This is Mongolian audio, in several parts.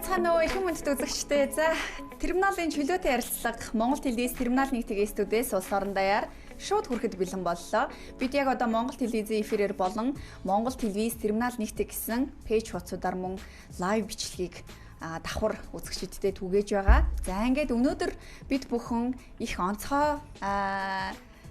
Байцгаана уу их хүнд үзэгчтэй. За, терминалийн чөлөөтэй ярилцлага Монгол телевиз терминал 1 TV студиэс улс орон даяар шууд хүрэхэд бэлэн боллоо. Бид яг одоо Монгол телевизийн эфирээр болон Монгол телевиз терминал 1 гэсэн пэйж хуудасудаар мөн лайв бичлэгийг давхар үзэгчдэд түгээж байгаа. За ингээд өнөөдөр бид бүхэн их онцгой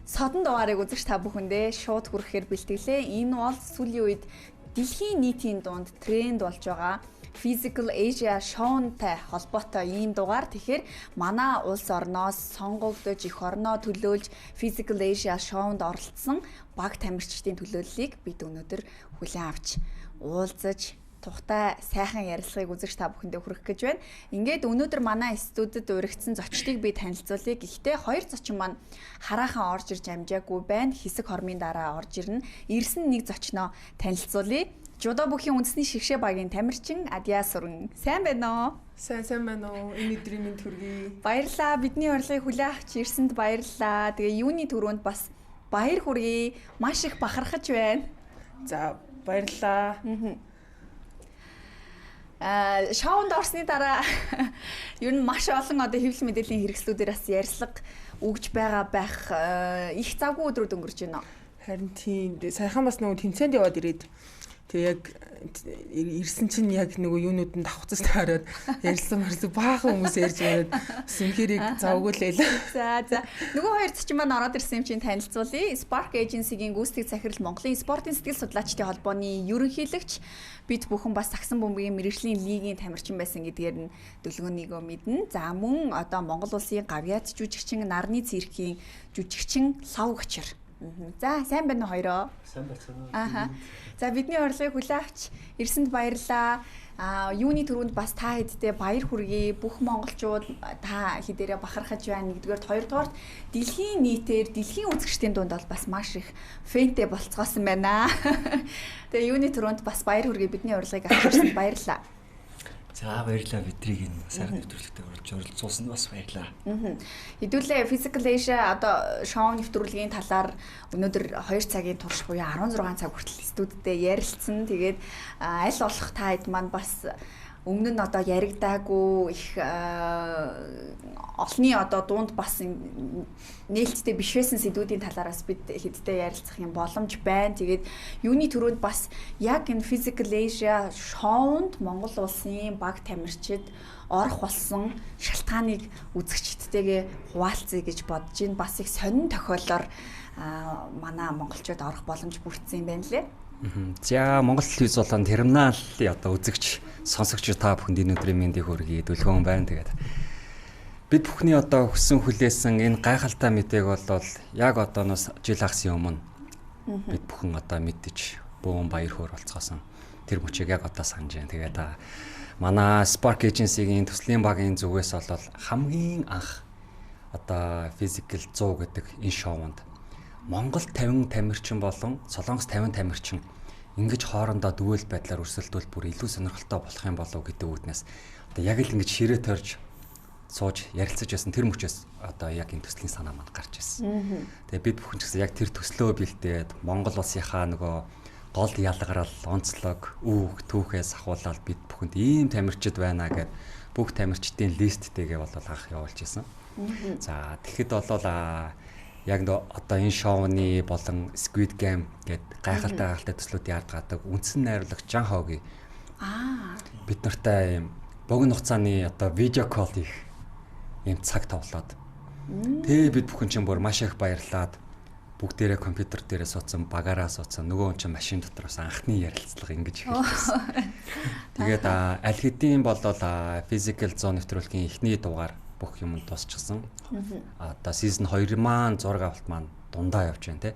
содон дугаарыг үзэж та бүхэндээ шууд хүрэхээр бэлтгэлээ. Энэ бол сүүлийн үед дэлхийн нийтийн дунд тренд болж байгаа Physical Asia шоунтай холбоотой ийм дугаар. Тэгэхээр манай улс орноос сонгогдож эх орноо төлөөлж Physical Asia шоунд оролцсон баг тамирчдын төлөөллийг бид өнөөдөр хүлээн авч уулзаж тухтай сайхан ярилцлагыг үзэж та бүхэндээ хүргэх гэж байна. Ингээд өнөөдөр манай студид уригдсан зочдыг би танилцуулъя. Гэхдээ хоёр зочин маань хараахан орж ирж амжаагүй байна. Хэсэг хормын дараа орж ирнэ. Ирсэн нэг зочноо танилцуулъя. Жудо бүхийн үндэсний шигшээ багийн тамирчин Адьяа Сүрэн. Сайн байна уу? Сайн байна уу? Энэ өдрийн мэнд хүргэе. Баярлалаа. Бидний урилгыг хүлээн авч ирсэнд баярлалаа. Тэгээ юуны түрүүнд бас баяр хүргэе. Маш их бахархаж байна. За, баярлалаа. Шоунд орсны дараа ер нь маш олон одоо хэвлэл мэдээллийн хэрэгслүүдээр бас ярьцлага өгж байгаа байх их завгүй өдрүүд өнгөрч байна. Харин тийм сайхан бас нөгөө тэмцээнд яваад ирээд тэг яг ирсэн чинь яг нөгөө юунууданд давхцастай хараад ярьсан баахан хүмүүс ярьж байгаад сүнхэрийг завгуулээ. За нөгөө хоёр зочин маань ороод ирсэн юм чинь танилцуулъя. Spark Agency-гийн гүйцэтгэх захирал Монголын спортын сэтгэл судлаачдын холбооны ерөнхийлөгч бид бүхэн бас Сагсан бөмбөгийн мэргэжлийн лигийн тамирчин байсан гэдгээр нь дүлгөөнийгөө мэднэ. За мөн одоо Монгол улсын гавьяат жүжигчин, нарны циркийн жүжигчин Лав Гчир. За сайн байна уу хоёроо? Сайн байна. За бидний урилгыг хүлээн авч ирсэнд баярлалаа. Юуны түрүүнд бас та хэддээ баяр хүргэе. Бүх монголчууд та хэдээрээ бахархаж байна. Нэгдүгээрт, хоёрдугаарт дэлхийн нийтээр дэлхийн үзэгчдийн дунд бол бас маш их фэнтэй болцгоосон байна. Тэгээ юуны түрүүнд бас баяр хүргэе. Бидний урилгыг авч ирсэнд баярлалаа. За баярлалаа, бидрийг энэ сайхан нэвтрүүлэгтээ оролцуулсанд бас баярлалаа. Хэдүүлээ Physical Asia одоо шоу нэвтрүүлгийн талаар өнөөдөр 2 цагийн турш буюу 16 цаг хүртэл студидээ ярилцсан. Тэгээд аль болох та хэд маань бас өмнө нь одоо яригдаагүй их олны одоо дунд бас нээлттэй биш байсан сэдвүүдийн талаараас бид хэдтэй ярилцах юм боломж байна. Тэгээд юуны төрөнд бас яг энэ Physical Asia шоунд Монгол улсын баг тамирчид орох болсон шалтгааныг үзэгчдтэйгээ хуваалцъя гэж бодож байна. Бас их сонин тохиолоор манай монголчууд орох боломж бүрдсэн юм байна лээ. За Монгол телевиз болон терминалийн одоо үзэгч сонсогч та бүхэнд энэ өдрийн мэндийг хүргэе. Дүлгөөн байна. Тэгээд бид бүхний одоо хүссэн хүлээсэн энэ гайхалтай мэдээг бол яг одооноос жил хагасын өмнө бид бүхэн одоо мэддэж бөөн баяр хөөр болцгоосон. Тэр мөчийг яг одоо санаж байна. Тэгээд манай Spark Agency-гийн төслийн багийн зүгээс бол хамгийн анх одоо Physical 100 гэдэг энэ шоунд Монгол 50 тамирчин болон Солонгос 50 тамирчин ингэж хоорондоо дүүл байдлаар өрсөлдвөл бүр илүү сонирхолтой болох юм болов гэдэг үүднээс одоо яг л ингэж ширээ төрж сууж ярилцаж байсан тэр мөчөөс одоо яг энэ төслийн санаа манд гарч ирсэн. Тэгээ бид бүхэн ч гэсэн яг тэр төслөө бэлдээд Монгол улсынхаа нөгөө гол ялгарал, онцлог, үүх, түүхээс ахуулаад бид бүхэнд ийм тамирчид байна гэд бүх тамирчдын листтэйгээ бол анх явуулж ирсэн. За тэгэхэд бол яг одоо энэ шоуны болон Squid Game гэдэг гайхалтай төслүүд яард гадаг үндсэн найруулагч Жан Хогийн бид нартай юм богино хугацааны одоо видео колл их юм цаг товлоод тэгээ бид бүхэн чинь бүр маш их баярлаад бүгдээрээ компьютер дээрээ суудсан, багаараа суудсан, нөгөө хүн чинь машин дотроос анхны ярилцлага ингэж эхэлсэн. Тэгээд аль хэдийн болол Physical 100 нэвтрүүлгийн эхний дугаар бүх юм дуусчихсан. Одоо season 2 маань зураг авалт маань дундаа явж байна те.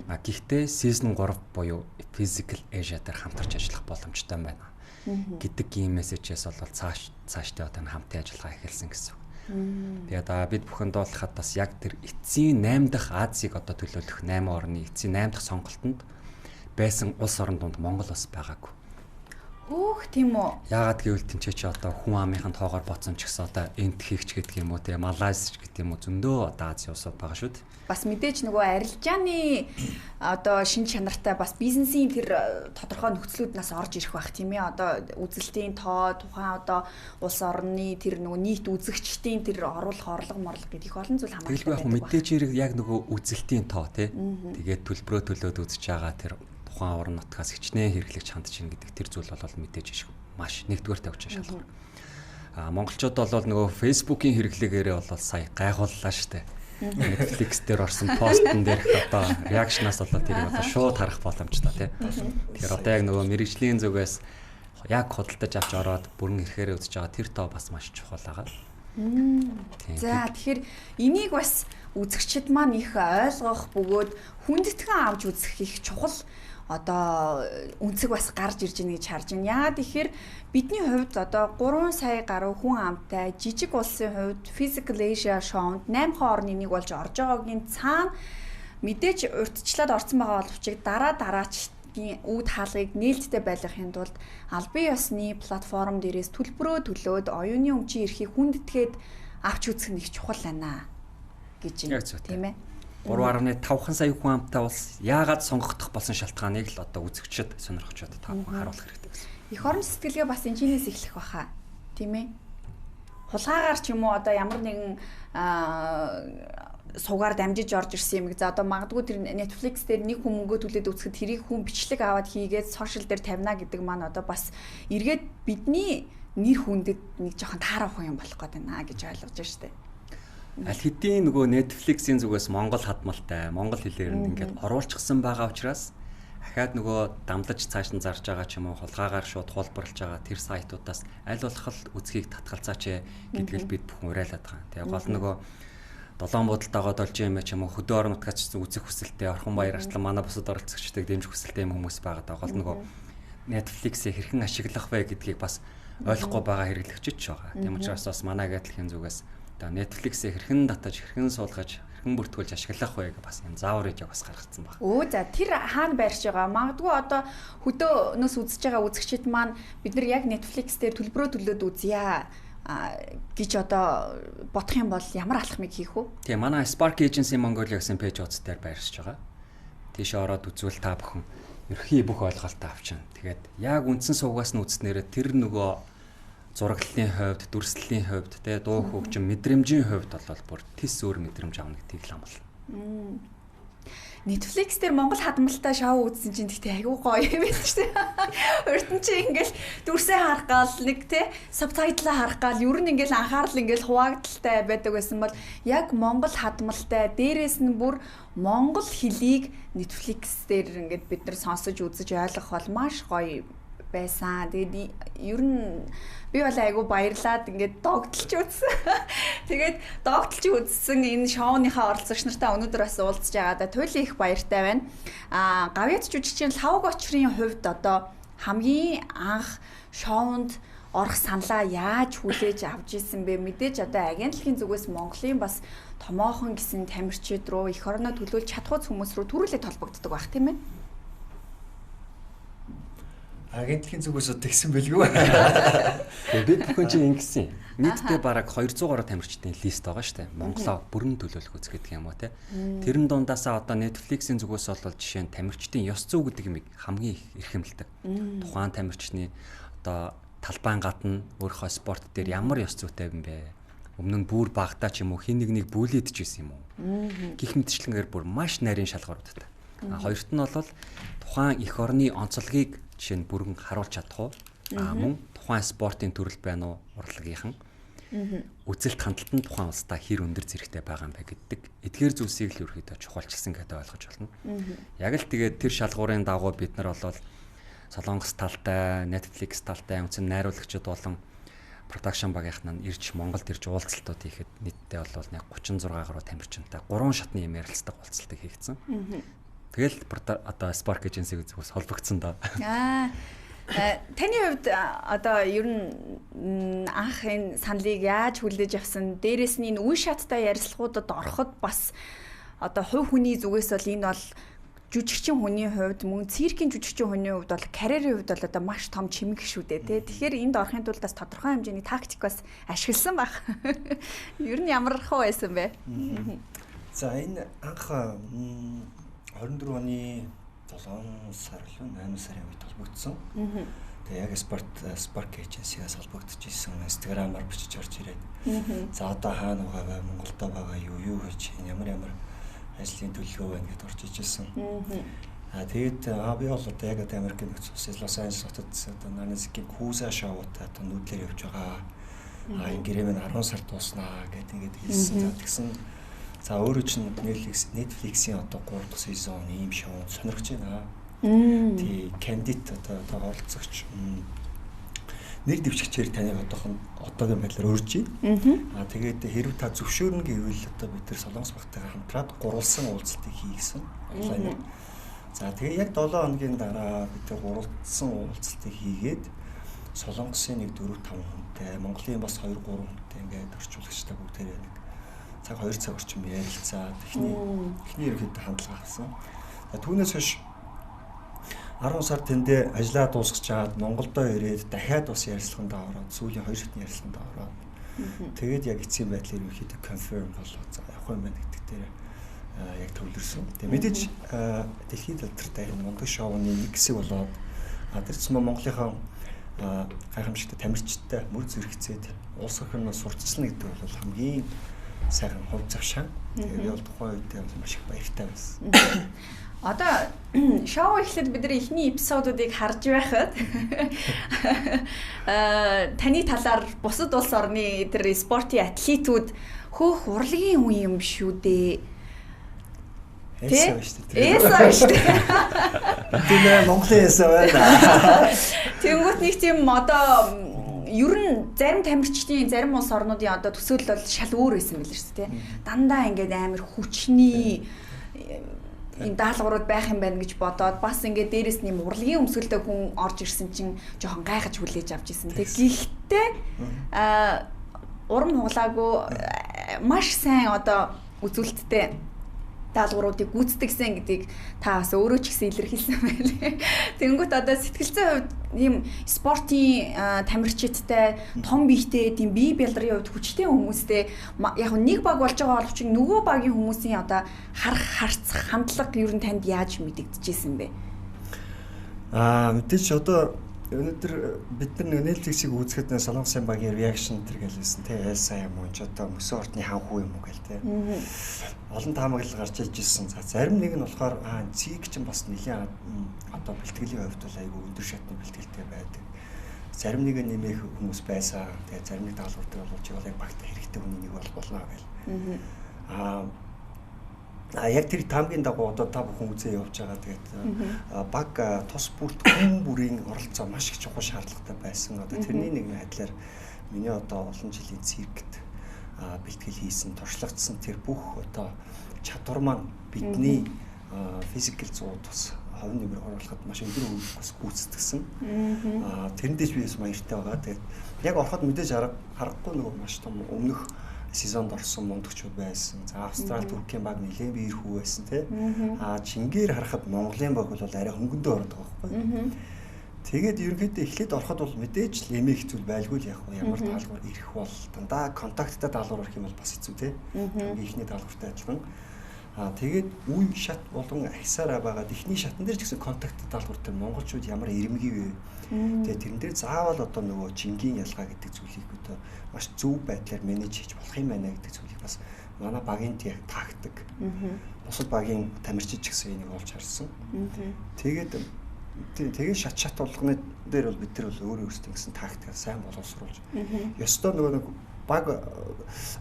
Гэхдээ season 3 буюу Physical Asia дээр хамтарч ажиллах боломжтой байна. Гэдэг ийм мессежээс бол цаашдаа одоо хамтын ажиллагаа эхэлсэн гэсэн. Тэгээд бид бүхэнд бол хад бас яг тэр эцсийн 8 дахь Азийг одоо төлөөлөх 8 орны эцсийн 8 дахь сонголтонд байсан улс орон донд Монгол бас байгаагүй. Өөх тийм үү. Яагаад гэвэл тэнцээ чи одоо хүн амынхын тоогоор боцсон ч гэсэн одоо энт хийгч гэдэг юм уу те Малайз гэдэг юм уу зөндөө одоо Ази улсууд байгаа шүү дээ. Бас мэдээж нөгөө арилжааны одоо шин чанартай бас бизнесийн тэр тодорхой нөхцлүүднээс орж ирэх байх тийм ээ. Одоо үзэлтийн тоо тухайн одоо улс орны тэр нөгөө нийт үзэгчдийн тэр оруулах орлого гэдэг олон зүйл хамааралтай байдаг. Мэдээж хэрэг яг нөгөө үзэлтийн тоо те. Тэгээд төлбөрөө төлөөд үзэж байгаа тэр тухайн орон нутгаас хичнээн хэрэглэгч хандж ийн гэдэг тэр зүйл бол мэдээж иш маш нэгдүгээр тавьж шалгах. Монголчууд бол нөгөө Facebook-ийн хэрэглэгээрээ бол сая гайхууллаа штэ. Netflix дээр орсон постн дээрх одоо реакшнаас болоод тэрийг одоо шууд харах боломжтой тий. Тэгэхээр одоо яг нөгөө мэрэгжлийн зүгээс яг худалдаж авч ороод бүрэн ирэхээр үзэж байгаа тэр тоо бас маш чухал байгаа. За тэгэхээр энийг бас үзэгчид маань их ойлгох бөгөөд хүндэтгэн авч үзэх их чухал одоо үнцэг бас гарч ирж байгаа гэж харж байна. Яагаад тэгэхээр бидний хувьд одоо 3 сая гаруй хүн амтай жижиг улсын хувьд Physical Asia Show-нд 8 орны нэг болж орж байгаагийн цаана мэдээж урьдчилаад орсон байгаа боловч дараачдын үүд хаалгыг нээлттэй байлгахын тулд албан ёсны платформ дээрээс төлбөрөө төлөөд оюуны өмчийн эрхийг хүндэтгээд авч үзэх нэг чухал байна гэж байна. Тийм ээ. 3.5 сая хүн амтай улс яагаад сонгогдох болсон шалтгааныг л одоо үзэгчид сонирхчод та бүхэн харуулах хэрэгтэй гэсэн. Эх орон сэтгэлгээ бас энэчнээс эхлэх баха. Тийм ээ. Хулгаагаар ч юм уу одоо ямар нэгэн суугаар дамжиж орж ирсэн юм. За одоо магадгүй тэр Netflix дээр нэг хүн мөнгө төлөөд үзэхэд тэрийг хүн бичлэг аваад хийгээд сошиал дээр тавина гэдэг маань одоо бас эргээд бидний нэр хүндэд нэг жоохон таарах юм болох гээд байна гэж ойлгож байна шүү дээ. Аль хэдийн нөгөө Netflix-ийн зүгээс монгол хадмалтай, монгол хэлээр нь ингээд оруулчихсан байгаа учраас ахаад нөгөө дамлаж цааш нь зарж байгаа ч юм уу хулгаагаар шууд хулбарлаж байгаа тэр сайтуудаас аль болох үзхийг татгалзаач гэдгийг л бид бүхэн уриалаад байгаа. Тэгээ гол нөгөө долоон буудалтайгаа долж юм ч юм уу хөдөө орон нутгаач үзэх хүсэлтэй орхон баяр арслан манай бусад оролцогчдыг дэмжих хүсэлтэй юм хүмүүс байгаа. Гол нөгөө Netflix-ийг хэрхэн ашиглах вэ гэдгийг бас ойлгохгүй байгаа хэрэглэгчид ч байгаа. Тийм учраас бас манай гэтлэхийн зүгээс одоо Netflix-ийг хэрхэн татаж, хэрхэн суулгаж, хэрхэн бүртгүүлж ашиглах вэ гэж бас энэ заавар хийж бас гаргацсан байна. За тэр хаана байрч байгаа? Магадгүй одоо хөдөөнөөс үзэж байгаа үзэгчид маань бид нар яг Netflix дээр төлбөрөө төлөөд үзье гэж одоо бодох юм бол ямар алхмыг хийх вэ? Тийм манай Spark Agency Mongolia гэсэн пэйж утас дээр байршиж байгаа. Тийш ороод үзвэл та бүхэн ерхий бүх ойлголтоо авчна. Тэгээд яг үндсэн суугаас нь үзснээрээ тэр нөгөө зураглалын хувьд, дүрслэлийн хувьд, тэ дуу хөгжим, мэдрэмжийн хувьд бол бүр тис өөр мэдрэмж авна гэдгийг л амлаа. Netflix дээр Монгол хадмалтай шоу үзсэн чинь тэгтээ айгүй гоё юм байна шүү дээ. Урд нь чи ингээл дүрсээ харах гал нэг тэ сабтайтлаа харах гал ер нь ингээл анхаарал ингээл хуваагдaltaй байдаг байсан бол яг Монгол хадмалтай дээрээс нь бүр монгол хэлийг Netflix дээр ингээд бид нар сонсож үзэж ойлгох бол маш гоё байсан. Тэгээд ер нь би бол айгу баярлаад ингээд догтлж үзсэн. Тэгээд догтлж үзсэн энэ шоуныхаа оролцогч нартай өнөөдөр бас уулзж байгаадаа туйлын их баяртай байна. Гавьяц жүжигчийн лавг очрын хувьд одоо хамгийн анх шоунд орох саналаа яаж хүлээж авч исэн бэ? Мэдээж одоо агентлагийн зүгээс Монголын бас томоохон гэсэн тамирчид руу эх орноо төлөөлж чадхуйц хүмүүс рүү төрүүлээд холбогддог байх тийм ээ. Агентлагийн зүгээс тэгсэн бэлгүй. Бид бүхэн чинь ингэсэн. Нийтдээ бараг 200 гаруй тамирчдын лист байгаа шүү дээ. Монголоо бүрэн төлөөлөх үз гэдэг юм уу те. Тэрэн дундаасаа одоо Netflix-ийн зүгээс бол жишээ нь тамирчдын ёс зүй гэдэг юмыг хамгийн их эрхэмлдэг. Тухайн тамирчны одоо талбайн гадна өөрийнхөө спорт дээр ямар ёс зүйтэй юм бэ? Өмнө нь бүр багтаа ч юм уу хин нэг бүлэдж исэн юм уу? Гэх мэтчлэнгээр бүр маш нарийн шалгууруудтай. Хоёрт нь бол тухайн эх орны онцлогийг жишээ нь бүрэн харуулж чадах уу? Мөн тухайн спортын төрөл байна уу? Урлагийнхан. Үзэлт хандлт нь тухайн улстай хэр өндөр зэрэгтэй байгаа юм бэ гэдэг эдгээр зүйлсийг л ерөөхдөө чухалчилсан гэдэг ойлгож байна. Яг л тэгээд тэр шалгуурын дагуу бид нар бол Солонгос талтай, Netflix талтай үндсэн найруулагчид болон продакшн багийнхан нь ирж Монголд ирж уулзалтууд хийхэд нийтдээ бол нэг 36 гаруй тамирчинтай 3 шатны юм ярилцдаг уулзалтыг хийгдсэн. Тэгэл одоо Spark Agency зүгээс холбогдсон доо. Таны хувьд одоо ер нь анх энэ саналыг яаж хүлээж авсан? Дээрээс нь энэ үе шаттай ярилцлагуудад ороход бас одоо хувь хүний зүгээс бол энэ бол жүжигчин хүний хувьд мөн циркийн жүжигчин хүний хувьд бол карьерийн хувьд бол одоо маш том чимэг шүү дээ тий. Тэгэхээр энд орохын тулд бас тодорхой хэмжээний тактик бас ашигласан баг. Ер нь ямар хөө байсан бэ? За энэ анх 24 оны 7 сар л 8 сарын үед холбогдсон. Тэгээ яг Spark Agency-аас холбогдож исэн Instagram-аар бичиж орж ирээд. За одоо хаана байгаа вэ? Монголдо байгаа юу гэж ямар ажлын төлөвлөгөө байна гэдээ орж ижсэн. Тэгээд би бол одоо яг Америкийн нөхцөл улсын Лос Анжелес хотод одоо Нанасикийн Куза шоутай одоо нүүдлэр явж байгаа. Энэ гэрээ минь 10 сар дууснаа гэдэг хэлсэн. За тэгсэн за өөрөө чинь Netflix-ийн одоо 3 дахь сезон ийм шоу сонирхож байна. Тий кандидат одоо оролцогч нэр дэвшигчээр таныг одоогийн байдлаар урьж байна. Тэгээд хэрв та зөвшөөрнө гэвэл одоо бид нар Солонгос багтайгаар хамтраад гурвалсан уулзалтыг хийсэн. Онлайнаар. За тэгээ яг 7 хоногийн дараа бид нар гурвалсан уулзалтыг хийгээд Солонгосын нэг 4-5 хүнтэй, Монголын бас 2-3 хүнтэй ингээд орчуулагчтай бүгдээрээ нэг цаг 2 цаг орчим ярилцаад эхний ерөнхийдөө хандлага авсан. Түүнээс хойш 10 сар тэндээ ажиллаа дуусгаж чаад Монголдо ирээд дахиад бас ярилцлаганд ороод сүүлийн 2 шатны ярилцлаганд ороод тэгээд яг эцсийн байдлаар ерөөхдөө confirm болоо за явах юм байна гэдэг дээр яг төвлөрсөн. Тэгээд мэдээж дэлхийн талбартай энэ мундаг шоуны нэг хэсэг болоод тэр цэцмэ Монголынхаа гайхамшигтай тамирчтай мөр зэрэгцээд улс орны сурталчилна гэдэг бол хамгийн сайхан хувь завшаа. Тэгээд би бол тухайн үед маш их баяртай байсан. Одоо шоу эхлээд бид нар эхний эпизодуудыг харж байхад таны талаар бусад улс орны тэр спортын атлетууд хөөх урлагийн үе юм шүү дээ. Эсээ шүү дээ. Эсээ шүү дээ. Тэгээ Монголын эсээ байна. Тэнгүүт нэг тийм одоо ер нь зарим тамирчдын зарим улс орнуудын одоо төсөөл бол шал өөр байсан мэл шүү дээ. Дандаа ингээд амар хүчний энэ даалгаврууд байх юм байна гэж бодоод бас ингээд дээрэс нь урлагийн өмсгөлтэй хүн орж ирсэн чинь жоохон гайхаж хүлээж авч ирсэн. Гэхдээ урам хугалаагүй маш сайн одоо үзүүлэлттэй даалгавруудыг гүйцэтгэсэн гэдгийг та бас өөрөө ч гэсэн илэрхийлсэн байлээ. Тэнгүүт одоо сэтгэл зүйн хувьд ийм спортын тамирчидтай том биетэй тийм бие бэлдрийн хувьд хүчтэй хүмүүстэй яг нэг баг болж байгаа боловч нөгөө багийн хүмүүсийн одоо харцах хандлага ер нь танд яаж мэдэгдэжсэн бэ? Мэдээж одоо өнөөдөр бид нар Netflix-ийг үзэхэд Солонгосын багийн reaction тэр гэлсэн тий сайн юм уу ч одоо мөсөн ордны ханхуу юм уу гэл тий. Олон таамаглал гарч ижсэн. За зарим нэг нь болохоор цэг чинь бас нэлийн одоо бэлтгэлийн хувьд бол айгүй өндөр шатны бэлтгэлтэй байдаг. Зарим нэг нь нэмэх хүмүүс байсан. Тэгээ зарим нэг даалгавартай болж байгаа яг багт хэрэгтэй хүний нэг болно гэл. Яг тэр таамгийн дагуу одоо та бүхэн үзээ явж байгаа. Тэгээд баг тус бүрт хүн бүрийн оролцоо маш их чухал шаардлагатай байсан. Одоо тэрний нэгэн байдлаар миний одоо олон жилийн циркт бэлтгэл хийсэн, туршлагацсан тэр бүх одоо чадвар маань бидний физикал зууд бас хувийн нэмэр оруулахад маш өндөр үйл бас гүйцэтгсэн. Тэрэндээ ч би бас баяртай байгаа. Тэгээд яг ороход мэдээж харахгүй нөгөө маш том өмнөх сезонд орсон мундагчуд байсан. За Австрали, Туркийн баг нэлээд биер хүү байсан тий. Чингээр харахад Монголын баг бол арай хөнгөндөө ордог байхгүй. Тэгээд ерөнхийдөө эхлээд ороход бол мэдээж л эмээх зүйл байлгүй л яг ямар даалгавар ирэх бол дандаа контакттай даалгавар ирэх юм бол бас хэцүү тий. Эхний даалгавартай адилхан. Тэгээд үе шат болгон ахисаараа байгаа. Эхний шатн дээр ч гэсэн контакттай даалгавартай монголчууд ямар ирэмгий вэ? Тэгээд тэрэн дээр заавал одоо нөгөө жингийн ялгаа гэдэг зүйлийг одоо маш зөв байдлаар менеж хийж болох юм байна гэдэг зүйлийг бас манай багийн яг тактик. Бусад багийн тамирчид ч гэсэн энийг олж харсан. Тэгээд шат болгоны дээр бол бид нар бол өөрөө өөрсдөө гэсэн тактикаар сайн боловсруулж. Ёстой нөгөө нэг баг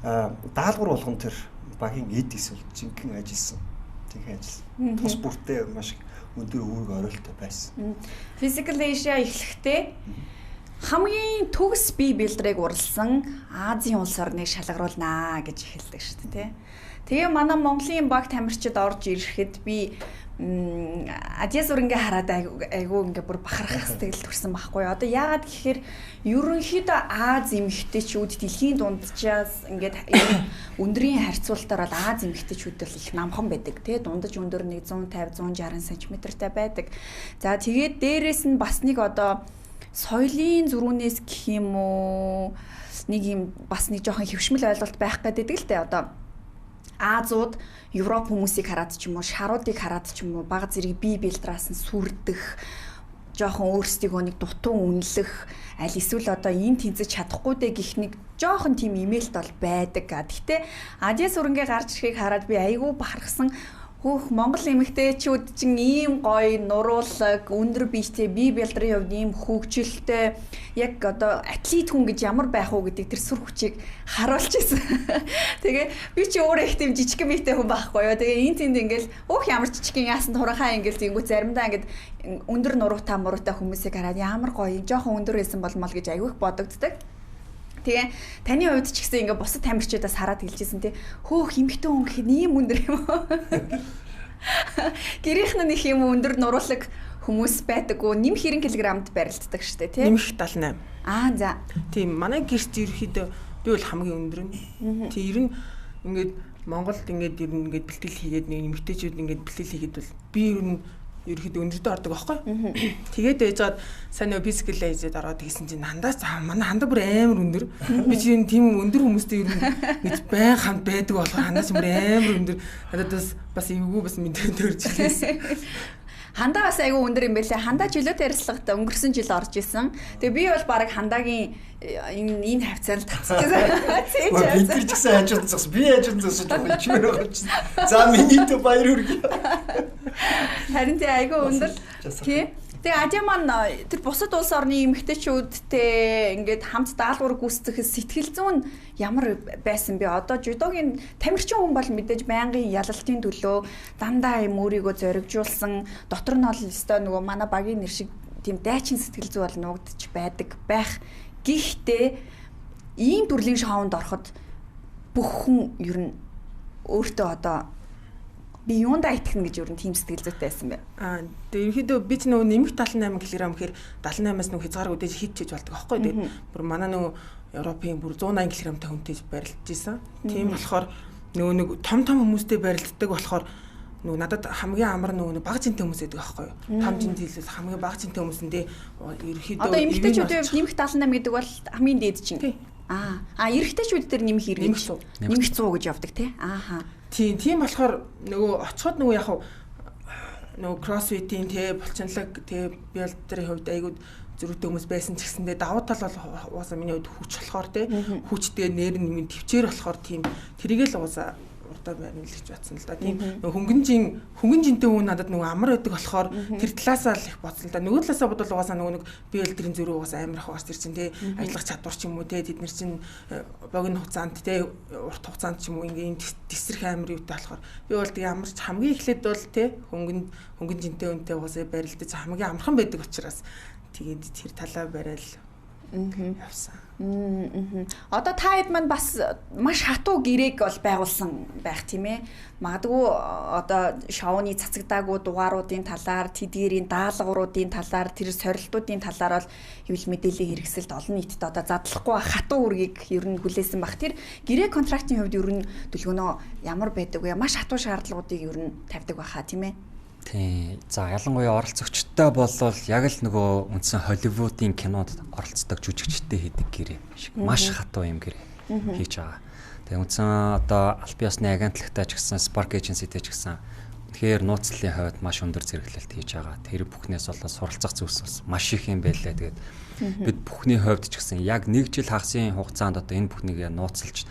даалгавар болгон тэр багийн эдис бол жинхэнэ ажилласан. Тус бүртээ маш өндөр үүрэг оролттой байсан. Physical Asia эхлэхдээ хамгийн төгс бие билдрийг уралсан Азийн улс орныг шалгаруулнаа гэж хэлдэг шүү дээ. Тэгээ манай Монголын баг тамирчид орж ирэхэд би Азиас үрингээ хараад айгүй ингээ бүр бахархах сэтгэл төрсэн байхгүй. Одоо яагаад гэхээр ерөнхийдөө Аз эмэгтэйчүүд дэлхийн дунджаас ингээд өндрийн харьцуулалтаар бол Аз эмэгтэйчүүд л их намхан байдаг тий. Дундаж өндөр нэг 150 160 см-тай байдаг. За тэгээд дээрэс нь бас нэг одоо соёлын зөрүүнээс гэх юм уу нэг юм бас нэг жоохон хөвшмөл ойлголт байх гэдэг л дээ одоо Азууд Европ хүмүүсийг хараад ч юм уу шаруудыг хараад ч юм уу бага зэрэг бие билдраас нь сүрдэх жоохон өөрсдийгөө нэг дутуу үнэлэх аль эсвэл одоо энэ тэнцэж чадахгүй дээ гэх нэг жоохон тийм имэйлт бол байдаг. Гэхдээ Азиас өрнгээ гарч ирэхийг хараад би айгүй бахархсан. Хөөх Монгол эмэгтэйчүүд чинь ийм гоё нуруулаг, өндөр биетэй бие билдрийн хувьд ийм хөгжилтэй яг одоо атлет хүн гэж ямар байх уу гэдэг тэр сүр хүчийг харуулж ирсэн. Тэгээ би чи өөрөө их тийм жижиг биетэй хүн байхгүй юу. Тэгээ энэ тэнд ингээл өөх ямар жижигхэн яасан туранхаа ингээл зингүү заримдаа ингээд өндөр нуруутай хүмүүсийг хараад ямар гоё жоохон өндөр байсан болмол гэж айгүйх бодогддаг. Тэгээ таны хувьд ч гэсэн ингээ бусад тамирчидаас хараад хэлжсэн тий. Хөөх эмхтэн хүн гэхэд ийм өндөр юм уу? Гэрийнх нь их юм өндөр нуруулаг хүмүүс байдаггүй. Нэмэх 90 кг-д барилддаг штэ тий. Нэмэх 78. За. Тийм манай гэрт ерөөхдөө би бол хамгийн өндөр нь. Тий ер нь ингээд Монголд ингээд ер нь ингээд бэлтгэл хийгээд нэг эмэгтэйчүүд ингээд бэлтгэл хийгээд бол би ер нь ерөөхдөө өндөртөө ордог байхгүй. Тэгээд байжгаад сайн нөө физикал айзад ороод тэгсэн чинь хандаас манай хандаа бүр амар өндөр. Би чинь тийм өндөр хүмүүстэй ер нь гэж байн хамт байдаг болохоор хандаас бүр амар өндөр. Надад бас эвгүй бас мэдээ төрж илээс. Хандаа бас айгүй өндөр юм байлээ. Хандаа жилөөтэй ярилцлагад өнгөрсөн жил орж исэн. Тэгээ би бол баг хандаагийн энэ хавцаанд татчихсан. Бид ч гэсэн хажууд зогс. Би хажууд зогсож байгаа юм байна гэж. За миний тө баяр хүргэе. Харин тий айгүй өндөр. Тий. Тэгээ Азия маань тэр бусад улс орны эмэгтэйчүүдтэй ингээд хамт даалгавар гүйцэтгэх сэтгэл зүйн ямар байсан бэ? Одоо жудогийн тамирчин хүн бол мэдээж байнгын ялалтын төлөө дандаа юм өөрийгөө зоригжуулсан дотор нь бол өстой нөгөө манай багийн нэр шиг тийм дайчин сэтгэл зүй бол нуугдчих байдаг байх. Гэхдээ ийм төрлийн шоунд ороход бүх хүн ер нь өөртөө одоо би юундаа итгэнэ гэж ер нь тийм сэтгэл зүйтэй байсан бэ? Тэгээ ерөөдөө би ч нөгөө нэмэх 78 кг гэхээр 78-аас нөгөө хязгаар үдээж хийчихэж болдог аахгүй. Тэгээд бүр манай нөгөө Европын бүр 180 кг-тай хүнтэй барилдаж исэн. Тийм болохоор нөгөө нэг том хүмүүстэй барилддаг болохоор нөгөө надад хамгийн амар нөгөө бага жинтэй хүмүүс байдаг аахгүй. Том жинтэй хэлээс хамгийн бага жинтэй хүмүүсэндээ ерөөдөө одоо эмэгтэйчүүдийн нэмэх 78 гэдэг бол хамгийн дээд чинь. Эрэгтэйчүүд дээр нэмэх 90 нэмэх 100 гэж явдаг тий. Тийм болохоор нөгөө очиход нөгөө яг нөгөө кроссфитийн булчинлаг билдрийн хувьд айгууд зөрүүтэй хүмүүс байсан ч гэсэндээ давуу тал бол угаасаа миний хувьд хүч болохоор хүчтэй нэр нь төвчээр болохоор тийм тэрийг л угаасаа урдаа байна л гэж батсан л да. Тийм хөнгөн жинтэй хүн надад нөгөө амар байдаг болохоор тэр талаасаа л их бодсон л да. Нөгөө талаасаа бодвол угаасаа нөгөө нэг билдрийн зөрүү угаасаа амар их угаас тэр чинь ажиллах чадвар ч юм уу тэд нар чинь богино хугацаанд урт хугацаанд ч юм уу ингээм тесрэх амар юутай болохоор би бол тэг ямар ч хамгийн эхлээд бол хөнгөн жинтэй үнтэй угаасаа барилдаж хамгийн амархан байдаг учраас тэгээд тэр талаа барайл явсан. Одоо та хэд маань бас маш хатуу гэрээг бол байгуулсан байх тийм ээ. Магадгүй одоо шоуны цацагдаагүй дугааруудын талаар, тэдгээрийн даалгавруудын талаар, тэр сорилтуудын талаар бол хэвлэл мэдээллийн хэрэгсэлд олон нийтэд одоо задлахгүй хатуу үргийг ер нь хүлээсэн баг. Тэр гэрээ контрактын хувьд ер нь төлгөнөө ямар байдаг вэ? Маш хатуу шаардлагуудыг ер нь тавьдаг байхаа тийм ээ. Тийм. За ялангуяа оролцогчтой болвол яг л нөгөө үндсэн Холливуудын кинод оролцдог жүжигчтэй хийдэг гэрээ шиг маш хатуу юм гэрээ хийж байгаа. Тэгээ үндсэн одоо аль биесны агентлагтай ч гэсэн Spark Agency-тэй ч гэсэн тэгэхээр нууцлалын хувьд маш өндөр зэрэглэлт хийж байгаа. Тэр бүхнээс болоод суралцах зүйлс бас маш их юм байлаа. Тэгээд бид бүхний хувьд ч гэсэн яг 1 жил хагасын хугацаанд одоо энэ бүхнийг нууцлж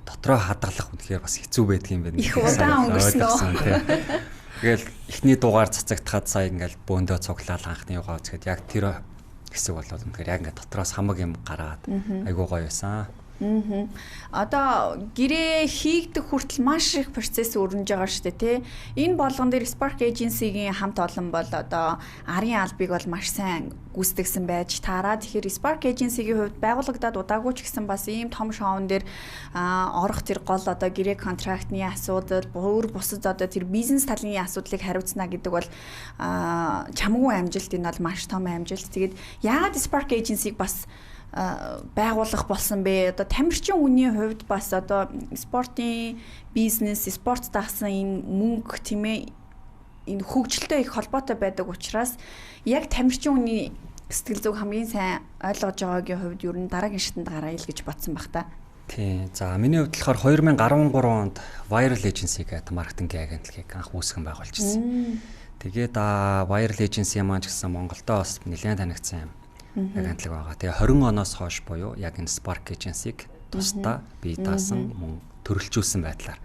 дотроо хадгалах үнэхээр бас хэцүү байдаг юм байна. Их удаан өнгөрсөн. Тэгэл эхний дугаар цацагдахад сая ингээл бөөндөө цуглаал анхны югаа үзэхэд яг тэр хэсэг болоод үнэхээр яг ингээд дотроос хамаг юм гараад айгуу гоё байсан. Одоо гэрээ хийгдэх хүртэл маш их процесс өрнөж байгаа шүү дээ тий. Энэ болгон дээр Spark Agency-гийн хамт олон бол одоо арын албыг бол маш сайн гүйцэтгэсэн байж таараа. Тэгэхээр Spark Agency-гийн хувьд байгуулагдаад удаагүй ч гэсэн бас ийм том шоун дээр орох тэр гол одоо гэрээ контрактны асуудал, өөр бусад одоо тэр бизнес талын асуудлыг хариуцна гэдэг бол чамгүй амжилт, энэ бол маш том амжилт. Тэгээд яагаад Spark Agency-г бас байгуулах болсон бэ? Одоо тамирчин хүний хувьд бас одоо спортын бизнес, спорт дагсан энэ мөнгө тийм ээ энэ хөгжилтэй их холбоотой байдаг учраас яг тамирчин хүний сэтгэл зүг хамгийн сайн ойлгож байгаагийн хувьд ер нь дараагийн шатанд гараа ил гэж бодсон баг та. Тийм. За миний хувьд болохоор 2013 онд Viral Agency гэдэг маркетингийн агентлагийг анх үүсгэн байгуулжсэн. Тэгээд Viral Agency маань ч гэсэн Монголдоо бас нэлээд танигдсан юм агентлаг байгаа. Тэгээ 20 оноос хойш буюу яг энэ Spark Agency-г тусдаа бие даасан мөн төрөлжүүлсэн байдлаар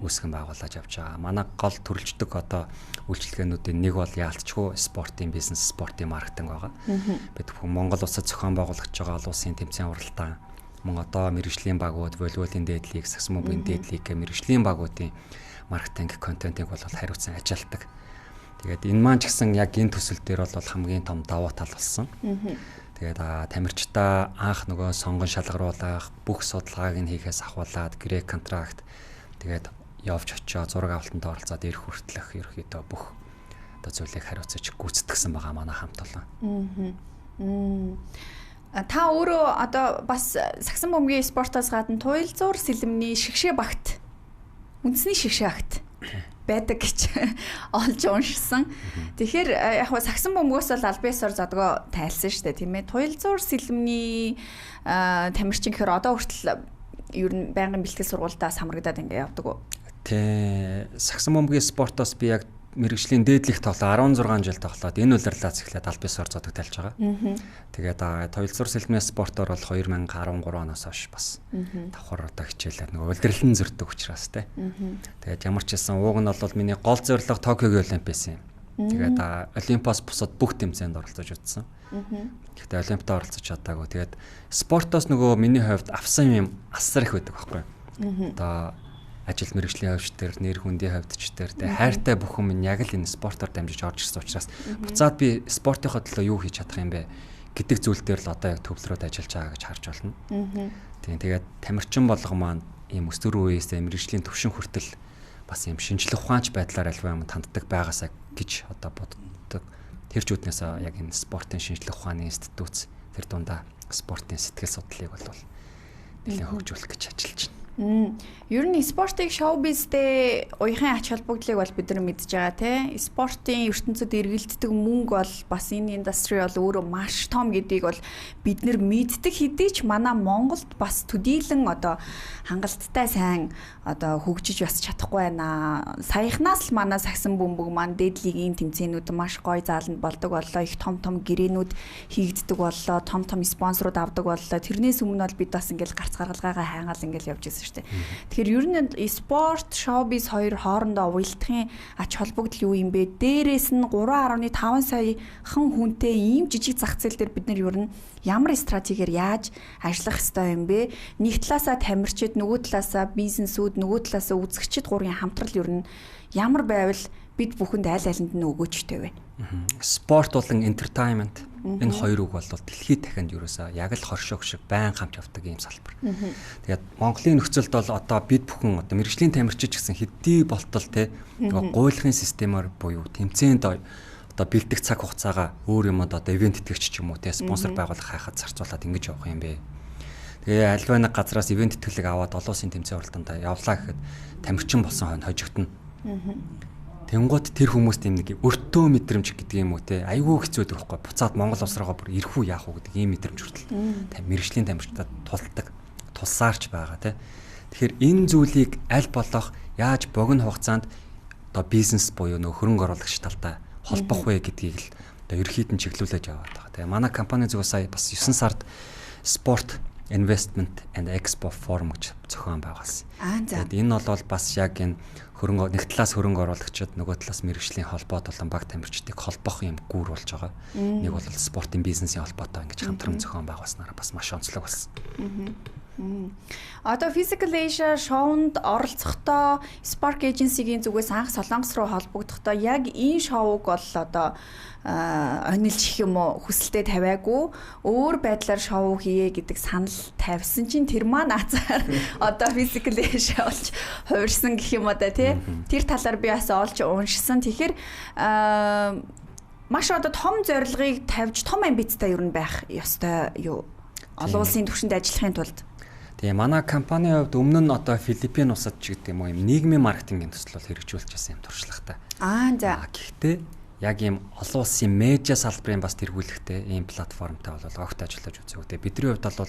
үүсгэн байгуулж явж байгаа. Манай гол төрөлждөг одоо үйлчилгээнүүдийн нэг бол яалтчгүй спортын бизнес, спортын маркетинг байгаа. Бид бүхэн Монгол улсад зохион байгуулагдж байгаа олон улсын тэмцээн уралдаан, мөн одоо мэргэжлийн багууд, волейболын дээдлийг, саксон бөмбөгийн дээдлийг гэх мэргэжлийн багуудын маркетинг контентыг бол хариуцсан ажилладаг. Тэгээд энэ маань ч гэсэн яг энэ төсөл дээр бол хамгийн том давуу тал болсон. Тэгээд тамирчдаа анх нөгөө сонгон шалгаруулах, бүх судалгааг нь хийхээс ахуулаад гэрээ контракт тэгээд явж очиод зураг авалтанд оролцоод ирэх хүртэлх ерөөхдөө бүх одоо зүйлийг хариуцаж гүйцэтгсэн байгаа манай хамт олон. Та өөрөө одоо бас саксон бөмбөгийн спортоос гадна туйл зуур сэлэмний шигшээ багт үндэсний шигшээ багт байдаг гэж олж уншсан. Тэгэхээр яг хөө саксон бөмбөгөөс бол аль биесээр задгаа тайлсан шүү дээ тийм ээ. Туйл зуур сэлэмний тамирчин гэхээр одоо хүртэл ер нь байнгын бэлтгэл сургуультаас хамрагдаад ингэ явдаг уу? Тэ саксон бөмбөгийн спортоос би яг мэргэжлийн дээдлих тоглоо 16 жил тоглоод энэ улирлаас эхлээд аль биесээр зодог тайлж байгаа. Тэгээд туйл зуур сэлмийн спортоор бол 2013 оноос хойш бас давхар одоо хичээлээ нөгөө улирлан зөрдөг учраас те. Тэгээд ямар ч хэлсэн ууг нь бол миний гол зорилго Токиогийн Олимпиас юм. Тэгээд Олимпиас бусад бүх тэмцээнд оролцож үзсэн. Гэхдээ Олимпиад оролцож чадаагүй. Тэгээд спортоос нөгөө миний хувьд авсан юм асар их байдаг байхгүй. Одоо ажил мэргэжлийн хөвч төр, нэр хүндийн хөвдөч төр, хайртай бүхэн минь яг л энэ спортоор дамжиж орж ирсэн учраас буцаад би спортынхоо төлөө юу хийж чадах юм бэ гэдэг зүйл дээр л одоо яг төвлөрөөд ажиллаж байгаа гэж харж байна. Тийм тэгээд тамирчин болгоо маань ийм өстөр үеэсээ мэргэжлийн төвшин хүртэл бас ийм шинжлэх ухаанч байдлаар альва юм танддаг байгаасаа гэж одоо боддог. Тэр ч үднээс яг энэ спортын шинжлэх ухааны институт тэр дундаа спортын сэтгэл судлалыг бол нэлээд хөгжүүлэх гэж ажиллаж байна. Ер нь спортыг шоу-бизтэй уяхан ач холбогдлыг бол бид нар мэдж байгаа тий. Спортын ертөнцид эргэлддэг мөнгө бол бас энэ индастри бол өөрөө маш том гэдгийг бол бид нар мэддэг хэдий ч манай Монголд бас төдийлөн одоо хангалттай сайн одоо хөгжиж бас чадахгүй байна. Саяхнаас л манай саксон бөмбөг маань дээдлигийн тэмцээнүүд маш гоё зааланд болдог боллоо. Их том гэрээнүүд хийгддэг боллоо. Том спонсорууд авдаг боллоо. Тэрнээс өмнө бол бид бас ингээл гарц гаргалгаагаа хайгаал ингээл явж байсан. Тэгэхээр ер нь спорт, шоубиз хоёр хоорондоо уялдахын ач холбогдол юу юм бэ? Дээрээс нь 3.5 саяхан хүнтэй ийм жижиг зах зээл дээр бид нар ер нь ямар стратегиэр яаж ажиллах ёстой юм бэ? Нэг талаасаа тамирчид, нөгөө талаасаа бизнесүүд, нөгөө талаасаа үзэгчид гурийн хамтрал ер нь ямар байвал бид бүхэнд аль алинд нь өгөөжтэй вэ? Спорт болон entertainment энэ хоёр үг бол дэлхийд дахинд ерөөсөө яг л хоршоог шиг байн хамт явдаг ийм салбар. Тэгээд Монголын нөхцөлд бол одоо бид бүхэн одоо мэргэжлийн тамирчид гэсэн хэдий болтол те гуйлахын системээр буюу тэмцээнд одоо бэлдэх цаг хугацаагаа өөр юмд одоо ивент итгэгч ч юм уу те спонсор байгуулах хайхад зарцуулаад ингэж явах юм бэ. Тэгээ альва нэг газраас ивент итгэлэг аваад олон улсын тэмцээн уралдаанд явлаа гэхэд тамирчин болсон хойно хожигдно. Тэнгууд тэр хүмүүст юм нэг өртөө мэдрэмж гэдэг юм уу те айгүй хэцүү байхгүй буцаад Монгол улс руугаа бүр ирэх үү яах уу гэдэг ийм мэдрэмж хүртэл мэргэжлийн тамирчдад тулсаарч байгаа те. Тэгэхээр энэ зүйлийг аль болох яаж богино хугацаанд одоо бизнес буюу нөх хөрөнгө оруулагч талтай холбох вэ гэдгийг л одоо ерхийд нь чиглүүлж яваад байгаа. Тэгээ манай компани зөв сая бас 9 сард спорт Investment and Expo Forum гэж зохион байгуулсан. Тэгээд энэ бол бас яг энэ нэг талаас хөрөнгө оруулагчид нөгөө талаас мэргэжлийн холбоот болон баг тамирчдыг холбох юм гүүр болж байгаа. Нэг бол спортын бизнесийн холбоотой ингэж хамтран зохион байгуулснараа бас маш онцлог болсон. Одоо Physical Asia шоунд оролцохдоо Spark Agency-гийн зүгээс анх Солонгос руу холбогдохдоо яг энэ шоуг бол одоо онилж их юм уу хүсэлтэд тавиагүй өөр байдлаар шоу хийе гэдэг санал тавьсан чинь тэр маань азар одоо Physical Asia болж хувирсан гэх юм одоо тий тэр талаар би бас олж уншсан. Тэгэхээр маш одоо том зорилгыг тавьж том амбицтай юу байх ёстой юу олон улсын түвшинд ажиллахын тулд. Тэгээ манай компанийн хувьд өмнө нь одоо Филиппин улсад ч гэдэг юм уу юм нийгмийн маркетингийн төсөл бол хэрэгжүүлж байсан юм туршлагатай. За. Гэхдээ яг ийм олон улсын медиа салбарын бас тэргүүлэхтэй ийм платформтой бол огт ажиллаж үзэв. Тэгээ бидний хувьд бол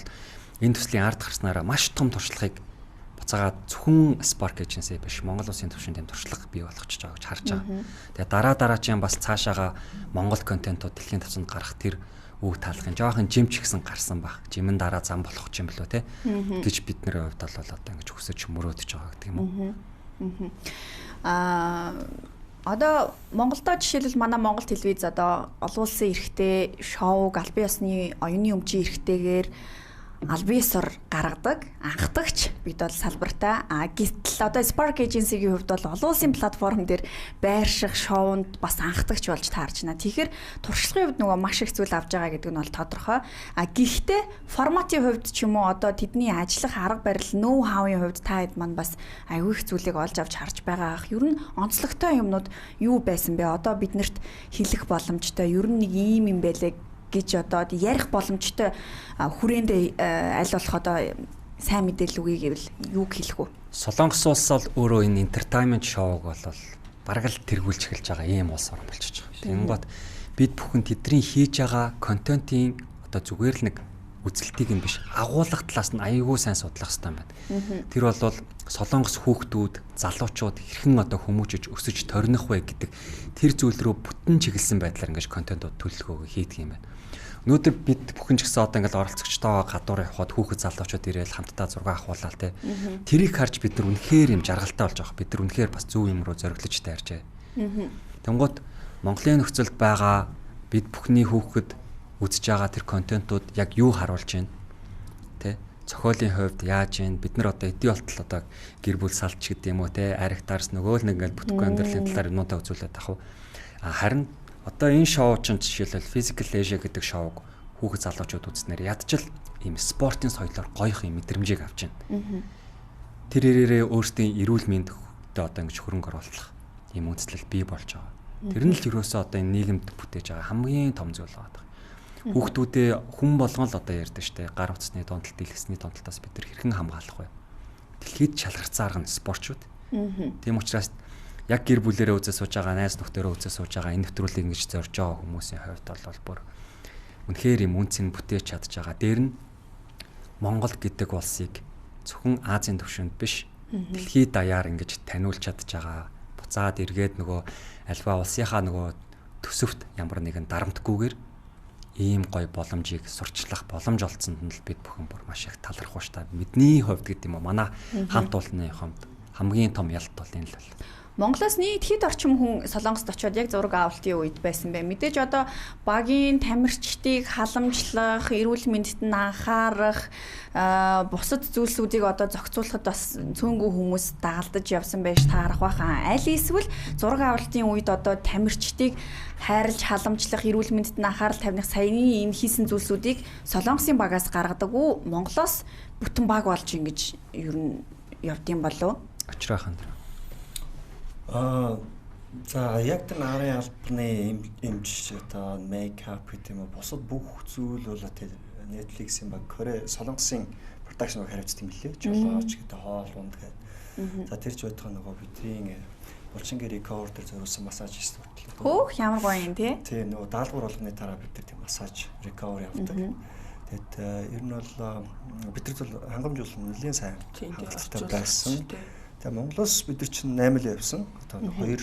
энэ төслийн ард гарснараа маш том туршлагыг буцаагаад зөвхөн Spark Agency биш Монгол улсын түвшинд ийм туршлага бий болгочихж байгаа гэж харж байгаа. Тэгээ дараагийн бас цаашаага Монгол контентууд дэлхийн тавцанд гарах тэр үг таалахын жоохон жимч гисэн гарсан баг. Жимэн дараа зам болох юм болов те гэж бидний хувьд бол одоо ингэж өсөж мөрөөдөж байгаа гэдэг юм уу. Одоо Монголдо жишээлбэл манай Монгол телевиз одоо олон улсын эрхтэй шоуг албан ёсны оюуны өмчийн эрхтэйгээр албан ёсоор гаргадаг, анхдагч бид бол салбартай. Гэтэл одоо Spark Agency-гийн хувьд бол олон улсын платформ дээр байрших шоунд бас анхдагч болж таарч байна. Тэгэхээр туршлагын хувьд нөгөө маш их зүйл авч байгаа гэдэг нь бол тодорхой. Гэхдээ форматын хувьд ч юм уу одоо тэдний ажиллах арга барил, ноу хавын хувьд та хэд маань бас аюу их зүйлийг олж авч харж байгаа ах. Ер нь онцлогтой юмнууд юу байсан бэ? Одоо биднэрт хэлэх боломжтой. Ер нь нэг ийм юм байлээ гэж одоо ярих боломжтой хүрээндээ аль болох одоо сайн мэдээлэл үгүй гэвэл юу хэлэх вэ? Солонгос улс бол өөрөө энэ entertainment шоуг бол бараг л тэргүүлж эхэлж байгаа ийм улс орн болчихж байгаа. Тэгэнгүүт бид бүхэн тэдний хийж байгаа контентын одоо зүгээр л нэг үзэлтийг нь биш агуулгах талаас нь аяйгуу сайн судлах хэрэгтэй байна. Тэр бол солонгос хүүхдүүд, залуучууд хэрхэн одоо хүмүүжиж өсөж торних вэ гэдэг тэр зүйл рүү бүтэн чиглэсэн байдлаар ингэж контентууд төлөвлөгөөгөө хийдэг юм байна. Өнөөдөр бид бүхэн ч гэсэн одоо ингээд оролцогчтойгоо гадуур явхад хүүхэд залуучууд ирээл хамтдаа зураг авахуулаад те. Тэрийг харж бид нар үнэхээр юм жаргалтай болж байгаа. Бид нар үнэхээр бас зөв юм руу зориглож таарчээ. Тэнгууд Монголын нөхцөлд байгаа бид бүхний хүүхэд үзэж байгаа тэр контентууд яг юу харуулж байна? Тэ? Зохиолын хувьд яаж байна? Бид нар одоо эдийн болтол одоо гэр бүл салч гэдэг юм уу те? Аригтаарс нөгөө л ингээд бүтэхгүй амьдралын талаар юмудаа үзүүлээд авах. Харин одоо энэ шоу чинь жишээлбэл Physical Asia гэдэг шоуг хүүхэд залуучууд үзснээр ядчил ийм спортын соёлоор гоёх юм мэдрэмжийг авч байна. Тэр ирээрээ өөрсдийн эрүүл мэндэд одоо ингэж хөрөнгө оруулах ийм үндэслэл бий болж байгаа. Тэр нь л ерөөсөө одоо энэ нийгэмд бүтээж байгаа хамгийн том зүйл байна. Хүүхдүүдээ хүн болгон л одоо ярьдаг штэ гар утасны донтолт, дэлгэсний донтолтоос бид нар хэрхэн хамгаалах вэ? Дэлхийд шалгарсан арга нь спортчууд. Тийм учраас яг гэр бүлэрээ үзэж сууж байгаа, найз нөхдөөрөө үзэж сууж байгаа энэ нэвтрүүлгийг ингэж зорж байгаа хүмүүсийн хувьд бол бүр үнэхээр юм үнцэн бүтээж чадж байгаа. Дээр нь Монгол гэдэг улсыг зөвхөн Азийн түвшинд биш дэлхийд даяар ингэж таниулж чадж байгаа. Буцаад эргээд нөгөө альва улсынхаа нөгөө төсөвт ямар нэгэн дарамтгүйгээр ийм гой боломжийг сурчлах боломж олцсонд нь л бид бүхэн бүр маш их талархав ш та. Бидний хувьд гэдэг юм уу манай хамт олонны хувьд хамгийн том ялт бол энэ л бол. Монголоос нийт хэд орчим хүн Солонгост очиод яг зураг авалтын үед байсан бэ? Мэдээж одоо багийн тамирчдыг халамжлах, эрүүл мэндэд нь анхаарах, бусад зүйлсүүдийг одоо зохицуулахад бас цөөнгөө хүмүүс дагалдаж явсан байж таарах байхаа. Аль эсвэл зураг авалтын үед одоо тамирчдыг хайрлж халамжлах, эрүүл мэндэд нь анхаарал тавих саяны энэ хийсэн зүйлсүүдийг Солонгосын багаас гаргадаг уу? Монголоос бүтэн баг болж ингэж ер нь явдсан болов? Очроохан. За яг тэр нарын албаны эмч одоо мейкап гэдэг юм уу бусад бүх зүйл бол тэр Netflix-ийн баг Кore Солонгосын продакшн хариуцдаг юм лээ. Жолооч гэдэг хоол унд гэдэг. За тэр ч байтугай нөгөө бидний булчингийн рекордер зориулсан массажист хүртэл. Хөөх ямар гоё юм тий. Тийм нөгөө даалгавар болгоны дараа бид тэр массаж recovery авдаг. Тэгэд ер нь бол бид нар бол хангамжуулсан нэлийн сайн хангалттай байсан. Тэгээ Монголоос бид нар чинь 8 л явсан. Одоо 2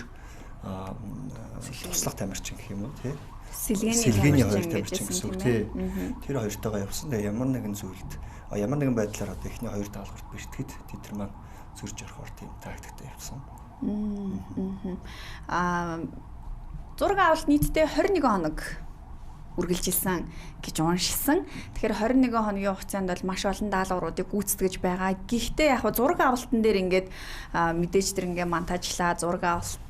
туслах тамирчин гэх юм уу тий. Сэлгээний 2 тамирчин гэсэн үг тий. Тэр хоёртойгоо явсан. Тэгээ ямар нэгэн зүйлд ямар нэгэн байдлаар одоо эхний 2 даалгаварт бэртгэд тэд нар маань зөрж орохоор тийм тактиктэй явсан. Зураг авалт нийтдээ 21 хоног үргэлжилсэн гэж уншсан. Тэгэхээр 21 хоногийн хугацаанд бол маш олон даалгавруудыг гүйцэтгэж байгаа. Гэхдээ яг зураг авалтан дээр ингээд мэдээж тэр ингээ монтажлаа зураг авалтыг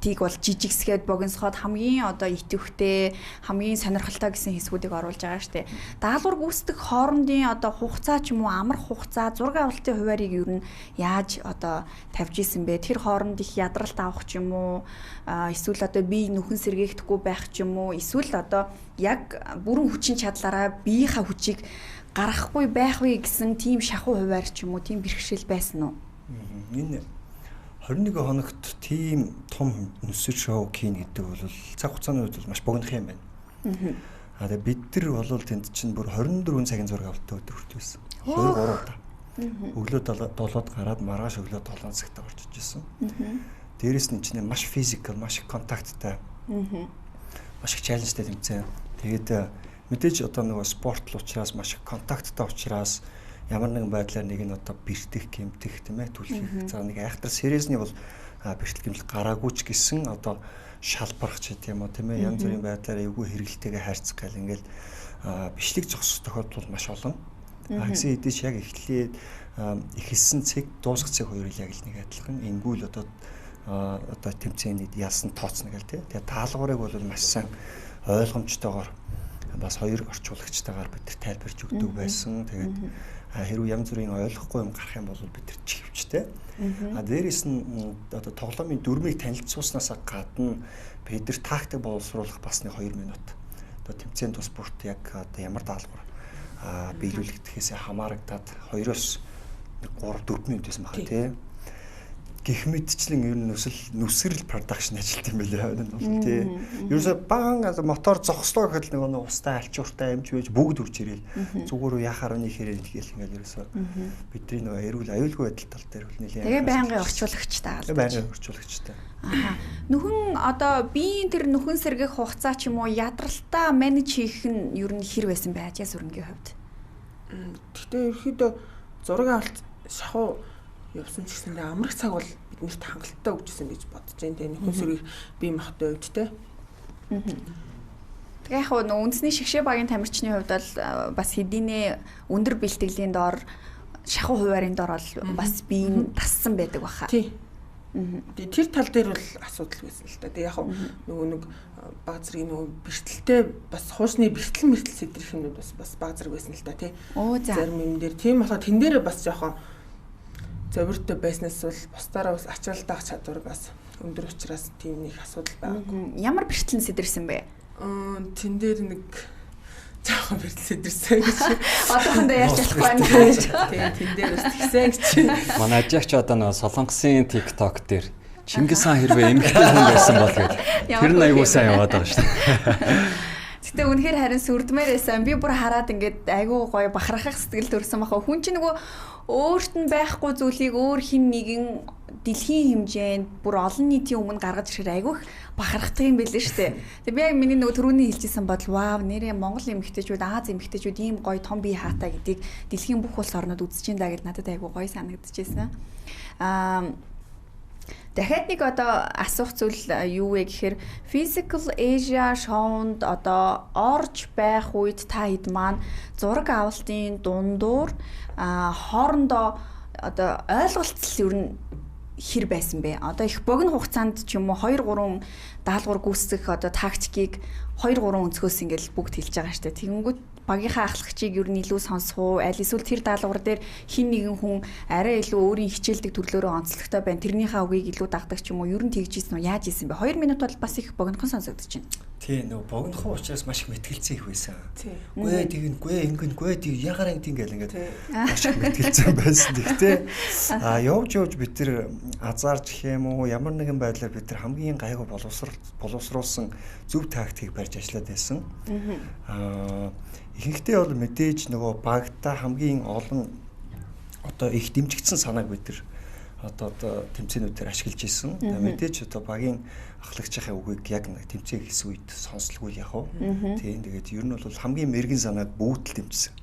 бол жижигсгээд богиносхоод хамгийн одоо итэвхтэй хамгийн сонирхолтой гэсэн хэсгүүдийг оруулж байгаа шүү дээ. Даалгавар гүйцэтгэх хоорондын одоо хугацаа ч юм уу амрах хугацаа зураг авалтын хуваарийг юу нь яаж одоо тавьж исэн бэ? Тэр хооронд их ядралт авах ч юм уу эсвэл одоо бие нүхэн сэргээхдэггүй байх ч юм уу эсвэл одоо яг бүрэн хүчин чадлаараа биеийнхаа хүчийг гаргахгүй байх вэ гэсэн тийм шахуу хуваар ч юм уу тийм бэрхшээл байсан уу? Энэ 21 хоногт тийм том нүсэр шоу хийн гэдэг бол цаг хугацааны үед бол маш богино юм байна. Тэгээ бид нар бол тэнд чинь бүр 24 цагийн зураг авалттай өдөр хүртсэн. 2-3 удаа. Өглөө 7-д гараад маргааш өглөө 7 цагт орж ижсэн. Дээрээс нь чинь маш физикал, маш контакттай. Маш их чаленжтай тэмцээн. Тэгээд мэдээж одоо нөгөө спорт л учраас маш их контакттай учраас ямар нэгэн байдлаар нэг нь одоо бэртэх, гэмтэх тийм ээ түлхэх. За нэг айхтар сериесний бол бэртэл гэмтэл гараагүй ч гэсэн одоо шалбарах ч гэдэм үү тийм ээ янз бүрийн байдлаар эвгүй хэрэгэлтэйгээ харьцах гал ингээл бичлэг зогсох тохиолдол маш олон. Гэсэн хэдий ч яг эхлээд эхэлсэн цэг дуусах цэг хоёрыг яг л нэг адилхан ингүүл одоо тэмцээний ялсан тооцно гэл тийм. Тэгээ даалгаврыг бол маш сайн ойлгомжтойгоор бас хоёр орчуулагчтайгаар бид тайлбарж өгдөг байсан. Тэгээд хэрвээ янз бүрийн ойлгохгүй юм гарах юм бол бид тэр чихвчтэй. Дээрээс нь одоо тоглоомын дүрмийг танилцуулснаас гадна бид нар тактик боловсруулах бас нэг 2 минут. Одоо тэмцээний тус бүрт яг одоо ямар даалгавар биелүүлэгдэхээс хамаарагдаад 2-оос 3-4 минутээс махаа тий. Гэх мэтчлэн ер нь нүсрэл продакшн ажилт юм байлаа энэ бол тий. Ерөөсө баан мотор зогслоо гэхэд нэг устай альчууртай амж байж бүгд үрж ирээл зүгээр яхаар нэг хэрэг тэгэл ингээл ерөөсө бидний нөгөө эрүүл аюулгүй байдал тал дээр бол нэлээд тэгээ байнгын орчуулагчтай аа. Байнгын орчуулагчтай. Нүхэн одоо биеийн тэр нүхэн сэргэх хугацаа ч юм уу ядралтаа менеж хийх нь ер нь хэр байсан бэ ажил сүрэнгийн хувьд? Гэхдээ ерөөхдөө зураг авалт шахуу явсан ч гэсэн амрах цаг бол биднэрт хангалттай өгчсэн гэж бодож байна. Тэгээ нөхөн сөргийг бие махбодтой үед те. Тэгээ яг нөө үндэсний шгшээ багийн тамирчны хувьд бол бас хэдийнэ өндөр бэлтгэлийн доор шахуу хуваарын доор бол бас биеийн тассан байдаг баха. Тий. Тэр тал дээр бол асуудал байсан л та. Тэгээ яг нөгөө нэг баг зэргийн нөгөө бэртэлтэй бас хуучны бэртэл сэтрэх юмнууд бас баг зэрэг байсан л та тий. Зарим юм дээр тийм болохоор тэн дээрээ бас жоохон зөвөртэй байснаас бол бусдаараа бас ачаалт авах чадвар бас өндөр учраас тийм нэг асуудал байгаагүй. Ямар бэртэл сэдэрсэн бэ? Тэн дээр нэг жоохон бэртэл сэдэрсэн гэж. Одоохондоо ярьж болохгүй байна. Тийм тэн дээр бас тэгсэн гэж. Манай ажигч одоо нэг Солонгосын TikTok дээр Чингис хаан хэрвээ эмэгтэй хүн байсан бол гэдэг. Тэр нь аягүй сайн яваад байгаа шүү дээ. Гэтэ үнэхээр харин сүрдмээр байсан. Би бүр хараад ингээд айгүй гоё бахархах сэтгэл төрсөн баха. Хүн чинь нөгөө өөрт нь байхгүй зүйлийг өөр хин нэгэн дэлхийн хэмжээнд бүр олон нийтийн өмнө гаргаж ирэхээр айгүй бахархдаг юм байлээ шүү дээ. Тэгээ би яг миний нөгөө түрүүний хэлжсэн бодол вау нэрээ Монгол эмэгтэйчүүд Аз эмэгтэйчүүд ийм гоё том бие хаатай гэдгийг дэлхийн бүх улс орнууд үзэж байна гэж надад айгүй гоё санагдчихсэн. Дахиад нэг одоо асуух зүйл юу вэ гэхээр Physical Asia шоунд одоо орж байх үед та хэд маань зураг авалтын дундуур хоорондоо одоо ойлголцол ер нь хэр байсан бэ? Одоо их богино хугацаанд ч юм уу 2-3 даалгавар гүйцэтгэх одоо тактикийг 2-3 өнцгөөс ингээл бүгд хэлж байгаа шүү дээ. Тэгэнгүүт багийнхаа ахлагчийг ер нь илүү сонсох уу? Аль эсвэл тэр даалгавар дээр хин нэгэн хүн арай илүү өөрийн хичээлдэг төрлөөрөө онцлогтой байна. Тэрнийхээ үгийг илүү дагдаг ч юм уу? Ер нь тэгж ийсэн үү? Яаж ийсэн бэ? 2 минут бол бас их богинохон сонсогдож байна. Тий, нөгөө богинохон учраас маш их мэтгэлцэн их байсан. Гүй ингэн ягараа ингэн ингээд маш их мэтгэлцэн байсан. Гэхдээ явж бид тэр азарч гэх юм уу? Ямар нэгэн байдлаар бид тэр хамгийн гайгүй боловсруулсан зөв тактикийг барьж ажиллаад байсан. Ихэнхдээ бол мэдээж нөгөө багтаа хамгийн олон одоо их дэмжигдсэн санааг бид тэр одоо тэмцээнүүдээр ашиглаж ирсэн. Мэдээж одоо багийн ахлагчийнхаа үгийг яг нэг тэмцээн хийсэн үед сонслгүй яг уу. Тийм тэгээд ер нь бол хамгийн мэрэгэн санааг бүгд л дэмжсэн.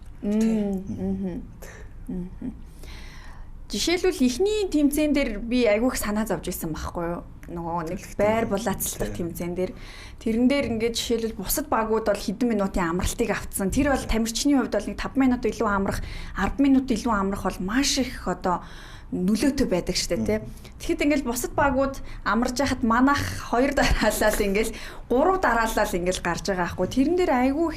Жишээлбэл эхний тэмцээн дээр би айгүйх санаа зовж исэн байхгүй юу? Нөгөө нэг байр булаацлах тэмцээн дээр тэрэн дээр ингээд жишээлбэл бусад багууд бол хэдэн минутын амралтыг авцсан. Тэр бол тамирчны хувьд бол нэг 5 минут илүү амрах, 10 минут илүү амрах бол маш их одоо нөлөөтэй байдаг шүү дээ тий. Тэгэхэд ингээл бусад багууд амарж яхад манайх 2 дараалал ингээл 3 дараалал ингээл гарч байгаа аахгүй. Тэрэн дээр айгүй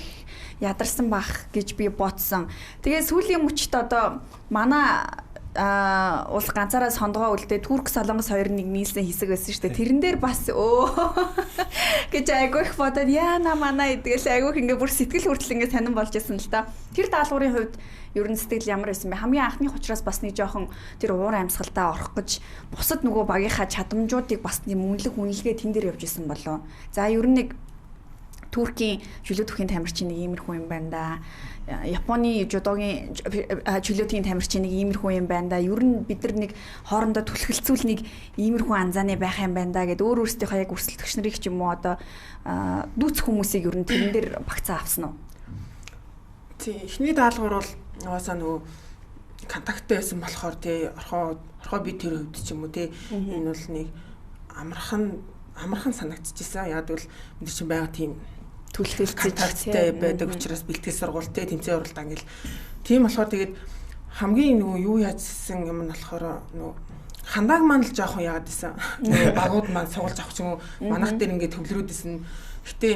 ядарсан бах гэж би бодсон. Тэгээ сүүлийн мөчт одоо манай улс ганцаараа сондгоо үлдээ Турк Солонгос 2-1 нийлсэн хэсэг байсан шүү дээ. Тэрэн дээр бас гэж айгүй их бодоод яана манай идгээл айгүй их ингээ бүр сэтгэл хүртэл ингээ сонирн болж исэн л та. Тэр даалгаврын хувьд ер нь сэтгэл ямар байсан бэ? Хамгийн анхны учраас бас нэг жоохон тэр уур амьсгалдаа орох гэж бусад нөгөө багийнхаа чадамжуудыг бас үнэлэг үнэлгээ тэн дээр явж исэн болов. За ер нь нэг Туркийн чөлөө төхийн тамирчин нэг иймэрхүү юм байна да. Японы жудогийн чөлөөтийн тамирчин нэг иймэрхүү юм байна да. Ер нь бид нар нэг хоорондоо түлхэлцүүл нэг иймэрхүү анзааны байх юм байна да гэд өөр өөрсдийнхөө яг өрсөлдөгч нарыг ч юм уу одоо дүүц хүмүүсийг ер нь тэрэн дээр багцаа авсан уу? Тий, эхний даалгавар бол угаасаа нөгөө контакттай байсан болохоор тий орхоо би тэр хувьд ч юм уу тий энэ бол нэг амархан санагдчихсан. Яг бол бид чинь байгаа тийм төлөвлөлттэй байдаг учраас бэлтгэл сургуультай тэмцээн уралдаан гэл. Тийм болохоор тэгээд хамгийн нөгөө юу яажсэн юм нь болохоор нөгөө хандааг маань л жоохон яагаад гэсэн. Багууд маань сугалж авах ч юм уу манах дээр ингээд төвлөрөөдсэн. Гэтэ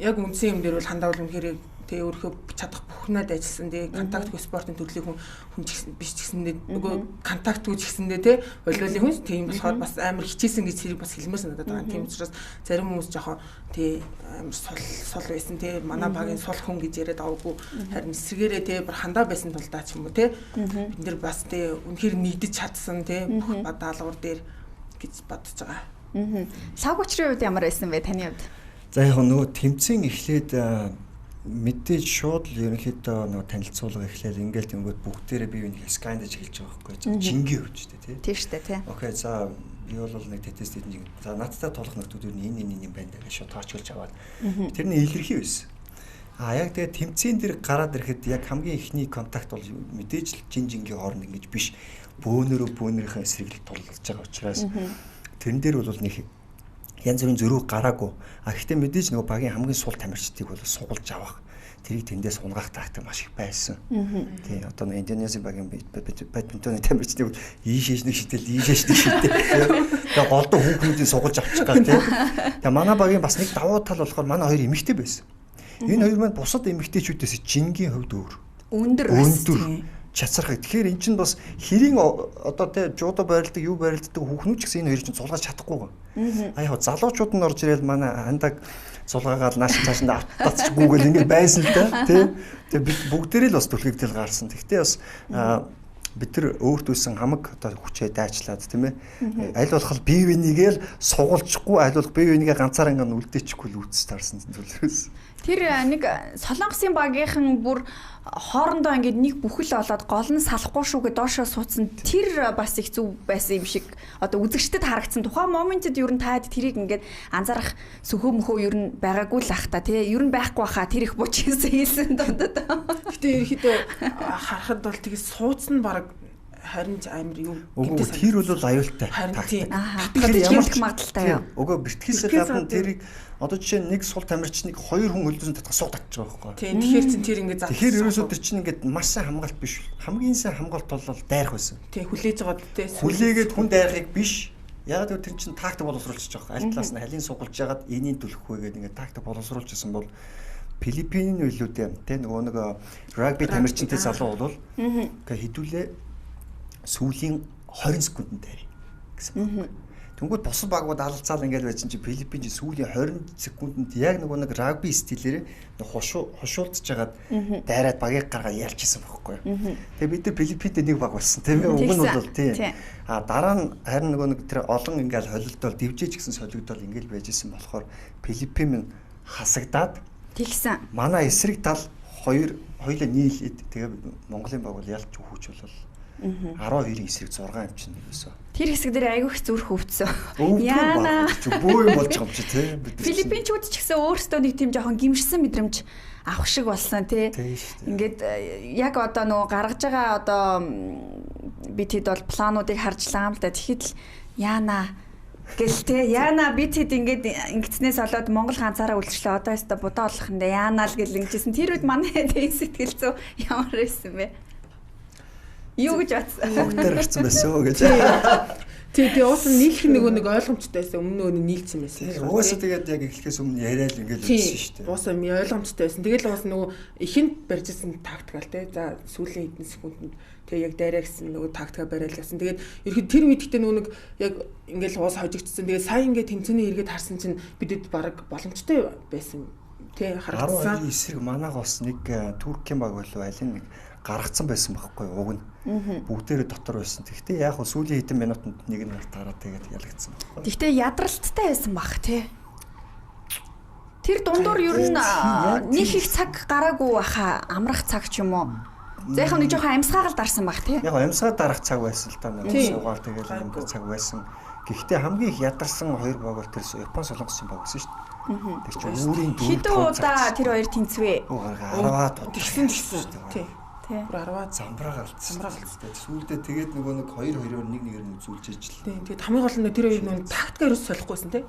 яг үндсэн юм дээр бол хандаа бол үнэхээр тэгээ өөрөөхөө чадах бүхнээд ажилласан. Тэгээ контактгүй спортын төрлийг хүн биш ч гэсэндээ нөгөө контактгүй ч гэсэндээ те волейболын хүн тийм болохоор бас амар хичээсэн гэж зэрэг бас хэлмээс надад байгаа. Тийм учраас зарим хүмүүс жоохон тий амар сул байсан те манай багийн сул хүн гэж яриад аваагүй харин эсрэгээрээ те бүр хандаа байсан тулдаа ч юм уу те бид нэр бас те үнэхээр нэгдэж чадсан те бүх даалгавар дээр гэж бодож байгаа. Савгуучрын үед ямар байсан бэ таны хувьд? За яг нөгөө тэмцээн эхлээд мэдээж шууд л ерөнхийдөө нөгөө танилцуулга эхлээл ингээл тэнгууд бүгдээрээ бие биенийг скандаж эхэлж байгаа байхгүй жингийн хөвч тий. Тийм шүү дээ тий. Окей за би бол нэг тест хийх. За надтай тулах нөхдүүд нь энэ юм байна гэж шууд тооцоолж аваад тэрний илэрхий байсан. Яг тэгээ тэмцээн дээр гараад ирэхэд яг хамгийн ихний контакт бол мэдээж л жингийн хооронд ингэж биш бөөнөрийнхөө эсрэглэг тулж байгаа учраас тэрэн дээр бол нэг янз бүрийн зөрүү гараагүй. Гэхдээ мэдээж нөгөө багийн хамгийн сул тамирчдыг бол суулж авах. Тэрийг тэндээс унгаах тактик маш их байсан. Тий, одоо нэг Индонезийн багийн бадминтоны тамирчдыг ийшээж нэг шидэл, ийшээж нэг шидэл. Тэгээ голдоо хүүхдүүдийг суулж авчих гал тий. Тэгээ манай багийн бас нэг давуу тал болохоор манай хоёр эмэгтэй байсан. Энэ хоёр маань бусад эмэгтэйчүүдээс жингийн хувьд өөр. Өндөр. Чацархаг. Тэгэхээр эн чинь бас хэрийн одоо тий жуудо байрладаг, юу байрладаг хүүхнүүд ч гэсэн энэ хоёр чинь сулгаж чадахгүй. Яг залуучууд нь орж ирэл манай хандаг сулгаагаад нааш цаашаа автацчихгүйгээл ингэ байсан л да тий. Тэгээ бид бүгдээрээ л бас түлхэгдэл гарсан. Гэхдээ бас бид нар өөртөөсөн хамаг одоо хүчээ дайчлаад тийм ээ. Аль болох бие бинийгээ л сугалчихгүй, аль болох бие бинийгээ ганцаараа ингэ үлдээчихгүй л үүсэж таарсан зүйлээс. Тэр нэг Солонгосын багийнхан бүр хоорондоо ингээд нэг бүхэл олоод гол нь салахгүй шүүгээ доошоо суудсан. Тэр бас их зүв байсан юм шиг одоо үзэгчдэд харагдсан. Тухайн моментод ер нь таад тэрийг ингээд анзаарах сөхөө мөхөө ер нь байгаагүй л ах та тий. Ер нь байхгүй хаа тэр их буч хийсэн дундад. Гэтэ ерөөхдөө харахад бол тэгээ суудсан баг харин ч амар юу гэдэг тэр бол аюултай. Тэгэхээр ямар ч магадaltaй юу. Өгөө бэртгээс гадна тэрийг одоо жишээ нь нэг сул тамирчныг 2 хүн хөлдөөс татах сууд татчих байгаа байхгүй. Тийм тэгэхээр чин тэр ингээд зах. Тэгэхээр ерөөсөө тэр чинь ингээд маш сайн хамгаалт биш. Хамгийн сайн хамгаалт бол дайрах байсан. Тийм хүлээж байгаа дээ. Хүлээгээд хүн дайрахыг биш. Яг л тэр чинь тактик боловсруулчих жоох. Аль талаас нь халийг сугалж ягаад энийг түлхэх вэ гэдэг ингээд тактик боловсруулчихсан бол Филиппин үйлүүдээ тийм нөгөө нэг рагби тамирчинтэй залуу бол ингээд хідүүлээ сүүлийн 20 секундэд дайрах гэсэн байна. Тэнгүүд босод багууд алалцаал ингээд байсан чи Филиппин чи сүүлийн 20 секундэд яг нөгөө нэг рагби стилээр хошуулдж жагаад дайраад багийг гаргаад ялчихсан байхгүй. Тэгээ бид нар Филиппинтэй нэг баг болсон тийм ээ. Уг нь бол тийм. Дараа нь харин нөгөө нэг тэр олон ингээд холилдол дивжээж гисэн солигдол ингээд байж исэн болохоор Филиппин минь хасагдаад тэгсэн. Манай эсрэг тал хоёулаа нийлээд тэгээ Монголын баг бол ялч өгөөч бол 12-ийн эсрэг 6 юм чинь нэгөөсөө. Тэр хэсэг дээр айгүйх зүрх хөвцсөн. Яана. Бөө юм болж байгаа юм чи тий. Филиппинчууд ч гэсэн өөрсдөө нэг тийм жоохон гимшсэн мэдрэмж авах шиг болсон тий. Ингээд яг одоо нөгөө гаргаж байгаа одоо би тэд бол плануудыг харжлаа юм л да. Тэгэхэд л яана гэлтэй яана би тэд ингэснээс болоод Монгол ганцаараа үлдчихлээ. Одоо яста будаа болох юм да. Яана л гэл ингэжсэн. Тэр үед манай сэтгэл зүй ямар байсан бэ? Юу гэж бодсон? Хогтэр гарсан байсан уу гэж. Тэгээ уус нийлэх нэг ойлгомжтойсэн өмнө нийлсэн байсан. Уусаа тэгээд яг эхлэхээс өмнө яриад ингээд үзсэн шүү дээ. Уусаа ойлгомжтой байсан. Тэгэл уус нөгөө ихэнд барьжсэн тактикал те. За сүүлийн хэдэн секундэд тэгээ яг дайраа гэсэн нөгөө тактика бариад явсан. Тэгээд ерхэд тэр үед гэдэг нөгөө яг ингээд уус хожигдсан. Тэгээд сая ингээд тэмцээний эргээд харсан чинь бидэд баг боломжтой байсан. Тэ харагдсан. 12 эсрэг манайг бас нэг Туркийн баг болов алин нэг гаргацсан байсан байхгүй уг нь. Бүгдээрээ дотор байсан. Гэхдээ яг хөө сүүлийн хэдэн минутанд нэг нь тараад тэгээд ялагдсан байхгүй. Гэхдээ ядралттай байсан бах тий. Тэр дундуур ер нь нэг их цаг гараагүй баха амрах цаг ч юм уу. За яг нэг жоохон амьсгаагаар дарсан бах тий. Яг амьсгаа дарах цаг байсан л та нэг суугаар тэгээд амьд цаг байсан. Гэхдээ хамгийн их ядарсан хоёр баг бол тэр Япон солонгосын баг байсан шүү дээ. Тэр чинь өөрийн дүүр хэдэн удаа тэр хоёр тэнцвэ. 10-аад тэгсэн тий. Тий. 10-аад замбраа галцсан. Сүүлдээ тэгээд нөгөө нэг 2-2-оор 1-1-ээр үзүүлж ижил. Тий. Тэгээд хамгийн гол нь тэр хоёр нэг тактикаар ус солихгүйсэн тий.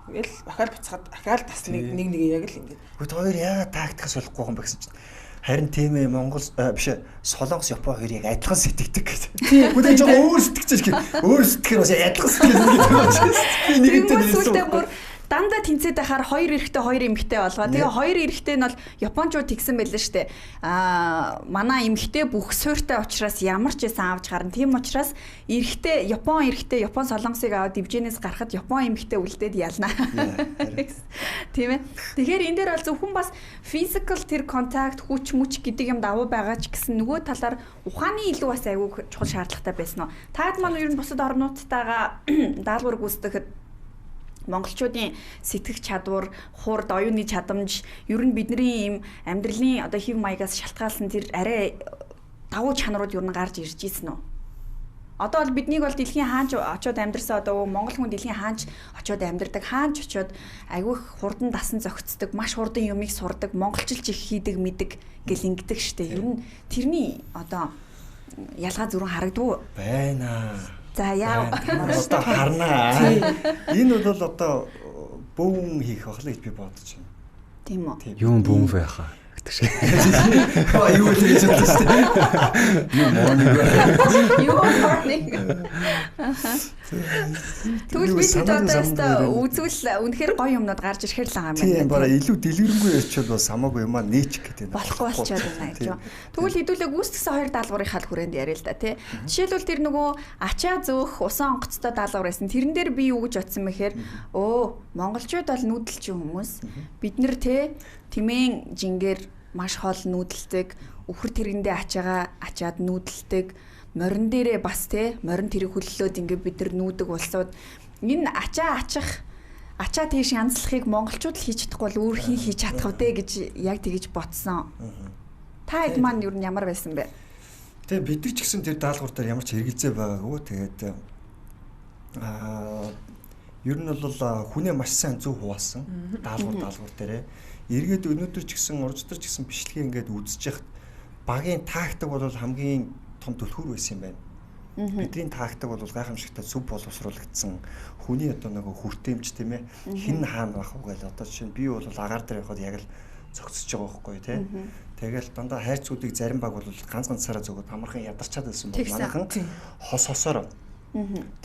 Ингээл ахаал буцаад ахаал тас нэг яг л ингээд. Гэхдээ хоёр яагаад тактикаас солихгүй юм бэ гэсэн чинь харин тийм ээ Монгол биш Солонгос Япон хоёр яг адилхан сэтгэдэг гэдэг. Бүгд жоо өөр сэтгэж гэх. Өөр сэтгэхээр бас адилхан сэтгэл нэг нэгтэй нэлсэн. Дандаа тэнцээд байхаар хоёр эрэхтэй хоёр эмэгтэй болгоо. Тэгээ хоёр эрэхтэй нь бол Япончууд тэгсэн байлаа штэ. Манай эмэгтэй бүх суйртай учраас ямар ч байсан авч гарна. Тийм учраас Япон солонгосыг аваад дивжэнээс гарахад Япон эмэгтэй үлдээд ялна. Тийм ээ. Тэгэхээр энэ дээр бол зөвхөн бас physical тэр контакт хүч мүч гэдэг юм давуу байгаа ч гэсэн нөгөө талаар ухааны илүү бас айгүй чухал шаардлагатай байсан уу? Таад маань ер нь бусад орнуудтайгаа даалгавар гүйцэтгэхэд монголчуудын сэтгэх чадвар, хурд, оюуны чадамж, ер нь бидний ийм амьдралын одоо хэв маягаас шалтгаалсан тэр арай давуу чанарууд ер нь гарч ирж ийсэн үү? Одоо бол биднийг бол дэлхийн хаанч очиод амьдрсан одоо монгол хүн дэлхийн хаанч очиод амьдрдаг, хаанч очиод айгүй хурдан дасан зохицдог, маш хурдан юмыг сурдаг, монголчилж их хийдэг, мэдэг гэл ингэдэг штэ. Ер нь тэрний одоо ялгаа зүрэн харагдав байна. За яа одоо харнаа. Энэ бол одоо бөөн хийх ахлаа гэж би бодож байна. Тийм үү? Юм бөөн байхаа гэдэг шиг. Юу л гэж бодсон шүү дээ. Юу morning. Тэгвэл би одоо үзвэл үнэхээр гоё юмнууд гарч ирэхэр л байгаа юм байна. Тийм бараа илүү дэлгэрэнгүй ярьчвал бас хамаагүй юм аа нээчих гэдэг юм. Болохгүй болчиход байна гэж. Тэгвэл хэдүүлээ гүйцэтгсэн хоёр даалгаврын хүрээнд яриа л да тий. Жишээлбэл тэр нөгөө ачаа зөөх усан онгоцтой даалгавар байсан. Тэрэн дээр би юу гэж бодсон мэхээр монголчууд бол нүүдэлчин хүмүүс. Бид нэр тий тэмээн жингээр маш хол нүүдэлдэг, үхэр тэрэндээ ачаад нүүдэлдэг, морин дээрээ бас те морин тэрэг хөллөөд ингээд бид нар нүүдэг улсууд энэ ачаа тийш янзлахыг монголчууд л хийж чадахгүй бол өөр хин хийж чадах вэ гэж яг тэгэж бодсон. Та хэд маань юу ямар байсан бэ? Тэгээ бид нар ч гэсэн тэр даалгавар дээр ямар ч хэрэгэлзээ байгаагүй. Тэгээд ер нь бол хүнээ маш сайн зөв хуваасан даалгавар дээрээ. Эргээд өнөөдөр ч гэсэн урждар ч гэсэн бичлэгээ ингээд үзэж яхад багийн тактик бол хамгийн том түлхүүр байсан юм байна. Бидний тактик бол гайхамшигтай зөв боловсруулагдсан хүний одоо нэг хүртээмж тийм ээ хин хаана байх вэ гэж одоо жишээ нь би бол агаар дээр явахад яг л зогсож байгаа байхгүй тий. Тэгэл дандаа хайрцуудыг зарим баг бол ганцаараа зөвгөд амархан ядарчаад байсан бол манайхан хосоор.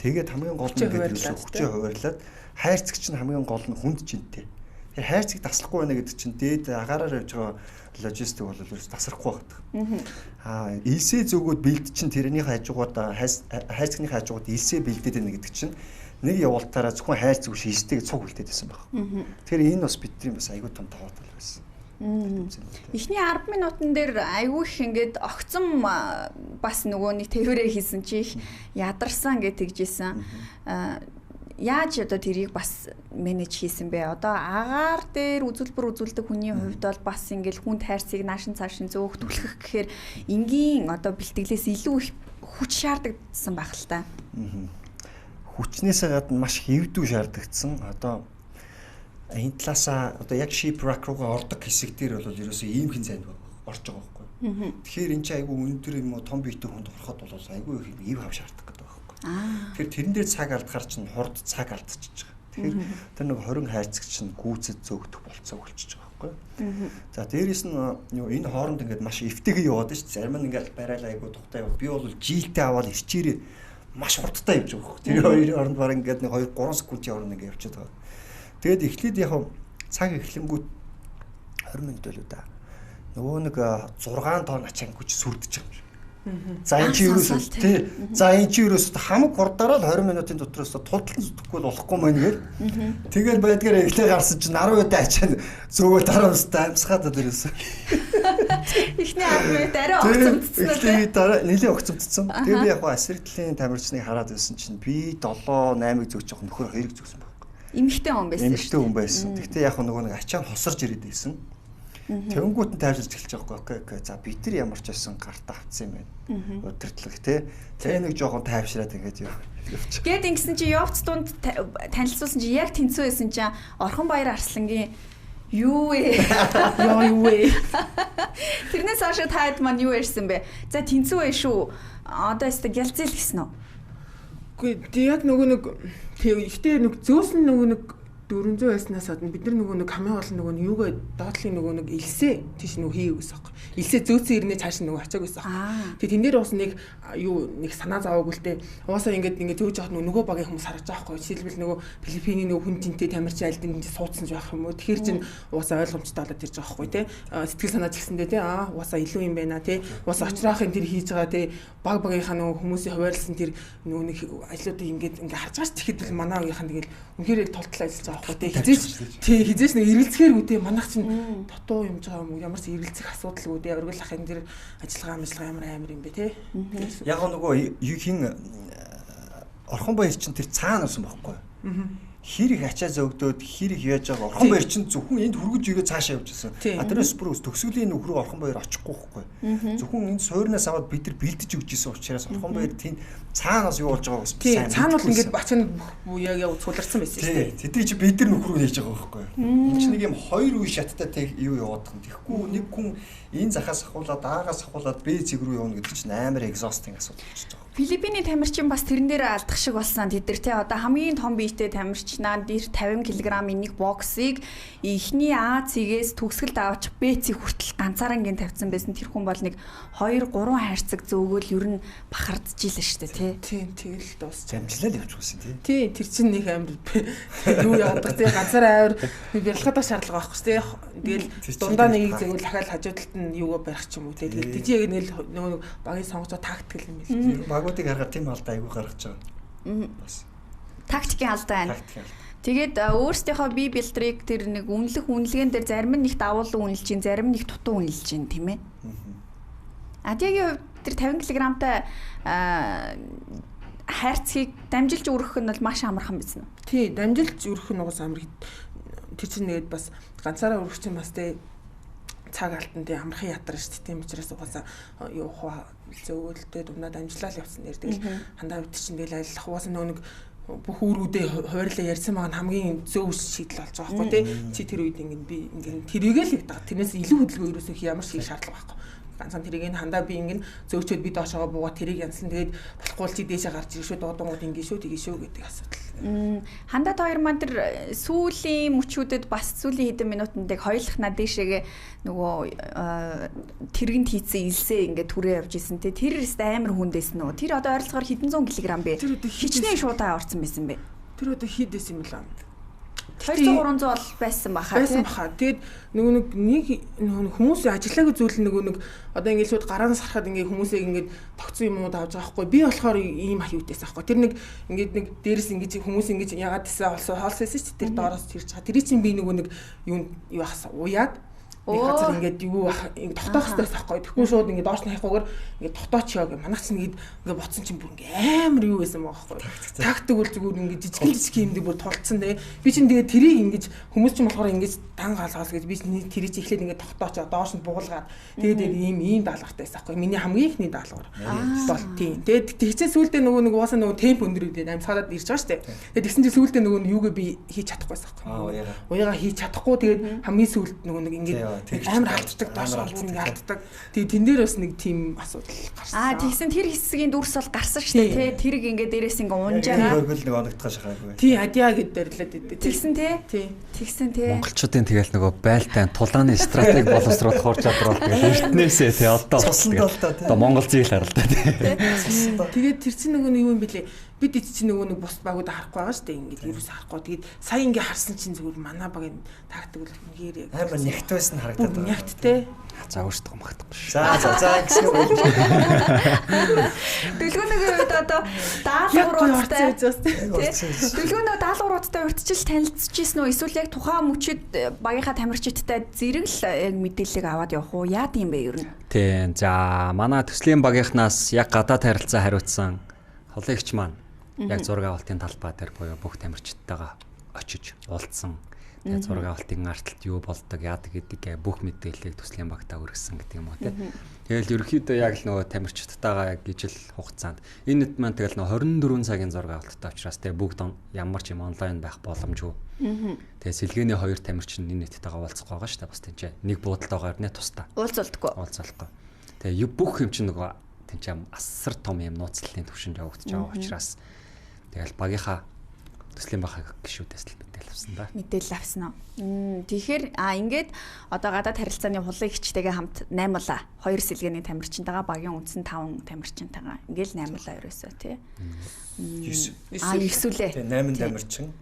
Тэгээд хамгийн гол нь гэдэг хүчээ хуваарлаад хайрцагч нь хамгийн гол нь хүнд жинтэй. Тэр хайрцаг таслахгүй байна гэдэг чинь дээд агаараар явж байгаа логистик бол ерөөс тасрахгүй байна. Илсээ зөвгөөд бэлд чинь тэрний хажуугууд хайрцагны хажуугууд илсээ бэлдээд байна гэдэг чинь нэг явуултаараа зөвхөн хайрцаг биш илстэйг цуг бэлдээд байсан баг. Тэгэхээр энэ бас бидний бас аягүй том давуу тал байсан. Эхний 10 минутан дээр айгүй их ингээд огцом бас нөгөө нэг тэрвэрээ хийсэн чи их ядарсан гэж тэгжсэн. Яаж одоо тэрийг бас менеж хийсэн бэ? Одоо агаар дээр үзүүлдэг хүний хувьд бол бас ингээл хүнд хайрцаг наашин цаашин зөөх түлхэх гэхээр энгийн одоо бэлтгэлээс илүү их хүч шаардагдсан байх л та. Хүчнээсээ гадна маш хэвдүү шаардагдсан. Одоо энэ талаасаа одоо яг ship rack руугаа ордог хэсэг дээр бол ерөөсөө ийм хэн зайд байна. орж байгаа байхгүй. Тэгэхээр энэ чинь айгүй өндөр юм уу том биетэй хүнд ороход бол айгүй их ив хав шаарддаг гэдэг байхгүй. Тэгэхээр тэрэн дээр цаг алдахаар чинь хурд цаг алдчихж байгаа. Тэгэхээр тэр нэг 20 хайрцагч чинь гүйцэд зөөгдөх болцоо болчихж байгаа байхгүй. За дээрээс нь энэ хооронд ингээд маш эвтэйгээ яваад шүү дээ. Зарим нь ингээд барайлаа айгүй тухтай яваад би бол жилдээ аваад ирчээрээ маш хурдтай явж байгаа байхгүй. Тэр хоёрын хооронд бараг ингээд нэг 2-3 секундын хооронд ингээд явчихад байгаа. Тэгээд эхлээд яг цаг эхлэнгүүт 20 минут байлуу да. Нөгөө нэг 6 тонн ачаан хүч сүрдэж байгаа юм шиг. За энэ чи ерөөсөө тий. За энэ чи ерөөсөө хамаг хурдаараа л 20 минутын дотроос тулталн зүтгэхгүй болохгүй мань гээл. Тэгээд байдгаар эхлээ гарсан чинь 10 минут ачаан зөөгөө дараамстай амсгаад дээрээс. Эхний 10 минут арай огцомдсон. Эхлээ дараа нэлээд огцомдсон. Тэгээд би яг асрэгтлийн тамирчныг хараад байсан чинь би 7-8-ыг зөөж явах нөхөр 2-ыг зөөсөн байхгүй. Эмэгтэй хүн байсан. Эмэгтэй хүн байсан. Гэхдээ яг нөгөө нэг ачаан хосорж ирээд байсан. Тэнгүүт нь тайвширч эхэлж байгаа байхгүй. Окей. За бид нар ямар ч байсан гартаа авцсан юм байна. Өдөртлөг тий. Тэгээ нэг жоохон тайвшираад ингээд явчих. Гэт ингэсэн чи явц дунд танилцуулсан чи яг тэнцүү байсан чи Орхонбаяр Арслангийн юу вэ? Яа юу вэ? Тэрнээс хойш таад маань юу ярьсан бэ? За тэнцүү вэ шүү. Одоо өстө гялцэл гэсэн үү? Үгүй яг нөгөө нэг ихтэй нэг зөөсөн нөгөө нэг 400 байснаас гадна бид нар нөгөө нэг хамгийн гол нөгөө юугаа доотлын нөгөө нэг илсээ тийш нөгөө хийе гэсэн юм. Илсээ зөөцөн ирнэ цааш нөгөө ачааг гэсэн юм. Тэгээ тэн дээр бас нэг юу нэг санаа зовоогүй л дээ. Угаасаа ингээд зөөж явах нөгөө багийн хүмүүс харж байгаа хгүй. Жишээлбэл нөгөө Филиппиний нөгөө хүн жинтэй тамирчин альдын энд суудсан байх юм уу. Тэгэхээр чин угаасаа ойлгомжтой болоод ирж байгаа хгүй те. Сэтгэл санаа ч гэсэндээ те угаасаа илүү юм байна те. Угаасаа очраахын тэр хийж байгаа те. Багийнхаа нөгөө хүмүүсийн хуваарлсан тэр нөгөө нэг ажлуудыг ингээд харж байгаа ч тэгэхэд л манай багийнхан тэгэл үнэхээр тултал ажиллаж байгаа хгүй те. Хизээч нэг эргэлцэхээр үдээ манайх чинь дутуу юм жаа юм уу ямар ч эргэлцэх асуудал үдээ оргил ах энэ дэр ажиллагаа ямар амар юм бэ те. Яг нөгөө хин Орхонбаяр чинь тэр цаана усан байхгүй. Хэр их ачаа зөгдөөд хэр их яаж байгаа Орхонбаяр чинь зөвхөн энд хүргэж игээ цаашаа явж байсан. Тэрнээс бүр төгсгөлийн нөхрөө Орхонбаяр очихгүй байхгүй. Зөвхөн энэ суурнаас аваад бид нар бэлдэж өгч исэн учраас Орхонбаяр тийм цаанаас юу болж байгааг бас сайн. Цаана бол ингээд бачаа яг цуларсан байсан шүү дээ. Тэдний чи бид нар нөхрөө хийж байгаа байхгүй. Энд чинь нэг юм хоёр үе шаттай тэг юу яваад байгаа. Тэгэхгүй нэг хүн энэ захаас ахуулаад аагаас ахуулаад бэ зэг рүү явна гэдэг чинь амар экзостинг асуудал болчихж байгаа. Филиппиний тамирчин бас тэрэн дээр алдах шиг болсон. Тэд нар те одоо хамгийн том биетэй тамирчнаа дэр 50 кг-ийн нэг боксыг эхний А цэгээс төгсгөлд аваач Б цэг хүртэл ганцаараа ин тавьсан байсан. Тэр хүн бол нэг 2-3 хайрцаг зөөгөөл ер нь бахардж ийлээ шүү дээ те. Тийм тэгэл дуусч амжилаад явчихсан тий. Тий тэр чинь нэг амар юу яадаг те ганцаараа авир бярлахад шаардлага байхгүй шүү дээ. Тэгэл дундаа нэгийг зэгвэл дахиад хажуу талд нь юугаа барих ч юм уу те. Тэгээд тийж яг нэг багийн сонгоцоо тактикл юм биш. Багуудыг харахад тийм алдаа айгүй гаргаж байгаа. Бас тактикийн алдаа байна. Тэгээд өөрсдийнхөө бие бэлтрийг тэр нэг үнэлгээн дээр зарим нь их давуулан үнэлж гин, зарим нь их дутуу үнэлж гин тийм ээ. Адигийн хувьд тэр 50 кг-тай хайрцгийг дамжилж өргөх нь бол маш амархан байсан. Тий, дамжилж өргөх нь угаас амар. Тэр чинь тэгээд бас ганцаараа өргөх чинь бас тэ цаг алтан тий амархан ядар шүү дээ. Тийм учраас угаасаа юу хаа зөөлдөө дунаад амжилаад явсан нэр тэгэл хандаа бит чинь тэгэл ажиллах угаасаа нэг бүх үүрүүдээ хойрлоо ярьсан байгаа хамгийн зөв шийдэл болж байгаа байхгүй тий. Чи тэр үед би тэрийгээ л ятгаа. Тэрнээс илүү хөдөлгөөн ерөөсөө ямар шиг шаардлага байхгүй. Ганцхан тэрийг хандаа би зөөгчөөд би доошоо буугаад тэрийг янсан тэгээд болохгүй чи дээшээ гарч ирэх шүү дуудангууд шүү тгий шүү гэдэг асуудал. Хандаад хоёр маань тэр сүүлийн мөчүүдэд бас сүүлийн хэдэн минутанд хоёулахнаа дээшээгээ нөгөө тэргэнд хийцэн илсээ түрээ явж исэн те тэр өст амар хүндэсэн нөгөө тэр одоо ойролцоогоор хэдэн зуун килограмм бэ хичнээн шуудаа орсон байсан бэ тэр одоо хийдээс юм лаа 200-300 бол байсан баха тэгээд нөгөө хүмүүсийн ажиллаагүй зүйл нөгөө одоо ингээд шууд гараанаас харахад ингээд хүмүүсээ ингээд тогтсон юм уу давж байгаа хгүй би болохоор ийм аюутайс аахгүй тэр нэг дээрээс ингээд хүмүүс ингээд ягаад гэсэн хоолсоос шүү дээ тэр доороос тэрч байгаа тэр чинь би нөгөө юу яхас уяад нэг газар ингээд юу тогтоох хэрэгтэй байхгүй тэгэхгүй шууд ингээд доош нь хайхгүйгээр ингээд тогтоочё гэх манайх чинь ингээд ботсон чинь бүр ингээд амар юу байсан байгаа байхгүй тактик бол зүгээр ингээд жижиг юмдээ бүр тулцсан те би чинь тэгээд тэрийг ингээд хүмүүс чинь болохоор ингээд дан галгаал гэж би тэрийг чи эхлээд ингээд тогтоочоо доош нь буулгаад тэгээд ийм даалгавартай байсан байхгүй миний хамгийн ихний даалгавар бол тийм тэгээд тэгчээ сүулдэ нөгөө угаасаа нөгөө темп өндөр үдээ амьсгалаад ирж байгаа штэ тэгээд тэгсэн чинь сүулдэ нөгөө юугээ би хийж чадахгүй байсан байхгүй уяага хийж чадахгүй тэгээд хамгийн сүулт нөгөө ингээд амар алддаг доош бүр алддаг. Тэгээ тэн дээр бас нэг тийм асуудал гарсан. Тэгсэн тэр хэсгийн дүрс бол гарсан шүү дээ тий. Тэрийг ингээд дээрээс ингээд унжаараа. Хөргөл нэг оногдох шахаагүй. Тий адиа гэд дарлаад идэв. Тэгсэн тий. Тэгсэн тий. Монголчуудын тэгэл нөгөө байлтай тулааны стратеги боловсруулах хур чадвар тэгэл эртнээсээ тий одоо одоо Монгол зээл харалтай тий. Тэгээд тэр чинь нөгөө юу юм бэлээ. Бид чинь нөгөө нэг бус багууд харахгүй байгаа шүү дээ. Ингээд юус харахгүй. Тэгээд сая ингээ харсан чинь зүгээр манай багийн тактик бол үнээр яг амар нэгтвэс нь харагдаад байна. Ягттэй. За өөртөө магтахгүй шүү. За гэсэн үг. Дэлгүүрийн үед одоо даалгавруудтай. Дэлгүүрийн даалгавруудтай урьдчил танилцчихсэн үү? Эсвэл яг тухайн мөчид багийнхаа тамирчидтай зэрэг л яг мэдээлэл аваад явах уу? Яад юм бэ ер нь? Тийм. За манай төслийн багийнхнаас яг гадаад харилцаа хариуцсан холыгч маань яг зураг авалтын талбай дээр буюу бүх тамирчидтайгаа очиж уулзсан. Тэгээ зураг авалтын арталт юу болдог, яадаг гэдэг бүх мэдээллийг төслийн багтаа өргөсөн гэдэг юм уу тий. Тэгэл ерөөхдөө яг л нөгөө тамирчидтайгаа яг ижил хугацаанд энэ хэд маань тэгэл нөгөө 24 цагийн зураг авалттай учраас тэгээ бүгд ямар ч юм онлайн байх боломжгүй. Тэгээ сэлгээний 2 тамирчин энэ нэтттэйгээ уулзах байгаа шүү дээ. Бас тийч нэг буудалтайгаар нэ тусдаа. Уулзалдаггүй. Тэгээ бүх юм чинь нөгөө тийч асар том юм нууцлалын төвшөнд явагдаж байгаа учраас тэгэл багийнхаа төслийн бахаг гişүүдээс л мэдээлэл авсан да. Мэдээлэл авсан уу? Тэгэхээр ингээд одоо гадаад харилцааны хулгайчтэйгээ хамт 8 л 2 сэлгээний тамирчинтайгаа багийн үндсэн 5 тамирчинтайгаа ингээл 8 л ерөөсөө тий. 9 үлээ. 8 тамирчин.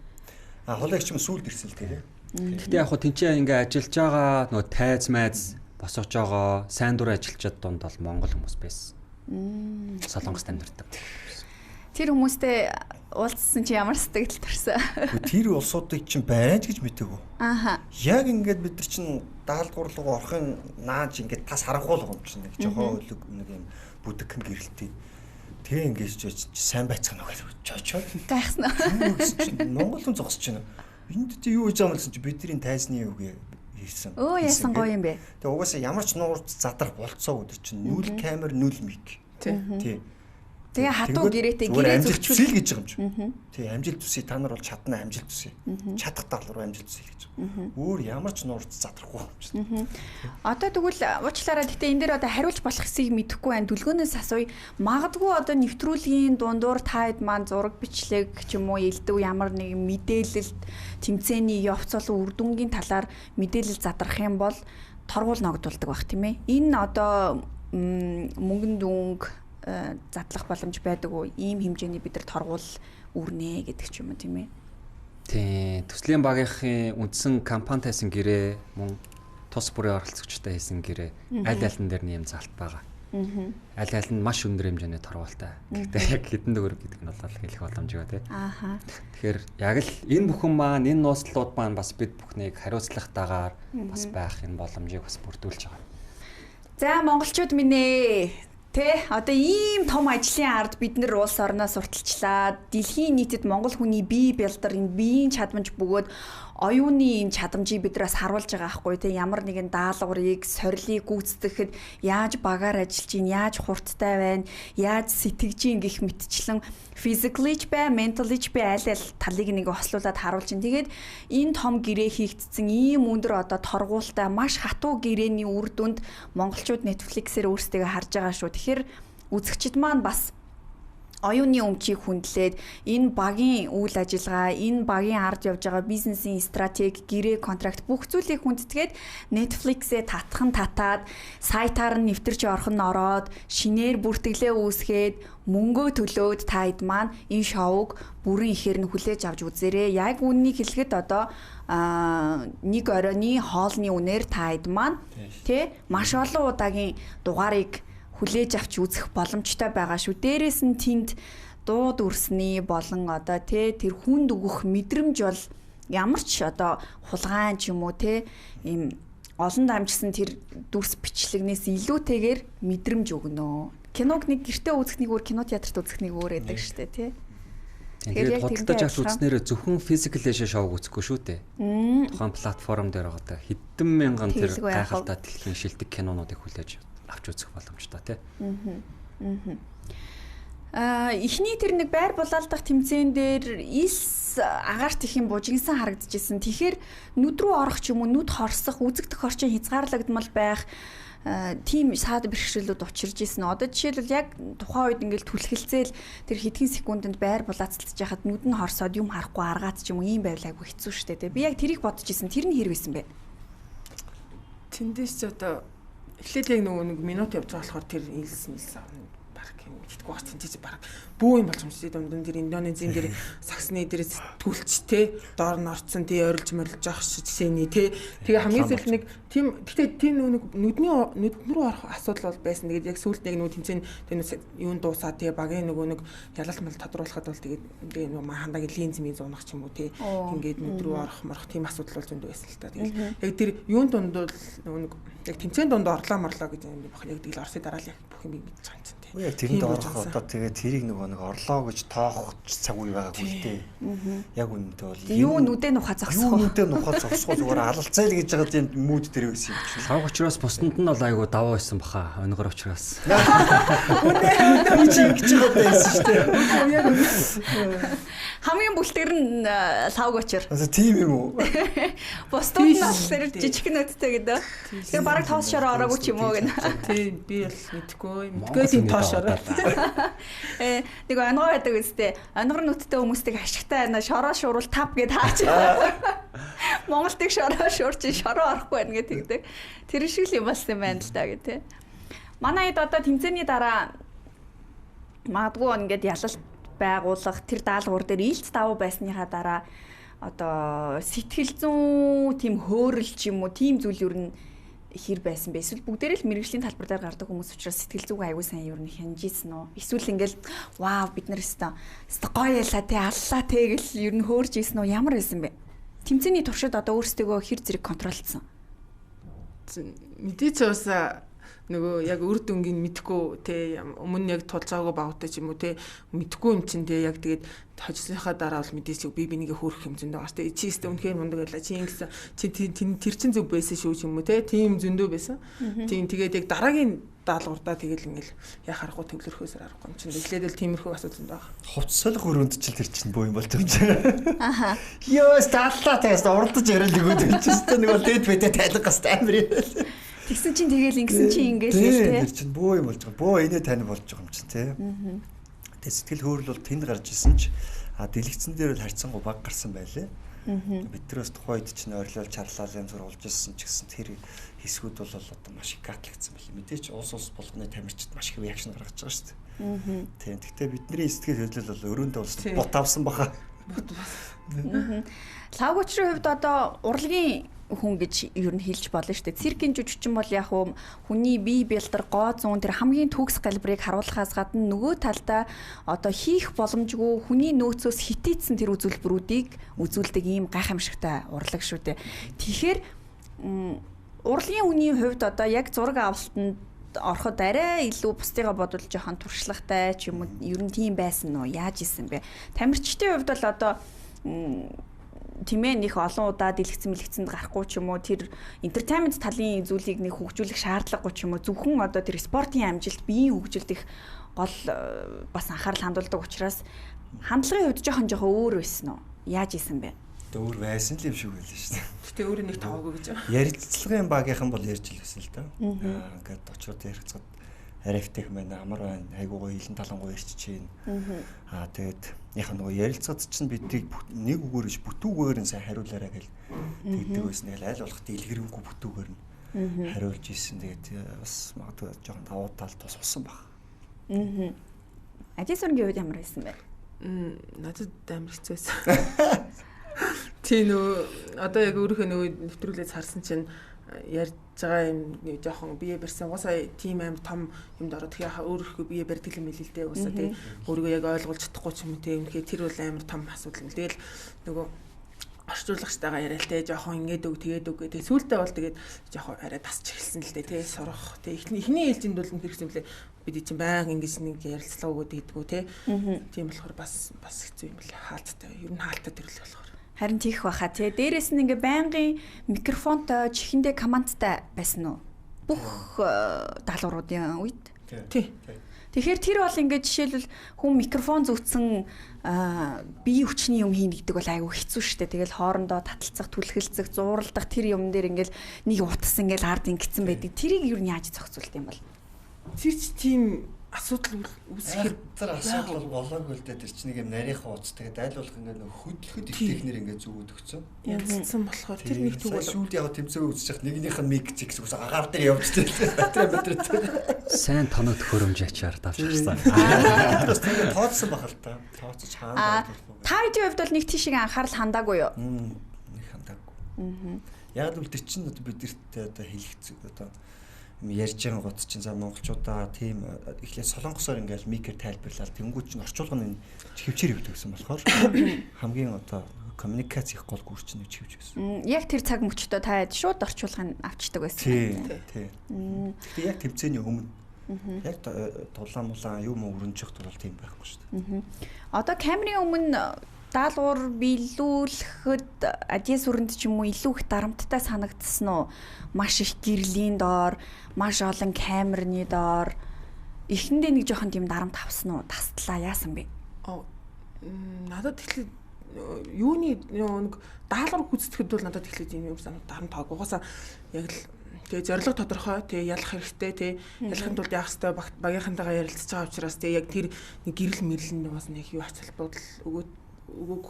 Хулгайч юм сүүлд ирсэн л тий. Гэхдээ яг хөө тэнцээ ингээ ажиллаж байгаа нөгөө тайз майз босгож байгаа сайн дур ажилчид донд бол монгол хүмүүс байсан. Солонгос тамирчид. Тэр хүмүүстэй уулзсан чи ямар сэтгэл төрсөн? Тэр улсуудыг чинь байж гэж мэдээгүй. Яг ингээд бид нар чинь даалгавар руу орохын нааж ингээд тас харахгүй юм чинь нэг жохоо өлөг нэг юм бүдэг гэрэлтий. Тэгээ ингээд сайн байцгаана гэж чочоо. Гайхсан. Монгол хүн зогсож байна. Энд чи юу гэж амлсан чи бидний тайзны юу хийсэн. Яасан гоё юм бэ? Тэгээ угаасаа ямар ч нуурд задрах болцоо өдөр чинь 0 камер 0 мик. Тий. Тэгээ хатуу гэрээтэй гэрээ зөвчүүл гэж байгаа юм чи. Тий, амжилт төсөй та нар бол чадна амжилт төсөй. Чадах тал руу амжилт төсөй гэж. Өөр ямар ч нуурд задрахгүй юм чи. Одоо тэгвэл уучлаарай гэхдээ энэ дээр одоо хариулж болох хэсгийг мэдэхгүй байна. Дүлгөөнөөс асууя. Магадгүй одоо нэвтрүүлгийн дундуур таад маань зураг бичлэг ч юм уу элдв ямар нэг мэдээлэлд тэмцээний явц болон үр дүнгийн талаар мэдээлэл задрах юм бол торгуул ногдуулдаг байх тийм ээ. Энэ одоо мөнгөн дүнг задлах боломж байдаг уу? Ийм хэмжээний бид нар торгуул үрнэ гэдэг ч юм уу тийм ээ. Тийм. Төслийн багийнхын үндсэн кампани тайсан гэрээ мөн тус бүрийн оролцогчтой хийсэн гэрээ аль алин дээр нэм залт байгаа. Аль аль нь маш өндөр хэмжээний торгуултай. Гэхдээ яг хэдэн төгрөг гэдэг нь бол хэлэх боломжгүй тий. Тэгэхээр яг л энэ бүхэн маань энэ нууцлууд маань бас бид бүхнийг хариуцлагатайгаар бас байх энэ боломжийг бас бүрдүүлж байгаа. За монголчууд минь ээ тэ одоо ийм том ажлын ард бид нар улс орноо сурталчлаа. Дэлхийн нийтэд монгол хүний бие бэлдар энэ биеийн чадамж бөгөөд оюуны энэ чадамжийг биднээс харуулж байгаа аахгүй те ямар нэгэн даалгаврыг сорилыг гүйцэтгэхэд яаж багаар ажиллаж ийн яаж хурдтай байна яаж сэтгэж ийн гэх мэтчлэн physically ч бай mentally ч бай аль аль талыг нэг хослуулад харуулж ийн тэгээд энэ том гэрээ хийгдсэн ийм өндөр одоо торгуултай маш хатуу гэрээний үр дүнд монголчууд Netflix-ээр өөрсдөө харж байгаа шүү. Тэгэхээр үзэгчид маань бас оюуны өмчийг хүндлээд энэ багийн үйл ажиллагаа, энэ багийн ард явж байгаа бизнесийн стратеги, гэрээ, контракт бүх зүйлийг хүндэтгээд Netflix-ээ татаад, сайтаар нь нэвтэрч орхон ороод, шинээр бүртгэлээ үүсгээд, мөнгөө төлөөд та хэд маань энэ шоуг бүрэн ихээр нь хүлээж авч үзээрэй. Яг үннийг хэлэхэд одоо нэг оройны хоолны үнээр та хэд маань тий маш олон удаагийн дугаарыг хүлээж авч үзэх боломжтой байгаа шүү. Дээрээс нь тэнд дууд үрсний болон одоо тэр хүнд өгөх мэдрэмж бол ямар ч одоо хулгайн ч юм уу ийм олон дамжсан тэр дүрс бичлэгнээс илүүтэйгээр мэдрэмж өгнө. Киног нэг гэртээ үзэх нэг өөр, кино театрт үзэх нэг өөр байдаг шүү дээ тий. Тэгээд худалдаж авч үзнээр зөвхөн physical leisure show үзэхгүй шүү дээ. Тухайн платформ дээр байгаа хэдэн мянган тэр гайхалтай дэлхийн шилдэг кинонуудыг хүлээж авч үзэх боломжтой тий. Эхний тэр нэг байр булаалдах тэмцээн дээр Ис бас агаарт их юм бужигсан харагдажсэн. Тэгэхээр нүд рүү орох ч юм уу, нүд хорсох, үзэгдэх орчин хязгаарлагдмал байх тийм саад бэрхшээлүүд учирж исэн. Одоо жишээлбэл яг тухайн үед ингээл түлхэлцээл тэр хэдхэн секундэд байр булаацалтж яхад нүд нь хорсоод юм харахгүй аргаад ч юм уу ийм байвал айгүй хэцүү шүү дээ. Би яг тэрийг бодож исэн. Тэр нь хэрэг байсан бэ? Тэндээс ч одоо эхлээд яг нэг минут явж байгаа болохоор тэр илсэн баг юм гэдэггүй бац тэнцээ баг бүү юм болж юм шиг дунд тэр Индонезийн тэр саксны дээрээс түлч те доор нь орцсон тий орилж морилж явах шигшээний те тэгээ хамгийн сүүлд нэг тийм гэхдээ тийм нүд рүү орох асуудал бол байсан. Тэгээд яг сүүлд нэг тэнцэн тэр юун дуусаа тий багийн нэг ялалт мал тодруулахад бол тэгээд нэг хандаг линз мий зунах ч юм уу тий ингээд нүд рүү орох морох тийм асуудал бол зөндөө байсан л та. Тэгээд яг тэр юун дунд бол нэг яг тэнцэн дунд орлоо гэж юм баг. Яг тэгэл Орсын дараалал яг бүх юм ингэж цаанцсан тий. Яг тэрэнд орох одоо тэгээд тэрийг нэг орлоо гэж тоох цаг үе байгаагүй л дээ. Яг үнэндээ бол юу нүдэ нухаа зогсох зүгээр алалцайл гэж байгаа юм мүүд дээр байсан юм чинь. Лав учраас бусданд нь бол айгу даваа байсан баха. Онгор учраас. Үнэ чи ингэж байгаа байсан шүү дээ. Хамгийн бүлтгэр нь лав учир. Тийм юм уу? Бусдууд нь бол тэр жижиг нүдтэй гэдэг. Тэр бараг тоос шороо ороогүй ч юм уу гэнэ. Тийм би бол мэдгүй тийм тоос шороо. Нэг онгоо байдаг үстэй. Онгор нүдтэй хүмүүстэй ашигтай байна. Шороо шуурал тав гэд хаач. Монголдыг шороо шуурч шороо орохгүй байна гэдэг. Тэр шиг л юм болсон юм байна л да гэх тээ. Манай хэд одоо тэмцээний дараа магадгүй ингээд ялалт байгуулах тэр даалгавар дээр илт давуу байсныхаа дараа одоо сэтгэл зүйн тийм хөөрөл ч юм уу тийм зүйл юу н хэр байсан бэ? Эсвэл бүгдээрээ л мэрэгжлийн талбар дээр гардаг хүмүүс учраас сэтгэл зүг аягүй сайн юу н хянжижсэн үү? Эсвэл ингээл вау бид нар өстө гоё ялаа те аллаа те гэл юу н хөөрж ийсэн үү? Ямар байсан бэ? Тэмцээний туршид одоо өөрсдөө хэр зэрэг контролцсон? Мэдээч уусаа нөгөө яг үр дүнгийн мэдхгүй те өмнө яг тулж байгаагүй багтай ч юм уу те мэдхгүй юм чинь те яг тэгээд хожсныхаа дараа бол мэдээч би бинийгээ хөөрөх юм зөндөө гаш те чи өстө үнхээр мундаг байлаа чи ингэсэн чи тэр чин зөв байсан шүү ч юм уу те тийм зөндөө байсан тийм тэгээд яг дараагийн даалгаврдаа тэгэл ингээл яа харахгүй төвлөрөхөөсөр аргагүй юм чинь эхлээд л тиймэрхүү асуудал байгаа. Хувц солих өрөөнд ч тэр чинь боо юм болж байгаа юм чинь. Аха. Ёо стааллаа тест уралдаж яриад өгөөд юм чинь нэг бол дээд бэдэ тайлах гас амар юм. Тэгсэн чинь тэгэл ингэсэн чинь ингээл л те. Тэр чинь бөө юм болж байгаа. Бөө инээ тань болж байгаа юм чинь те. Тэгээ сэтгэл хөөрөл бол тэнд гарч исэн ч дэлгэцэн дээр л харьцангуй баг гарсан байлээ. Бид тэрээс тухайд чинь орилол чарлал юм сурулж ирсэн ч гэсэн тэр хэсгүүд бол одоо маш их гатлагдсан байл. Мэдээч улс болгоны тамирчид маш их реакшн гаргаж байгаа шүү дээ. Тийм. Гэхдээ бидний сэтгэл хөдлөл бол өрөөндөө улс бот авсан баха. Лавгочрын хувьд одоо урлагийн хүн гэж юу н хэлж болно шүү дээ. Циркийн жүжигчин бол яг хүний бие бэлтэр гоо зүүн тэр хамгийн төгс калибрыг харуулахаас гадна нөгөө талдаа одоо хийх боломжгүй хүний нөөцөөс хитээдсэн тэр үзүүлбэрүүдийг үзүүлдэг ийм гайхамшигтай урлаг шүү дээ. Тэгэхээр урлагийн хүний хувьд одоо яг зураг авалтанд ороход арай илүү бусдыгаа бодвол жоохон туршлагатай ч юм уу ер нь тийм байсан уу? Яаж исэн бэ? Тамирчдын хувьд бол одоо тэмээ нөх олон удаа дэлгэцэн гарахгүй ч юм уу тэр entertainment талын зүйлийг нэг хөгжүүлэх шаардлагагүй ч юм уу зөвхөн одоо тэр спортын амжилт биеийн хөгжилд их гол бас анхаарал хандуулдаг учраас хандлагын хувьд жоохон өөр байсан уу? Яаж исэн бэ? Өөр байсан л юм шиг байлаа шүү дээ. Гэтэ өөр нэг тоогүй гэж байна. Ярилцлагын багийнхан бол ярьж илсэн л да. Ингээд очоод ярилцаад арифтэх байна амар байна. Айгуу гоё хилэн талангуй ярьчих чинь. Тэгээд яг нөгөө ярилцаад чинь бидийг нэг үгээр иш бүтүүгээр нь сайн хариулаарай гэж тэгдэг байсан. Тэгэл аль болох дэлгэрэнгүй бүтүүгээр нь хариулж ийсэн. Тэгээд бас магадгүй жоохон давуу тал тус усан баг. Ажил сургийн үед ямар байсан бэ? Надад амар хэцүү байсан. Тийм нөө одоо яг өөрийнхөө нөгөө нэвтрүүлээд харсан чинь ярьж байгаа юм жоохон бие барьсан уусаа тийм аим том юмд ороод тэгэхээр өөрийнхөө бие барьдаг юм хэлээ л дээ уусаа тий өөрийгөө яг ойлгуулж чадахгүй ч юм тий үнэхээр тэр бол амар том асуудал юм. Тэгэл нөгөө орчуулагчтайгаа яриа л дээ жоохон ингээд өг тэгээд өг гэдэг сүүлдээ бол тэгээд жоохон арай тасч эхэлсэн л дээ тий сурах тий эхний ээлжинд бол хэрэгсэн блэ бид чинь байнга ингэж нэг ярилцлага өгöd гэдгүү тий тийм болохоор бас хэцүү юм блэ хаалттай ер нь хаалттай төрөл болохоор харин тийх баха тий. Дээрээс нь ингээ байнгын микрофонтой чихэндээ командтай байсан уу? Бүх даалгавруудын үед. Тий. Тэгэхээр тэр бол ингээд жишээлбэл хүн микрофон зүүцэн бие хүчний юм хийнэ гэдэг бол айгүй хэцүү шүү дээ. Тэгэл хоорондоо таталцах, түлхэлцэх, зууралдах тэр юм дээр ингээд нэг утас ингээд ард ингэсэн байдаг. Тэрийг юу яаж зохицуулт юм бол? Тэр чи тийм асуудал үүсэхээр тэр асуудал бол болоогүй л дээ. Тэр чинь нэг юм нарийнхан ууц. Тэгээд айл болох ингээд нөх хөдлөхөд их технэр ингээд зүгүүд өгсөн. янзсан болохоор тэр нэг зүг бол сүүлд яг тэмцээн үзчих нэгнийх нь миг зикс ус агаар дээр явж тээ. Сайн тоног хөрөмж ачаар давчихсан. Бас тэгээд тооцсон бахал та. Тооцож хаана. Та хэдийн хувьд бол нэг тийшээ анхаарал хандаагүй юу? Нэг хандаагүй. Яг л тэр чинь бидэрт одоо хэлэх одоо ярьж байгаа гот чинь за монголчуудаа тийм эхлээд солонгосоор ингээл микер тайлбарлал тэнгуү чинь орчуулгын хөвчээр явдаг гэсэн болохоор хамгийн одоо коммуникац их гол гүрч нь хөвч гэсэн. Яг тэр цаг мөчтөө та шууд орчуулгыг авчдаг байсан. Тийм. Яг тэмцээний өмнө яг дулаан юм өрнжих тул тийм байхгүй шүү дээ. Одоо камерын өмнө даалгавар биелүүлэхэд адьяс өрөнд ч юм уу илүү их дарамттай санагдсан уу? Маш их гэрлийн доор, маш олон камерны доор эхэндээ нэг жоохон тийм дарамт авсан уу? Тастлаа яасан бэ? Надад тэгэхээр юуны нэг даалгавар гүйцэтгэхэд бол надад эхлээд юм дарамт тааг. Угаасаа яг л тэгээ зорилго тодорхой, тэгээ ялах хэрэгтэй, тэгээ ялахын тулд яах хэрэгтэй багийнхантайгаа ярилцж байгаа учраас тэгээ яг тэр нэг гэрэл мэрлэнд бас нэг юу ач холбогдол өгөөг.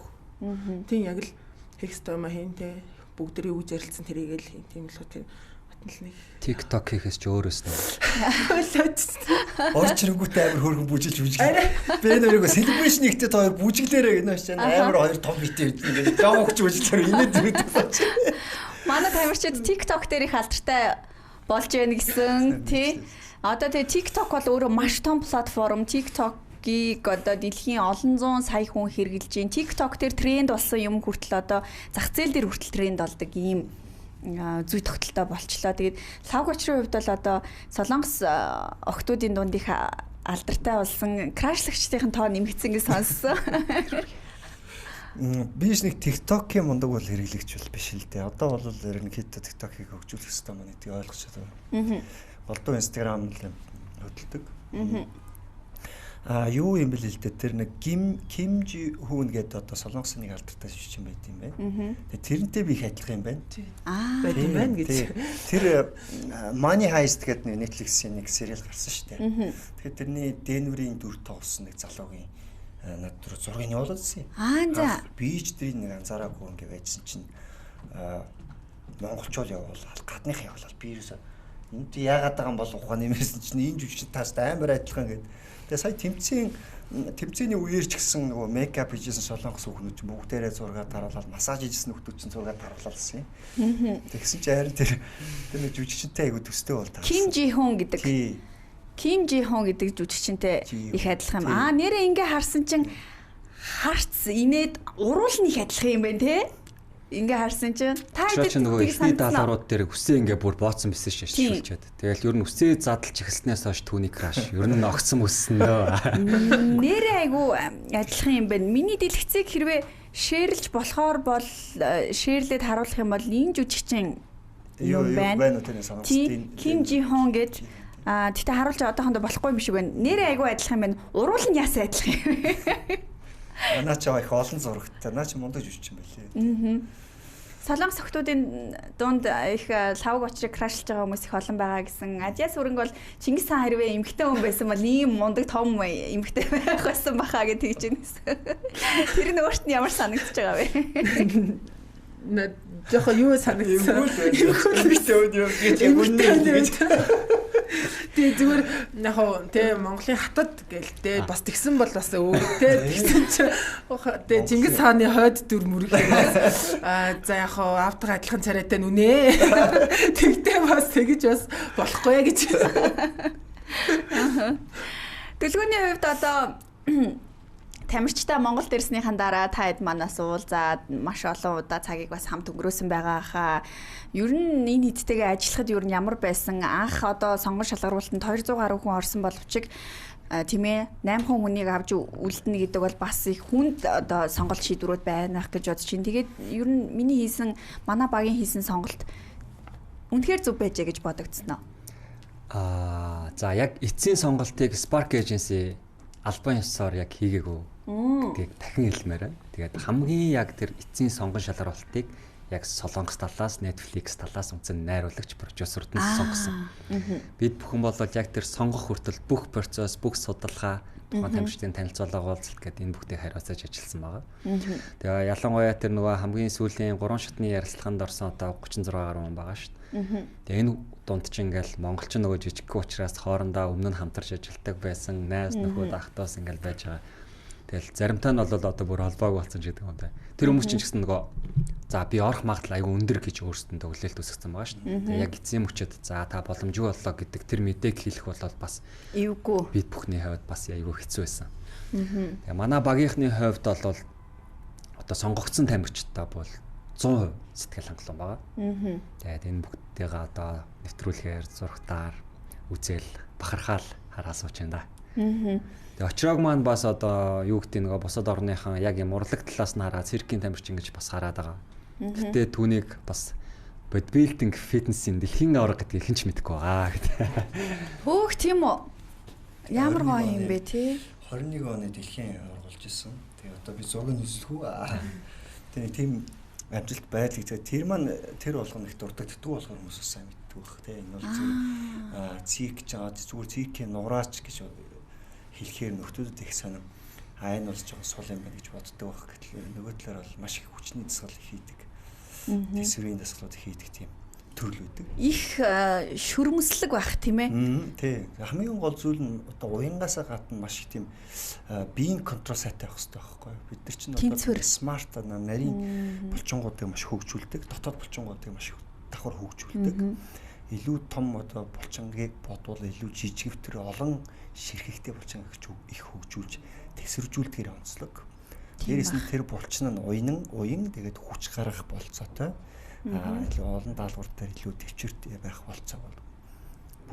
Тийм яг л хийх ёстой юм хийн те бүгдээ юу гэж ярилцсан тэрийг л тийм л тийм батнал нэг TikTok хийхээс ч өөрөөс нь орчроггүй амар хөргөн бүжилж үжиглээ. Би нэрийгөө селебрэшн ихтэй хоёр бүжиглээрээ гэнэ чинь амар хоёр том битээ ингээд жавхч үжиглээр инээд дэрэгдэж. Манай тамирчид TikTok дээр их алдартай болж байна гэсэн тий. Одоо тэгээ TikTok бол өөрөө маш том платформ. TikTok одоо дэлхийн олон зуун сая хүн хэрэгжилж байна. TikTok дээр тренд болсон юм хүртэл одоо зах зээл дээр хүртэл тренд болдог ийм зүй тогтолтой болчлоо. Тэгээд лав гочрын хувьд бол одоо солонгос охтуудын дунд их алдартай болсон крашлагчдын тоо нэмэгдсэн гэж сонссон. Биш нэг TikTok-ийн мундаг бол хэрэглэгч бол биш л дээ. Одоо бол ерөнхийдөө TikTok-ийг хөгжүүлэх хэрэгтэй маань гэдгийг ойлгочиход байна. Голдуу Instagram л хөдөлдөг. Юу юм бэл л дээ тэр нэг Ким Жи Хүн гэдэг одоо солонгосын нэг алдартай шивчин байт юм байна. Тэгээ тэрнтэй би их адилхан юм байна. байт юм байна гэж. Тэр Money Heist гэдэг нэг Netflix-ийн нэг сериал гарсан шүү дээ. Тэгэхээр тэрний Денверийн дүр тоглосон нэг залуугийн над руу зургийг явуулсан юм. За. Бич дээр нэг анзаараагүй ингэ байжсэн чинь монголчууд явуулаад гадных явуулаад би ерөөсөө энд яагаад байгаа юм бол ухааны юмсэн чинь энэ жүжигч таастай амар адилхан гэдэг. Тэгээ сая тэмцээний үеэр ч гэсэн нөгөө мейкап хийжсэн солонгос хүүхнүүд чинь бүгдээрээ зураг таруулаад массаж хийжсэн хүүхдүүд чинь зураг таруулсан юм. Тэгсэн чинь харин тэр нэг жүжигчтэй айгу төстэй бол таарсан. Ким Жи Хүн гэдэг. Ким Жи Хүн гэдэг жүжигчтэй их адилхан юм. Нэрээ ингээ харсан чинь харц инээд уруулн их адилхан юм байна те. Ингээ харсан чинь та хэд нөгөө ихний даалгаврууд дээр үсээ ингээ бүр бооцсон бисэн шилжүүлчихэд. Тэгэл ер нь үсээ задлж эхэлснээс хойш түүний краш. Ер нь огцсон өссөн дөө. Нэрээ айгу адилхан юм байна. Миний дэлгэцийг хэрвээ шеэрлж болохоор бол шеэрлээд харуулах юм бол энэ жүжигчин юм байна. Ким Жи Хүн гэж тэгтээ харуулж одоохондоо болохгүй юм шиг байна. Нэрээ айгу адилхан юм байна. Уруул нь яасан адилхан юм. Наа чи их олон зурагтай. Наа чи мундаг жүжигч юм байлээ. Солонгос охтуудын дунд их лав гочрыг крашлж байгаа хүмүүс их олон байгаа гэсэн. Адьяс өрөнгө бол Чингис хаан хэрвээ эмэгтэй хүн байсан бол ийм мундаг том эмэгтэй байх байсан бахаа гэж тэгж байна. Тэр нь өөрт нь ямар санагдаж байгаа вэ? Жохо юу санагдсан? Эмэгтэй юу гэж үнэн. Тэгээ зүгээр яг тэ Монголын хатад гээл тэ бас тэгсэн бол бас өөр тэ тэгсэн чинь тэ Чингис хааны хойд дүр мөрөг за яг автга адилхан царайтай нүнэ тэгтээ бас тэгэж бас болохгүй гэж. Дэлгүүрийн хувьд одоо тамирчтай Монгол дэрснийхэн дараа та хэд манаас уулзаад маш олон удаа цагийг бас хамт өнгөрөөсөн байгаа хаа. Ер нь энэ хэдтэйгээ ажиллахад ер нь ямар байсан? Анх одоо сонгон шалгаруулалтанд 200 гаруй хүн орсон боловч тийм ээ 8 хүнийг авч үлдэнэ гэдэг бол бас их хүнд одоо сонголт шийдвэрүүд байнах гэж бодож чинь. Тэгээд ер нь манай багийн хийсэн сонголт үнэхээр зөв байжээ гэж бодогдсон уу? За яг эцсийн сонголтыг Spark Agency албан ёсоор яг хийгээгүй гэдгийг дахин хэлмээр байна. Тэгээд хамгийн яг тэр эцсийн сонгон шалралтыг яг Солонгос талаас, Netflix талаас үнэн найруулагч продюсерууд нь сонгосон. Бид бүхэн бол яг тэр сонгох хүртэл бүх процесс, бүх судалгаа, тухайн тамирчдын танилцуулга уулзалт гэдэг энэ бүгдийг хариуцаж ажилласан байгаа. Тэгээ ялангуяа тэр нөгөө хамгийн сүүлийн 3 шатны ярилцлаганд орсон одоо 36 гаруй хүн байгаа шүү дээ. Тэгээ энэ дунд чинь ингээл монголчин нөгөө жижигхэн учраас хоорондоо өмнө нь хамтарч ажилладаг байсан найз нөхөд ахтаас ингээл байж байгаа. Тэгэл заримтай нь бол одоо бүр холбоог болсон ч гэдэг юм да. Тэр хүмүүс чинь ч гэсэн нөгөө за би орох магадлал аюу өндөр гэж өөрсдөндөө хүлээлт үүсгэсэн байгаа шүү дээ. Тэгээ яг эзэн мөчөд за та боломжгүй боллоо гэдэг тэр мэдээг хэлэх бол бас эвгүй бид бүхний хувьд бас аюу хэцүү байсан. Тэгээ манай багийнхны хувьд бол одоо сонгогдсон тамирчдаа бол 100% сэтгэл хангалуун байгаа. Тэгээд энэ бүгдтэйгээ одоо нэвтрүүлгээр зургатаар үзэл бахархаал хараа сууч энэ да. Тэгээ очрог маань бас одоо юу гэдэг нэг бусад орныхан яг юм урлаг талаас нь хараад циркийн тамирчин гэж бас хараад байгаа. Гэтэ түүнийг бас бодибилдинг фитнесийн дэлхийн авраг гэдгийг хэн ч мэдэхгүй байгаа гэдэг. Хөөх тийм үү. Ямар гоё юм бэ те? 21 оны дэлхийн авраг болж исэн. Тэгээ одоо би зургийг үзлэхүү. Тэгээ тийм амжилт байдлыг тэр маань тэр болгоно их дурддаггүй болохоор хүмүүс сайн мэддэг байх те. Энэ бол зүгээр цирк жаад зүгээр циркийн нураач гэж хэлэхээр нөхдүүдэд их сонирм. Энэ бол жоохон сул юм байна гэж боддог байх. Гэтэл нөгөө талаар бол маш их хүчний дасгал хийдэг. Тэсвэрийн дасгалууд хийдэг тийм төрөл үүдэг. Их шүрмэслэг байх тийм ээ. Тий. Хамгийн гол зүйл нь одоо уянгаасаа гадна маш их тийм биеийн контрол сайтай байх хэрэгтэй байхгүй юу? Бид нар чинь одоо смарт нарийн булчингуудыг маш хөгжүүлдэг, дотоод булчингуудыг маш давхар хөгжүүлдэг. Илүү том одоо булчингийг бодвол илүү жижигвтер олон ширхэгтэй булчин их хөгжүүлж тэсвэржүүлдгээр онцлог. Дээрээс нь тэр булчин нь уян тэгээд хүч гаргах болцоотой. Илүү олон даалгавар дээр илүү төвчөрт байх болцоо бол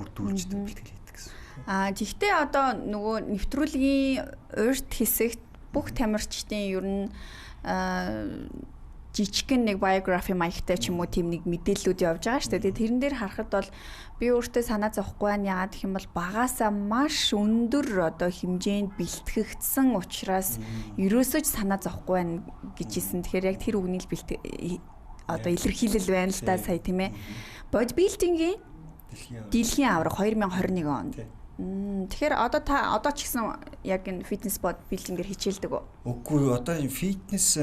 бүрдүүлждэг бэлтгэл хийдэг гэсэн. Гэхдээ одоо нөгөө нэвтрүүлгийн урьд хэсэгт бүх тамирчдын ер нь жижигхэн нэг биографи маягтай ч юм уу тийм нэг мэдээллүүд явж байгаа шүү дээ. Тэрэн дээр харахад бол би өөртөө санаа зовхгүй байна. Яагаад гэх юм бол багаасаа маш өндөр одоо хэмжээнд бэлтгэгдсэн учраас ерөөсөө ч санаа зовхгүй байна гэж хэлсэн. Тэгэхээр яг тэр үгнийг одоо илэрхийлэл байна л да сая тийм ээ. Бодибилдингийн дэлхийн авраг 2021 онд. Тэгэхээр одоо ч гэсэн яг энэ фитнес бодибилдингээр хичээлдэг үү? Үгүй одоо энэ фитнес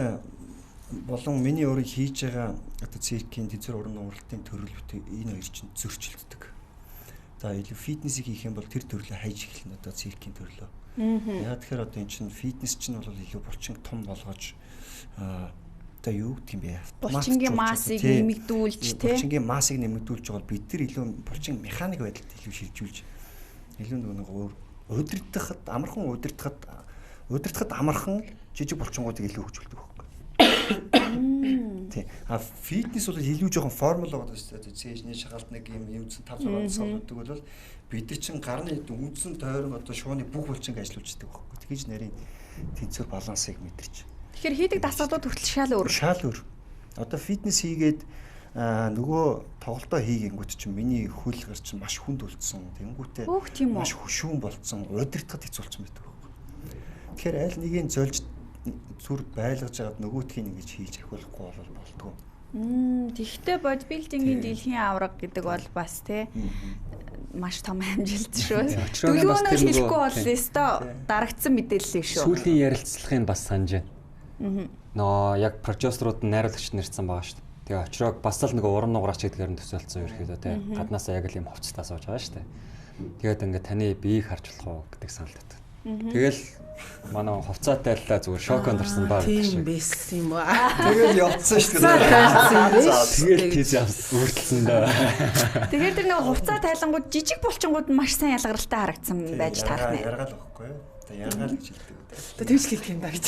болон миний өөрийг хийж байгаа одоо циркийн тэнцвэр уран уралтын төрөл энэ хоёр чинь зөрчилддөг. За илүү фитнесийг хийх юм бол тэр төрлөө хайж эхэлнэ одоо циркийн төрлөө. Яа тэгэхээр одоо эн чинь фитнес чинь бол илүү булчин том болгож одоо юу гэх юм бэ? Булчингийн массыг нэмэгдүүлж тий. Булчингийн массыг нэмэгдүүлж байгаа бол бид нар илүү булчин механик байдалд илүү шилжүүлж илүү нэг удирдахад амархан удирдахад амархан жижиг булчингуудыг илүү хөгжүүлдэг байхгүй. Тий. Фитнес бол илүү жоохон формула байгаа шүү дээ. Цээжний шагалт нэг юм 5 6 салууддаг бол бид нар чинь гарны үндсэн тойрон одоо шууны бүх булчинг ажиллуулждаг байхгүй. Тэгэж нарийн тэнцвэр балансыг мэдэрч. Тэгэхээр хийдэг дасгалууд хүртэл шал өөр. Шал өөр. Одоо фитнес хийгээд нөгөө тоглолтоо хийгэнгүүт чинь миний хөл гэр чинь маш хүнд үлдсэн. Тэнгүүтээ маш хөшүүн болцсон. Удирдахад хэцүү болсон байдаг байхгүй. Тэгэхээр аль нэгийг зөөлж зүр байлгаж байгаад нөгөөтхийг ингэж хийж ахиулахгүй болдгоо. Тэгвэл бодибилдингийн дэлхийн авраг гэдэг бол бас тий маш том амжилт шүү. Дөлгөөнөө хэлэхгүй бол өстой дарагдсан мэдээлэл шүү. Сүүлийн ярилцлагыг бас санаж байна. Нөө яг продюсерууд нь найруулагч нэрсэн байгаа шүү. Тэгээ очрог бас л нөгөө уран нугараач гэдгээр нь төсөөлсөн ерөөхдөө тий гаднаасаа яг л юм хувцастаа сууж байгаа шүү. Тэгээд ингээд таны биеийг харж болох уу гэдэг санал татдаг. Тэгэл манай хувцаатай л зүгээр шоконд орсон баа гэдэг шиг. Тийм байсан юм уу? Тэгэл явцсан шүү дээ. Тэгэл тийж үргэлжлсэн даа. Тэгэхээр тэр нэг хувцаа тайлангууд жижиг булчингууд маш сайн ялгаралтай харагдсан байж таарах нэ. Яргаал واخгүй юу? Одоо яргаал гэж хэлдэг. Одоо тэгж хэлдэг юм да гэж.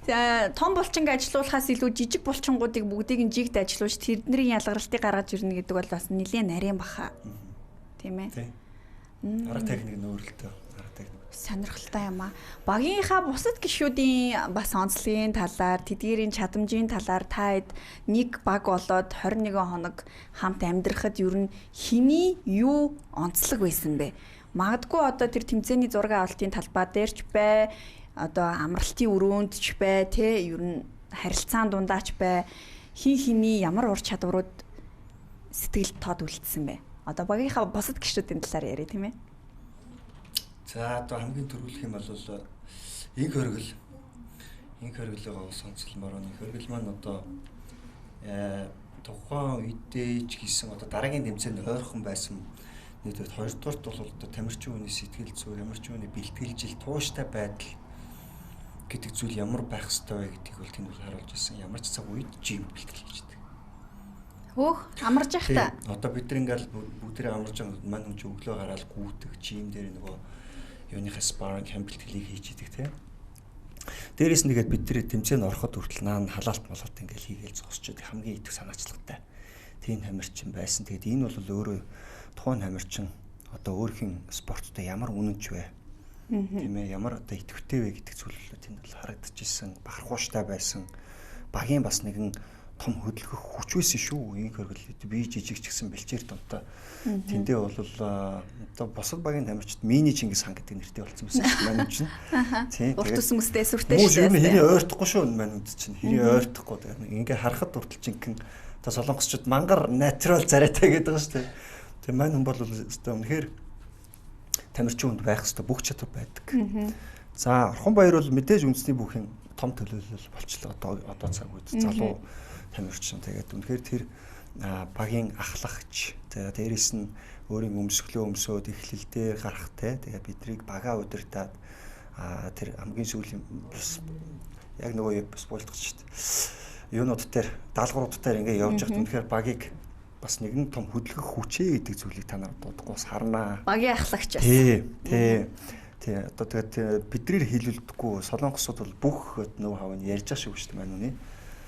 За том булчинг ажилуулахаас илүү жижиг булчингуудыг бүгдийг нь жигд ажилуулж тэрний ялгарлтыг гаргаж ирнэ гэдэг бол бас нэлээд нарийн баха. Тийм ээ. Арга техник нөөрлөлтөө. Сонирхолтой юм аа. Багийнхаа бусад гишүүдийн бас онцлогийн талаар, тэдгээрийн чадамжийн талаар та хэд нэг баг болоод 21 хоног хамт амьдрахад ер нь хэний юу онцлог байсан бэ? Магадгүй одоо тэр тэмцээний зураг авалтын талбай дээр ч бай, одоо амралтын өрөөнд ч бай, тэ ер нь харилцаан дундаач бай, хиний ямар ур чадварууд сэтгэл тод үлдсэн бэ? Одоо багийнхаа бусад гишүүдийн талаар яриа тийм ээ. За одоо хамгийн түрүүлэх юм бол инх хөргөлөө сонсолмоор инх хөргөл маань одоо тухайн үедээ ч гэсэн одоо дараагийн тэмцээнд ойрхон байсан нийтдээ хоёрдугаарт бол одоо тамирчин хүний сэтгэл зүй, тамирчин хүний бэлтгэлжил, тууштай байдал гэдэг зүйл ямар байх ёстой вэ гэдгийг бол тэнд харуулж ирсэн. Ямар ч цаг үед жим бэлтгэл хийж байдаг. Хөөх амарж явах та. Одоо бид нар ингээл бүгдээ амарж байгаа маань хүн ч өглөө гараад гүйдэг, жим дээр нөгөө юуныхаа спаринг бэлтгэлийг хийж идэг тийм. Дээрээс нэгээд бид тэр тэмцээнд ороход хүртэл наан халаалт молот ингээл хийгээл зогсож байдаг хамгийн идэх санаачлагтай. Тийм тамирчин байсан. Тэгээд энэ бол өөрөө тухайн тамирчин одоо өөрхийн спорттой ямар үнэнч вэ? Тийм ээ, ямар одоо идэвхтэй вэ гэдэг зүйл тэнд бол харагдчихсан, бахархууштай байсан. Багийн бас нэгэн том хөдөлгөх хүч байсан шүү. Инх хөргөл би жижиг ч гэсэн бэлчээр томтой. Тэндээ бол одоо босод багийн тамирчид мини Чингис хаан гэдэг нэртэй болсон байсан шүү маань чинь. Тийм. Урт ус мөстэй сүртэй шүү. Хүмүүс хэрийг ойртохгүй шүү маань үнд чинь. Хэрийг ойртохгүй. Ингээ харахад уртл жинхэнэ одоо солонгосчууд мангар натурал царайтай гэдэг байгаа шүү дээ. Тэгээ маань хүн бол өстой үнэхээр тамирчин хүнд байх хэвээр бүх чадвар байдаг. За Орхон баяр бол мэдээж үндэсний бүхэн том төлөөлөл болчлоо одоо цаг үед залуу тамирчин. Тэгээд үнэхээр тэр багийн ахлагч. Тэгээд дээрэс нь өөрийн өмсгөлөө өмсөөд эхлэл дээр гарах те. Тэгээд биднийг багаа удирдаад тэр хамгийн сүүлийн яг нөгөө спойлдох шүү дээ. Юунууд дээр даалгаврууд дээр ингээ явж байхад үнэхээр багийг бас нэгэн том хөдөлгөх хүчээ гэдэг зүйлийг та нар дуудахгүй харнаа. Багийн ахлагч. Тий. Одоо тэгээд бидний хэлүүлдэггүй солонгосууд бол бүх нөө хавыг ярьж байгаа шүү дээ маань үнэ.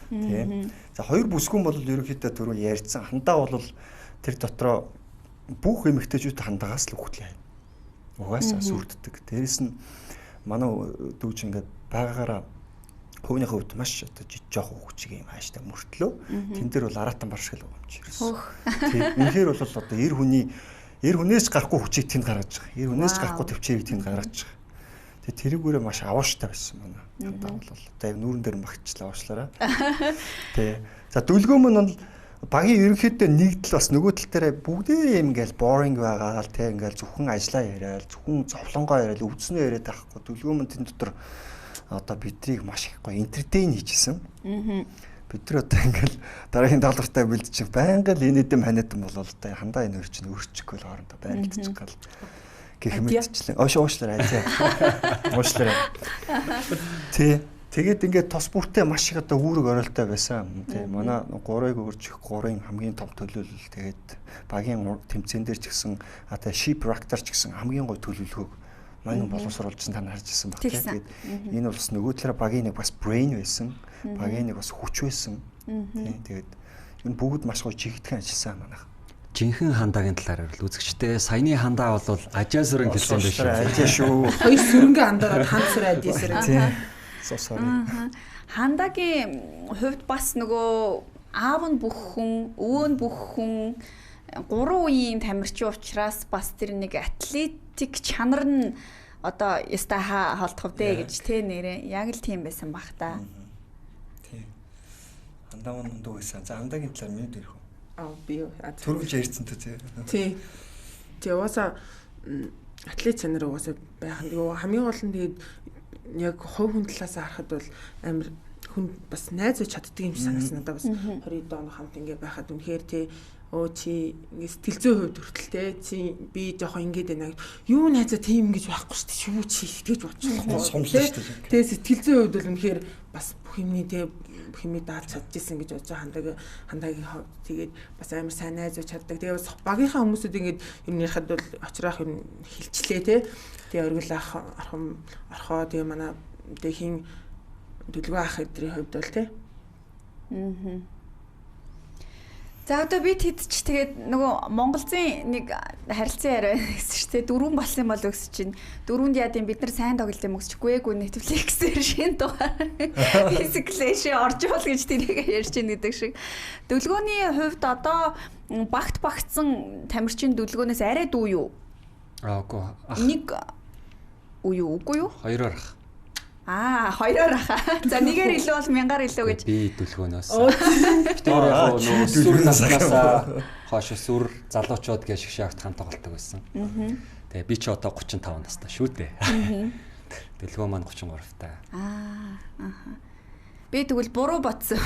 Тийм. За хоёр бүсгүн бол ерөнхийдөө түрүү ярьсан. Хандаа бол тэр дотроо бүх эмэгтэйчүүд хандаагаас л үхтлээ. Угаасаа сүрддэг. Дээрэс нь манай дүүж ингээд байгаагаараа хувийнхээ хувьд маш одоо жоох хүчиг юм хааштай мөртлөө. Тэн дээр бол аратан баршгал байгаа юм чи ерөөс. Тийм. Үнэхээр бол одоо эр хүнээс гарахгүй хүчийг тэнд гаргаж байгаа. Эр хүнээс гарахгүй төвчээрийг тэнд гаргаж байгаа. Тэрүүгээрээ маш авааштай байсан манай. Хандаа бол одоо яг нүүрэн дээр магтчлаа уушлаараа. Тэ. За дүлгөө мөн бол багийн ерөнхийдөө нэгдэл бас нөгөө тал дээр бүгдээ юм ингээл boring байгаа л тэ ингээл зөвхөн ажиллаа яриад зөвхөн зовлонгоо яриад өвдснөө яриад байхгүй. Дүлгөө мөн тэн дотор одоо бидрийг маш их гоё entertain хийжсэн. Бид нар одоо ингээл дараагийн даалгавартай бэлдчих байнга л инээдэм ханиадсан болол одоо хандаа энэ хөр чинь өөрчлөхгүй л хоорондоо байлдчих гал гэх мэтчлээ. Уушлаарай тий. Уушлаарай. Тий. Тэгээд ингээд тос бүртээ маш их одоо үүрэг оролттой байсан. Тий. Манай 3-ыг өөрчих 3-ын хамгийн том төлөөлөл тэгээд багийн тэмцээн дээр ч гэсэн одоо ship rector ч гэсэн хамгийн гоё төлөвлөгөөг маань боловсруулсан та нар харж ирсэн баг тий. Тэгээд энэ бол бас нөгөө талаараа багийн нэг бас brain байсан. Багийн нэг бас хүч байсан. Тий. Тэгээд энэ бүгд маш гоё чигтгэн ажилласан манайх. Жинхэнэ хандаагийн талаар бол үзэгчтэй саяны хандаа бол ажаа сүрэн хэлсэн байх шүү. Ажаа шүү. Хоёр сүрэнгээ хандаад ханд сүр ажаа сүр. Тийм. Сосоо. Хандаагийн хувьд бас нөгөө аав нь бүх хүн, өвөө нь бүх хүн, гурван үеийн тамирчин учраас бас тэр нэг атлетик чанар нь одоо яста холдох вэ гэж тэ нэрээ яг л тийм байсан бах та. Тийм. Хандаа нь дүү байсан. За хандаагийн талаар минь дээрх. Би түрүүлж ярьсан тий. Тий. Тэгээ угаасаа атлет чанар угаасаа байх. Хамгийн гол нь тэгээд яг хувь хүн талаас харахад бол амар хүн бас найз үуч чаддаг юм шиг санагдсан надад бас 20 доо хамт ингээ байхад үнэхээр тий чи ингээ сэтгэл зүйн хувьд хүртэл тий би жоохон ингээд байна. Юу найзаа тийм ингэж байхгүй шүү дээ. Юу чи итгэж бодчихлоо. Сумлаа шүү дээ. Тэгээ сэтгэл зүйн хувьд бол үнэхээр бас бүх юмний тий хэмээ даалж чадчихсан гэж бодож хандаагийн хувьд тэгээд бас амар сайн найз үуч чаддаг. Тэгээ бас багийнхаа хүмүүсүүд ингээд юм ярихад бол очраах юм хилчлээ тий. Тэгээ оргил орхоо тэгээ манай дэхийн дүлгөө ах эдрийн хувьд бол тий. За одоо би тэдч тэгээд нөгөө Монголын нэг харилцан яриа гэсэн шүү дээ. 4 болсон юм бол өсөж чинь. 4-нд яа гэм бид нар сайн тоглолт юм өсчихгүй Netflix-ээр шин дугаар физиклэш орж уул гэж тэрийг ярьж ийн гэдэг шиг. Дүлгөөний хувьд одоо багтсан тамирчин дүлгөөнөөс арай дүү юу? Үгүй. Нэг үгүй юу? Хоёроор ах. Хоёроор ах. За нэгээр илүү бол мянгаар илүү гэж. Би дүлгөөнөөс. Тэр нөгөө сүр наснасаа хойш сүр залуучууд гэж шагт хамт тоглолдог байсан. Тэгээ би ч одоо 35 настай шүү дээ. Дүлгөө маань 33 таа. Би тэгвэл буруу бодсон.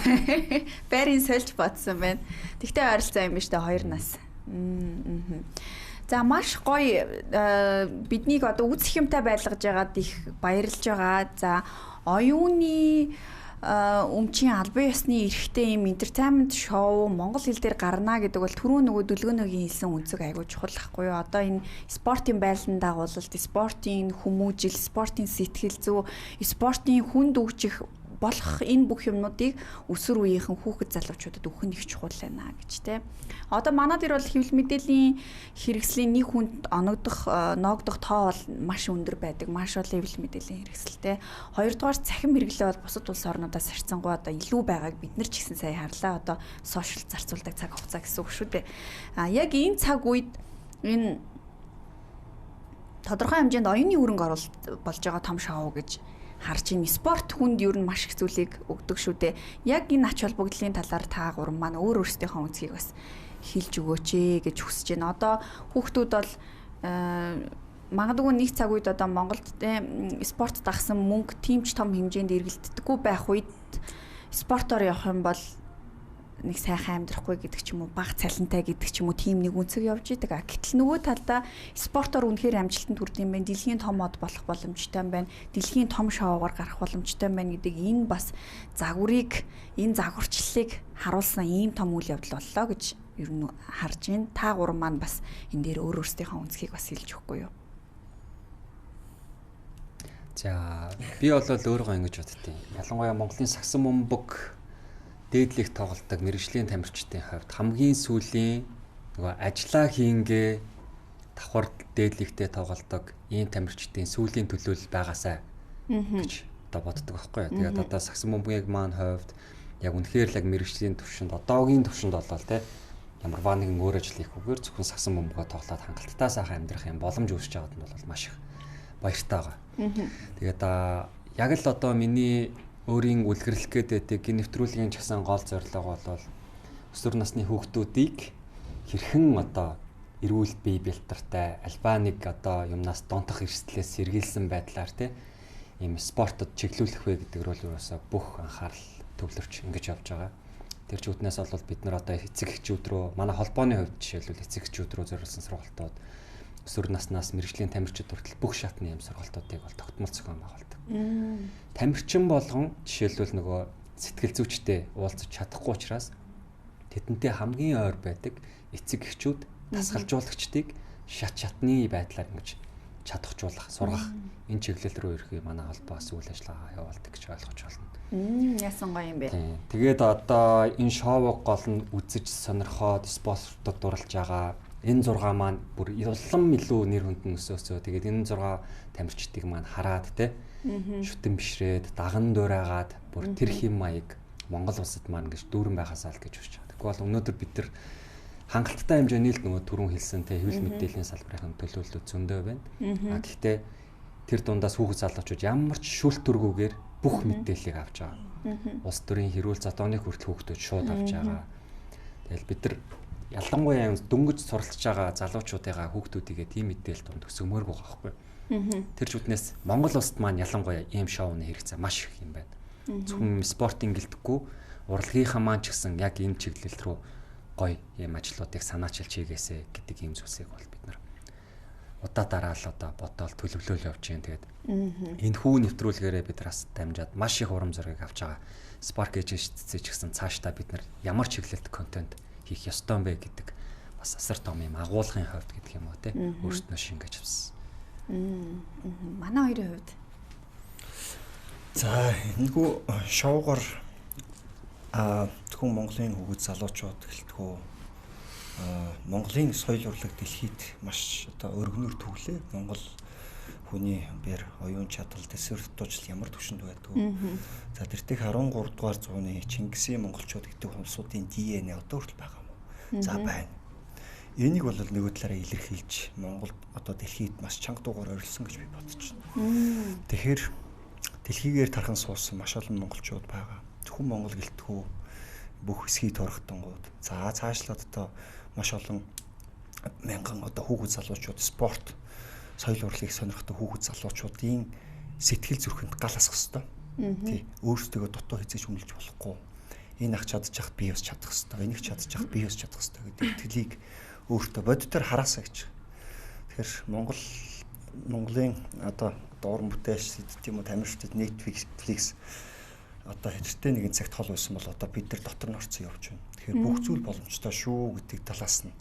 Байрын сольж бодсон байна. Тэгтээ ойролцоо юм биш үү 2 нас. За маш гоё биднийг одоо үзэх юмтай байлгаж байгаад их баярлж байгаа. За оюуны өмчийн албан ёсны эрхтэй юм entertainment show Монгол хэл дээр гарна гэдэг бол түрүү нөгөө дүлгөөнөгийн хэлсэн үнцэг айгуу чухал ахгүй юу? Одоо энэ спортын байлдан дагуулалт, спортын хүмүүжил, спортын сэтгэл зүй, спортын хүнд өгчих болох энэ бүх юмнуудыг өсвөр үеийнхэн хүүхэд залуучуудад өгөх нь их чухал байна гэж те. Одоо манай дээр бол хэвлэл мэдээллийн хэрэгслийн нэг хүнд ноогдох тоо бол маш өндөр байдаг. Маш олон хэвлэл мэдээллийн хэрэгсэлтэй. Хоёрдугаар цахим хэрэглээ бол бусад улс орнуудаас харьцангуй одоо илүү байгааг бид нар ч гэсэн сая харлаа. Одоо сошиал зарцуулдаг цаг хугацаа гэсэн үг шүү дээ. Яг энэ цаг үед энэ тодорхой хэмжээнд оюуны хөрөнгө оруулалт болж байгаа том шоу гэж харж ийн спорт хүнд ер нь маш их зүйлийг өгдөг шүү дээ. Яг энэ ач холбогдлын талаар та гурван маань өөрсдийнхөө үнцгийг бас хэлж өгөөч гэж хүсэж байна. Одоо хүүхдүүд бол магадгүй нэг цаг үед одоо Монголд спорт дагсан мөнгө тимч том хэмжээнд эргэлддэггүй байх үед спортоор явах юм бол нэг сайхан амьдрахгүй гэдэг ч юм уу, бага цалинтай гэдэг ч юм уу, тийм нэг үнцэг явж идэг. Гэтэл нөгөө талдаа спортоор үнэхээр амжилтанд хүрдэг юм байна. Дэлхийн том мод болох боломжтой байна. Дэлхийн том шоугаар гарах боломжтой байна гэдэг энэ бас загварыг, энэ загварчлалыг харуулсан ийм том үйл явдал боллоо гэж ер нь харж байна. Та гурван маань бас энэ дээр өөрсдийнхөө үнцгийг бас хэлж өгөхгүй юу? За би бол өөрөө ингэж боддتي. Ялангуяа Монголын сагсан бөмбөг дээдлих тоглолтог мэрэгжлийн тамирчдын хувьд хамгийн сүүлийн нөгөө ажиллаа хийнгээ давхар дээдлихтэй тоглолтог ийм тамирчдын сүүлийн төлөөлөл байгаасаа гэж одоо боддог байхгүй юу. Тэгээд одоо сагсан бөмбөгийн маань хувьд яг үнэхээр л яг мэрэгжлийн төвшөнд одоогийн төвшөнд болол те ямар ба нэгэн өөр ажил хийхгүйгээр зөвхөн сагсан бөмбөгөө тоглоод хангалттай сайхан амьдрах юм боломж үүсэж байгаад нь бол маш их баяртай байгаа. Тэгээд яг л одоо миний өөрийн үлгэрлэх гэдэг гин нэвтрүүлгийн чагсан гол зорилго бол өсвөр насны хүүхдүүдийг хэрхэн одоо эрүүл бие бэлтартай альбаныг одоо юмнаас донтох эрсдлээс сэргийлсэн байдлаар те ийм спортод чиглүүлэх вэ гэдэг рүү юусаа бүх анхаарал төвлөрч ингэж явж байгаа. Тэр чүүднээс бол бид нар одоо эцэг эхчүүд рүү манай холбооны хувьд жишээлбэл эцэг эхчүүд рүү зориулсан сургалтууд өсвөр наснаас мэрэгжлийн тамирчид хүртэл бүх шатны юм сургалтуудыг бол тогтмол зохион байгуулдаг. Тамирчин болгон жишээлбэл нөгөө сэтгэл зүйчтэй уулзах чадахгүй учраас тэдэнтэй хамгийн ойр байдаг эцэг эхчүүд тасгалжуулагчдыг шатны байдлаар ингэж чадахжуулах, сургах энэ чиглэл рүү ирэх манай холбоос үйл ажиллагаа явуулдаг гэж ойлгож байна. Яасан гоё юм бэ? Тэгээд одоо энэ шоуг гол нь үзэж сонирхоод спортод дурлж байгаа энэ 6 маань бүр улам илүү нэр хүнд өсөөсөө тэгээд энэ 6 тамирчдыг маань хараад те шүтэн бишрээд даган дуурайгаад бүр тэр хэм маяг Монгол улсад маань гэж дүүрэн байхасаа л гэж хүсэж байгаа. Тэгвэл өнөөдөр бид нар хангалттай хэмжээний л нөгөө түрүүн хэлсэн те хэвлэл мэдээллийн салбарын төлөөлөлт зөндөө байна. Гэхдээ тэр дундаас хүүхэд залуучууд ямар ч шүүлтүргүүгээр бүх мэдээллийг авч байгаа. Улс төрийн хэрүүл затооны хүртэл хүүхдүүд шууд авч байгаа. Тэгэл бид нар ялангуяа дөнгөж суралцж байгаа залуучуудыгаа хүүхдүүдийгээ тийм мэдээлэл донд өсгмөөргүй байгаа байхгүй. Тэр чүүднээс Монгол улсад маань ялангуяа ийм шоуны хэрэгцээ маш их юм байна. Зөвхөн спортын гэлдэхгүй урлагийнхаа маань ч гэсэн яг энэ чиглэл рүү гоё ийм ажлуудыг санаачилж хийгээсэ гэдэг ийм зүйлсийг бол бид нар удаа дараа л одоо бодоол төлөвлөөл явж байна. Тэгээд энэ хүү нэвтрүүлгээрээ бид бас дамжаад маш их урам зориг авч байгаа. Spark Agency ч гэсэн цаашдаа бид нар ямар чиглэлд контент хийх ёстой юм бэ гэдэг бас асар том юм агуулгын хувьд гэдэг юм уу те өөрсдөө шингээж авсан. Манай хоёрын хувьд за энэгүй шоугоор зөвхөн Монголын хүүхэд залуучууд гэлтгүү Монголын соёл урлаг дэлхийд маш одоо өргөнөөр түглээ. Монгол хүний бэр оюун чадал дэсвэр дутуужил ямар түвшинд байдгүй. За тэртээ 13 дугаар зууны Чингисийн монголчууд гэдэг улсуудын ДНА одоо хүртэл байгаа юм. За байна. Энийг бол нөгөө талаараа илэрхийлж Монголд одоо дэлхийд маш чанга дуугаар орилсон гэж би бодож байна. Тэгэхээр дэлхийгээр тархан суусан маш олон монголчууд байгаа. Зөвхөн Монгол гэлтгүү бүх хэсгийг торохтонгууд. За цаашлаад одоо маш олон мянган одоо хүүхэд залуучууд спорт соёл урлагийг сонирхдаг хүүхэд залуучуудын сэтгэл зүрхэнд гал асах хэвээр. Тий. Өөрсдөө дутуу хязгаарч хүмэлж болохгүй. Энэ ах чадчих хат би бас чадах хэвээр. Энийг чадчих хат би бас чадах хэвээр гэдэг итгэлийг өөртөө бодитоор хараасаа гэж. Тэгэхээр Монголын одоо дуран бүтээлч тийм үү тамирчид Netflix одоо хэвчтэй нэгэн цагт хол байсан бол одоо бид нар дотор нь орцсон явж байна. Тэгэхээр бүх зүйл боломжтой шүү гэдэг талаас нь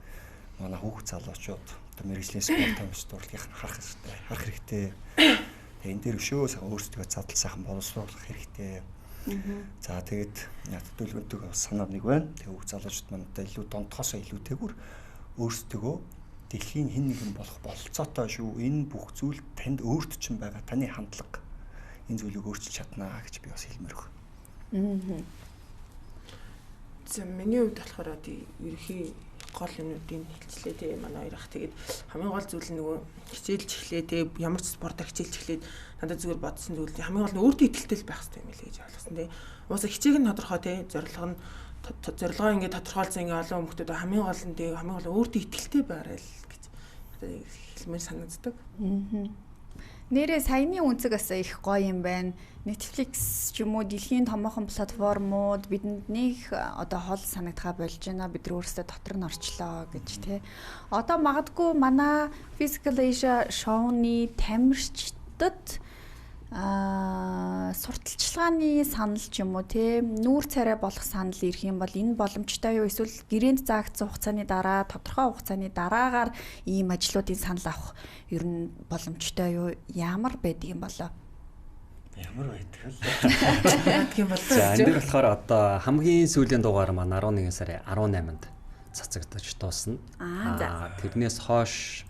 манай хүүхэд залуучууд одоо мэргэжлийн спорт тамирчид урлагийг харах хэрэгтэй. Тэгээ энэ дээр өшөө сайхан өөрсдөө задал сайхан боловсруулах хэрэгтэй. За тэгээд төлөвлөнтөг санаа нэг байна. Тэгээ хүүхэд залуучууд манайд илүү донтохоосоо илүүтэйгүр өөрсдөө дэлхийн хэн нэгэн болох бололцоотой шүү. Энэ бүх зүйл танд өөрт чинь байгаа таны хандлага энэ зүйлийг өөрчилж чаднаа гэж би бас хэлмээр байна. За миний хувьд болохоор ерхий гол юмнуудыг хэлцлээ тий манай хоёр ах. Тэгээд хамгийн гол зүйл нөгөө хичээлж эхлэе тий ямар ч спортоор хичээлж эхлээд надад зүгээр бодсон зүйл хамгийн гол нь өөртөө итгэлтэй байх хэрэгтэй юм лээ гэж ойлгосон тий. Уусаа хичээг нь тодорхой тий зорилгоо ингээд тодорхойлсон ингээд олон хүмүүсд хамгийн гол нь тий хамгийн гол өөртөө итгэлтэй байгаарай л гэж хэлмээр санагддаг. Нэрээ саяны үнцэг бас их гоё юм байна. Netflix ч юм уу дэлхийн томоохон платформуд бидэнд нэг одоо хол санагдхаа болж байна. Бид нар өөрсдөө дотор нь орчлоо гэж тий. Одоо магадгүй манай Physical Asia шоуны тамирчдад сурталчилгааны санал ч юм уу тий нүүр царай болох санал ирэх юм бол энэ боломжтой юу? Эсвэл гэрээнд заагдсан хугацааны дараа тодорхой хугацааны дараагаар ийм ажлуудын санал авах ер нь боломжтой юу? Ямар байдаг юм болоо? Ямар байдаг вэ? Тийм бол. За энэ дээр болохоор одоо хамгийн сүүлийн дугаар маань 11 сарын 18-нд цацагдаж дуусна. Тэрнээс хойш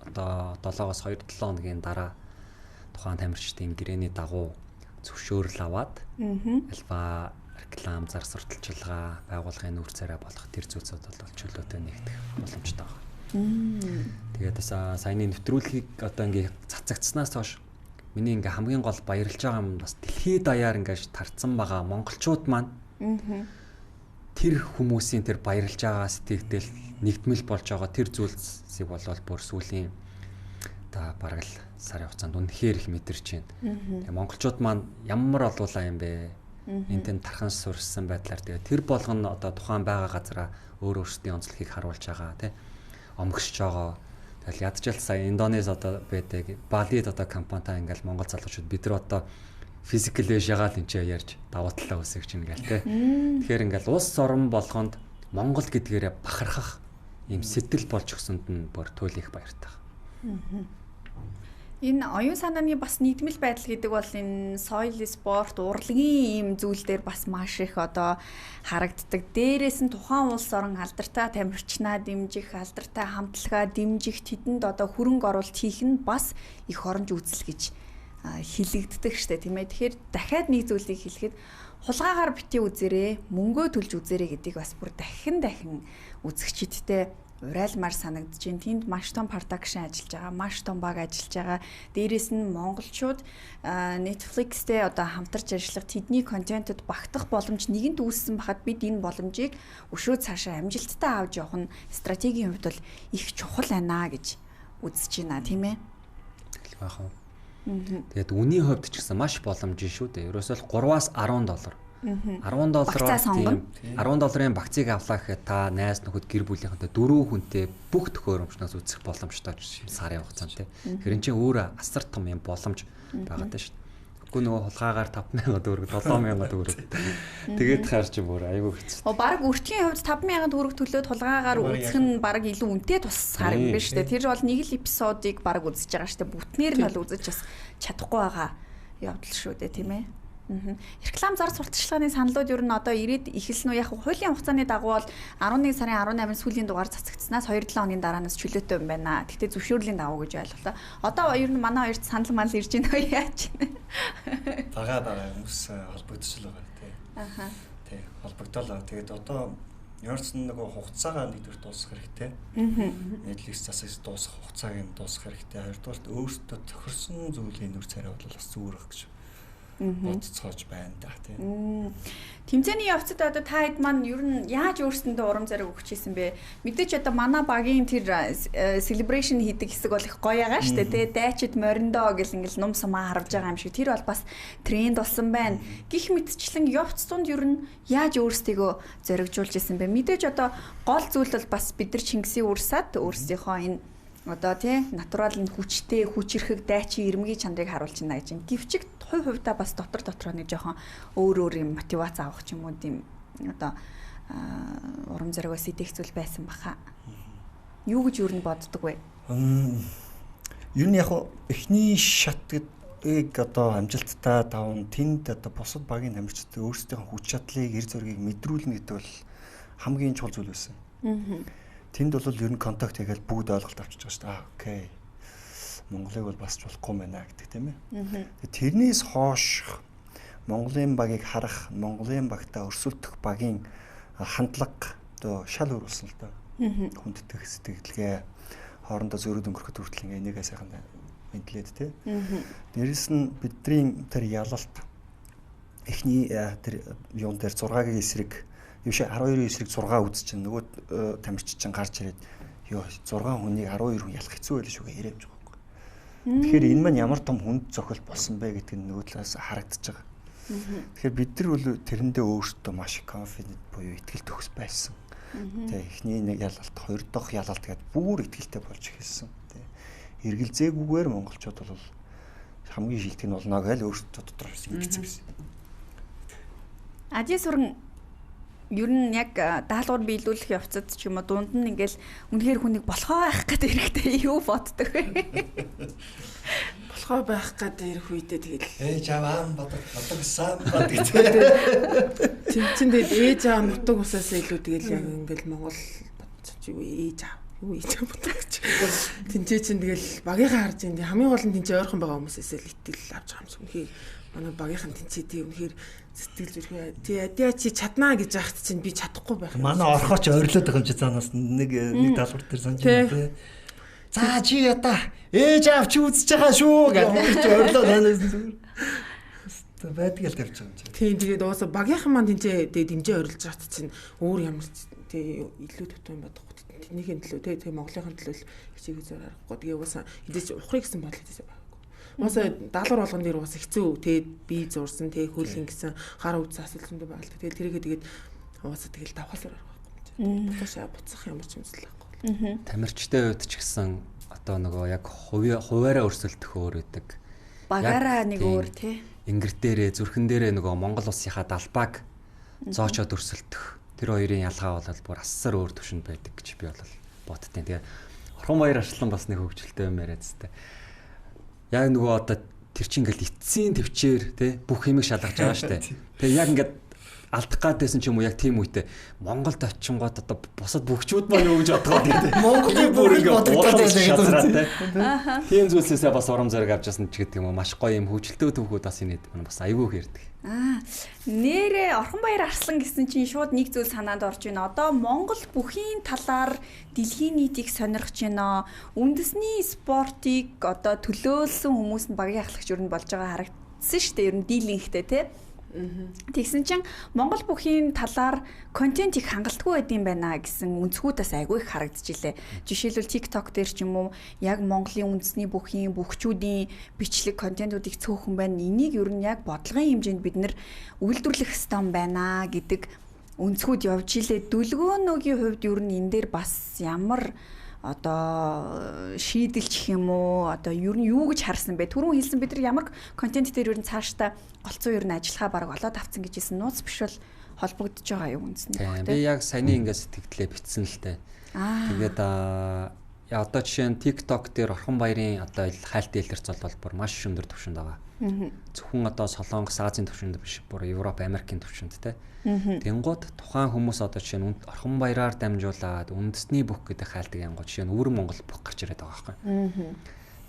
одоо 7-оос 2-7 хоногийн дараа тухайн тамирчдын гэрээний дагуу зөвшөөрөл аваад альва реклам зар сурталчилгаа байгууллагын нүүр царай болох тэр зүйлсүүд бол чөлөөтэй нэгдэх боломжтой байна. Тэгээд саяны нэвтрүүлгийг одоо ингээ цацагдсанаас хойш миний ингээ хамгийн гол баярлж байгаа юм бас дэлхийд даяар ингээ тарцсан байгаа монголчууд маань тэр хүмүүсийн тэр баярлж байгаа сэтгэгдэл нэгдмэл болж байгаа тэр зүйлсийг болол бүр сүүлийн та бараг л сарын хугацаанд үнэхээр их мэдэрч байна. Тэгээ монголчууд маань ямар олуулаа юм бэ? Энд тэнд тархан сурсан байдлаар тэгээ тэр болгоно одоо тухайн байгаа газараа өөрсдийн онцлогийг харуулж байгаа тий. Омгшж байгаа. Тэгэл ядчил сая Индонез одоо байдаг Балид одоо компанитай ингээл монгол залуучууд бид нар одоо Physical Asia-гаар л энэ ярьж давуу талаа үсгэж ингээл тий. Тэгэхээр ингээл улс орон болгонд Монгол гэдгээрээ бахархах ийм сэтэл болж өгсөнд нь бүр туйлах баяртай. Энэ оюун санааны бас нийтмэл байдал гэдэг бол энэ соёл, спорт, урлагийн ийм зүйл дээр бас маш их одоо харагддаг. Дээрээс нь тухайн улс орон алдартай тамирчнаа дэмжих, алдартай хамтлагаа дэмжих, тэдэнд одоо хөрөнгө оруулалт хийх нь бас их оронж үзэл гэж хилэгддэг штэ тийм ээ. Тэгэхээр дахиад нэг зүйлийг хэлэхэд хулгаагаар бити үзээрэй, мөнгөө төлж үзээрэй гэдгийг бас бүр дахин үзэгчдтэй урайлмаар санагдаж байна. Тэнд маш том продакшн ажиллаж байгаа, маш том баг ажиллаж байгаа. Дээрээс нь монголчууд Netflix-тэй одоо хамтарч ажиллах тэдний контентэд багтах боломж нэгэнт үүссэн бахад бид энэ боломжийг өшөө цаашаа амжилттай авч явах нь стратегийн хувьд бол их чухал байна гэж үзэж байна тийм ээ. Тэгэл баах уу. Тэгээд үнийн хувьд ч гэсэн маш боломжтой шүү дээ. Ерөөсөө $3-аас $10. $10 тийм $10 бакцыг авлаа гэхэд та найз нөхөд гэр бүлийнхэнтэй 4 хүнтэй бүх төхөөрөмжнөөс үзэх боломжтой сарын хугацаанд тийм. Тэгэхээр энэ чинь өөр асар том юм боломж байгаа даа шүү дээ. Үгүй нөгөө хулгаагаар 5,000 төгрөг 7,000 төгрөг. Тэгээд хаарч бүр айгүй хэцүү. Бараг өртгийн хувьд 5,000 төгрөг төлөөд хулгаагаар үзэх нь бараг илүү үнэтэй тусгаар юм байна шүү дээ. Тэр бол нэг л эпизодыг бараг үзэж байгаа шүү дээ. Бүтнээр нь бол үзэж бас чадахгүй байгаа явдал шүү дээ тийм ээ. Реклам зар сурталчилгааны саналууд ер нь одоо ирээд эхэлсэн үү? Яг хуулийн хугацааны дагуу бол 11 сарын 18-ны сүүлийн дугаар цацагдсанаас 2-7 хоногийн дараанаас чөлөөтэй юм байна. Гэхдээ зөвшөөрлийн дагуу гэж ойлголоо. Одоо ер нь манай хоёрт санал мал ирж байна уу яаж байна? Бага хүмүүс холбогдчихл байгаа тий. Тий, холбогдолоо. Тэгээд одоо Яарсан нөгөө хугацаагаа нэгдүгээр дуусгах хэрэгтэй. Netflix засаж дуусгах хугацааг нь дуусгах хэрэгтэй. Хоёрдугаар өөртөө тохирсон зүйлийн нөр царай бол бас зүгээрх гэж бодцоож байна да тийм. Тэмцээний явцад одоо та хэд маань ер нь яаж өөрсөндөө урам зориг өгч ийсэн бэ? Мэдээч одоо манай багийн тэр celebration хийдэг хэсэг бол их гоё байгаа шүү дээ. Дайчид мориндоо гэл ингээл нум сумаа харвж байгаа юм шиг тэр бол бас тренд болсон байна. Гэх мэтчлэн явц тунд ер нь яаж өөрсдийгөө зоригжуулж ийсэн бэ? Мэдээч одоо гол зүйл бол бас бид нар Чингисийн урсаад өөрсдийнхөө энэ одоо тий натурал нь хүчтэй хүчрэхэг дайчин ирмгийн чанарыг харуулж байна гэж юм. Гэвч хувьдаа бас дотроо нэг жоохон өөр юм мотивац авах ч юм уу тийм одоо урам зоригоос идэх зүйл байсан баха. Юу гэж юу нь боддог вэ? Юу нь яг эхний шатыг одоо амжилттай даван тэнд одоо бусад багийн тамирчид өөрсдийнхөө хүч чадлыг эр зөргийг мэдрүүлнэ гэдэг бол хамгийн чухал зүйл байсан. Тэнд бол ер нь контакт хийгээл бүгд ойлголт авчиж байгаа шүү дээ. Окей. Монголыг бол басч болохгүй байна гэдэг тийм ээ. Тэрнээс хойш Монголын багийг харах, Монголын багтаа өрсөлдөх багийн хандлага одоо шал өөрүүлсэн л доо. Хүндэтгэх сэтгэлгээ хоорондоо зөрүүд өнгөрөхөд хүртэл энийгээ сайхан мэдлээд тийм. Дээрэс нь бидний тэр ялалт эхний тэр юун дээр 6-гийн эсрэг Юуш 12-ийн эсрэг 6 үзэж чинь нөгөө тамирчид чинь гарч ирээд ёо 6 хүнийг 12 хүн ялах хэцүү байл шүүгээ яриад байгаа байхгүй. Тэгэхээр энэ маань ямар том хүнд зохиол болсон бэ гэдэг нь нөгөө талаас харагдаж байгаа. Тэгэхээр бид нар бол тэрэндээ өөрсдөө маш confident буюу ихтгэл төгс байсан. Тэ эхний нэг ялалт, хоёр дахь ялалт гэдэг бүр ихтгэлтэй болж эхэлсэн. Тэ эргэлзээгүйгээр монголчууд бол хамгийн шилдэг нь болно гэж өөрсдөө дотор ингэсэн байсан. Ажи суран ер нь яг даалгавар биелүүлэх явцад ч юм уу дунд нь ингээл үнэхээр хүнийг болохоо байх гэдэг хэрэгтэй юу боддог вэ? Болохоо байх гэдэг ирэх үедээ тэгэл ээж аваа бодог сан бодог тийм ээж аваа нутаг усаас илүү тэгэл яг ингээл Монгол бодчих юу ээж аваа бодог гэж. Тинчээ чинь тэгэл багийнхаа харж энэ хамгийн гол нь тинчээ ойрхон байгаа хүмүүсээс л итгэл авч байгаа юм шиг үнэхээр манай багийнхан тэнцээ тийм үнэхээр сэтгэл зүрхээ тий чи чаднаа гэж яахт чинь би чадахгүй байх. Манай орхооч ойрлоод байгаа юм чи заанаас нэг даалгавар дээр санаж байна тий. За чи одоо ээж авч үзэж байгаа шүү гэж чи ойрлоод ханаас зүгээр. Байдаг л тавьж байгаа юм чи. Тий тэгээд уусаа багийнхан маань тэнцээ дэмжээ ойрлож байгаа чинь өөр ямар тий илүү төвтөн бодохгүй. Тэнийхэн төлөө тий Монголынхын төлөө хичээгээ зөөр аргагүй. Тэгээ уусаа эдэж ухрыг гэсэн бодлоо хийсэн байна. Уусаа даалгавар болгон дээр уусаа хэцүү тэгээд би зурсан тэгээд хөлн гэсэн хар үз асуултанд байгалт. Тэгээд тэрийгээ тэгээд уусаа тэгэл давхалсаар аргагүй. Буташаа буцах ямар ч юмсэл байхгүй. Тамирчтай үед ч гэсэн одоо нөгөө яг хуваараа өрсөлдөх өөр үүдэг. Багаараа нэг өөр тий. Ингэр дээрээ зүрхэн дээрээ нөгөө Монгол улсынхаа далбааг зоочоод өрсөлдөх. Тэр хоёрын ялгаа бол бүр ассар өөр төвшөнд байдаг гэж би бол боддیں۔ Тэгээ Орхон баяр арслан бас нэг хөвгчлөлтэй юм яриад зү. Яг нөгөө одоо тэр чинь ингээл эцсийн төвчээр тий бүх юмыг шалгаж байгаа штэ. Тэгээ яг ингээд алдах гадсэн ч юм уу яг тийм үедээ Монголд очингууд одоо бусад бүгчүүд маань юу гэж бодгоо тий. Монголын бүр ингээд бодогдоод байдаг. Тийм зүйлсээсээ бас урам зориг авч ясна ч гэдэг юм уу маш гоё юм хөвгчлөлтөө төвхүүд бас энэ маань бас аюул хэрдэг. Нэрээ Орхон баяр арслан гэсэн чинь шууд нэг зүйл санаанд орж байна. Одоо Монгол бүхийн талаар дэлхийн нийтийг сонирхож байна. Үндэсний спортыг одоо төлөөлсөн хүмүүс нь багийн ахлагч юу нь болж байгаа харагдсан шүү дээ. Ер нь дийлэнхтэй тий. Тэгсэн чинь Монгол бүхийн талаар контент их хангалтгүй байдсан байна гэсэн үнцгүүдээс айгүй их харагдчихилээ. Жишээлбэл TikTok дээр ч юм уу яг Монголын үндэсний бүхийн бүхчүүдийн бичлэг контентуудыг цөөхөн байна. Энийг ер нь яг бодлогын хэмжээнд бид нэр үйлдвэрлэх ёстой юм байна гэдэг үнцгүүд явж илээ. Дүлгөөнөөгийн хувьд ер нь энэ дээр бас ямар одоо шийдэлч юм уу одоо ер нь юу гэж харсан бэ? Түрүүн хэлсэн бид нар ямар контент дээр ер нь цаашдаа голцоо ер нь ажиллахаа бараг олоод авцсан гэж хэлсэн. Нууц биш бол холбогдож байгаа юу үндсэн. Би яг саяны ингээ сэтгэлдээ битсэн л тээ. Тэгээд одоо жишээ нь TikTok дээр Орхон баярын одоо хайлт дэлгэрч бол бүр маш өндөр түвшинд байгаа. Зөвхөн одоо Солонгос, Азийн түвшинд биш, бүр Европ, Америкийн түвшинд те. Тэнгууд тухайн хүмүүс одоо жишээ нь Орхон баяраар дамжуулаад үндэсний бүх гэдэг хайлтыг янгууд жишээ нь өвөр Монгол бүх гарч ирээд байгаа байхгүй.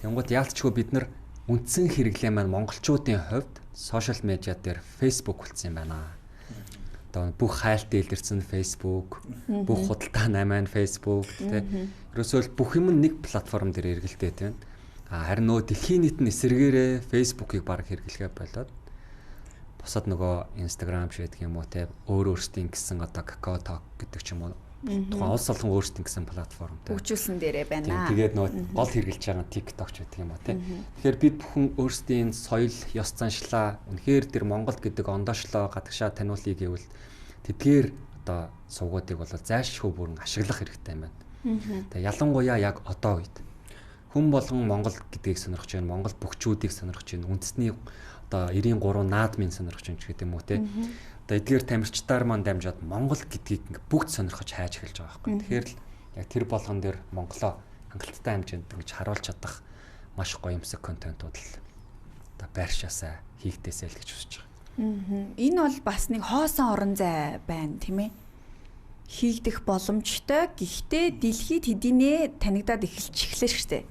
Тэнгууд яалтчгүй бид нар үндсэн хэрэглээ маань монголчуудын хувьд сошиал медиа дээр Facebook үлдсэн юм байна. Одоо бүх хайлт дэлгэрсэн Facebook, бүх худалдаа маань Facebook те. Ерөөсөө бүх юм нэг платформ дээр эргэлдээд байна. Харин нөгөө дэлхийн нийтийн эсэргээрээ Facebook-ыг баг хэрэглэхэ болоод бусад нөгөө Instagram ч гэдэг юм уу те өөрсдийн гэсэн одоо KakaoTalk гэдэг ч юм уу тухайн улс олон өөрсдийн гэсэн платформ те хөгжүүлсэн дээрээ байна. Тэгээд нөгөө гол хэрэгжилж байгаа TikTok ч гэдэг юм уу те. Тэгэхээр бид бүхэн өөрсдийн соёл, ёс заншлаа үнэхээр тэр Монгол гэдэг ондоошлоо гадагшаа таниулъя гэвэл тэдгээр одоо сувгуудыг бол зайлшгүй бүрэн ашиглах хэрэгтэй юм байна. Тэгээ ялангуяа яг одоо үед хүн болгон Монгол гэдгийг сонирхож байна. Монгол бүгчүүдийг сонирхож байна. Үндэсний одоо 93 наадмын сонирхож байна гэдэг юм уу те. Одоо эдгээр тамирчдаар маань дамжаад Монгол гэдгийг бүгд сонирхож хайж эхэлж байгаа байхгүй. Тэгэхээр л яг тэр болгон дээр Монголоо хангалттай хэмжээнд ингэж харуулж чадах маш гоё юмсаг контентууд л одоо байршаасаа хийгдээсэй л гэж хүсэж байгаа. Энэ бол бас нэг хоосон орон зай байна тийм ээ. Хийгдэх боломжтой. Гэхдээ дэлхийд хэдийнэ танигдаад эхэллээ шүү дээ.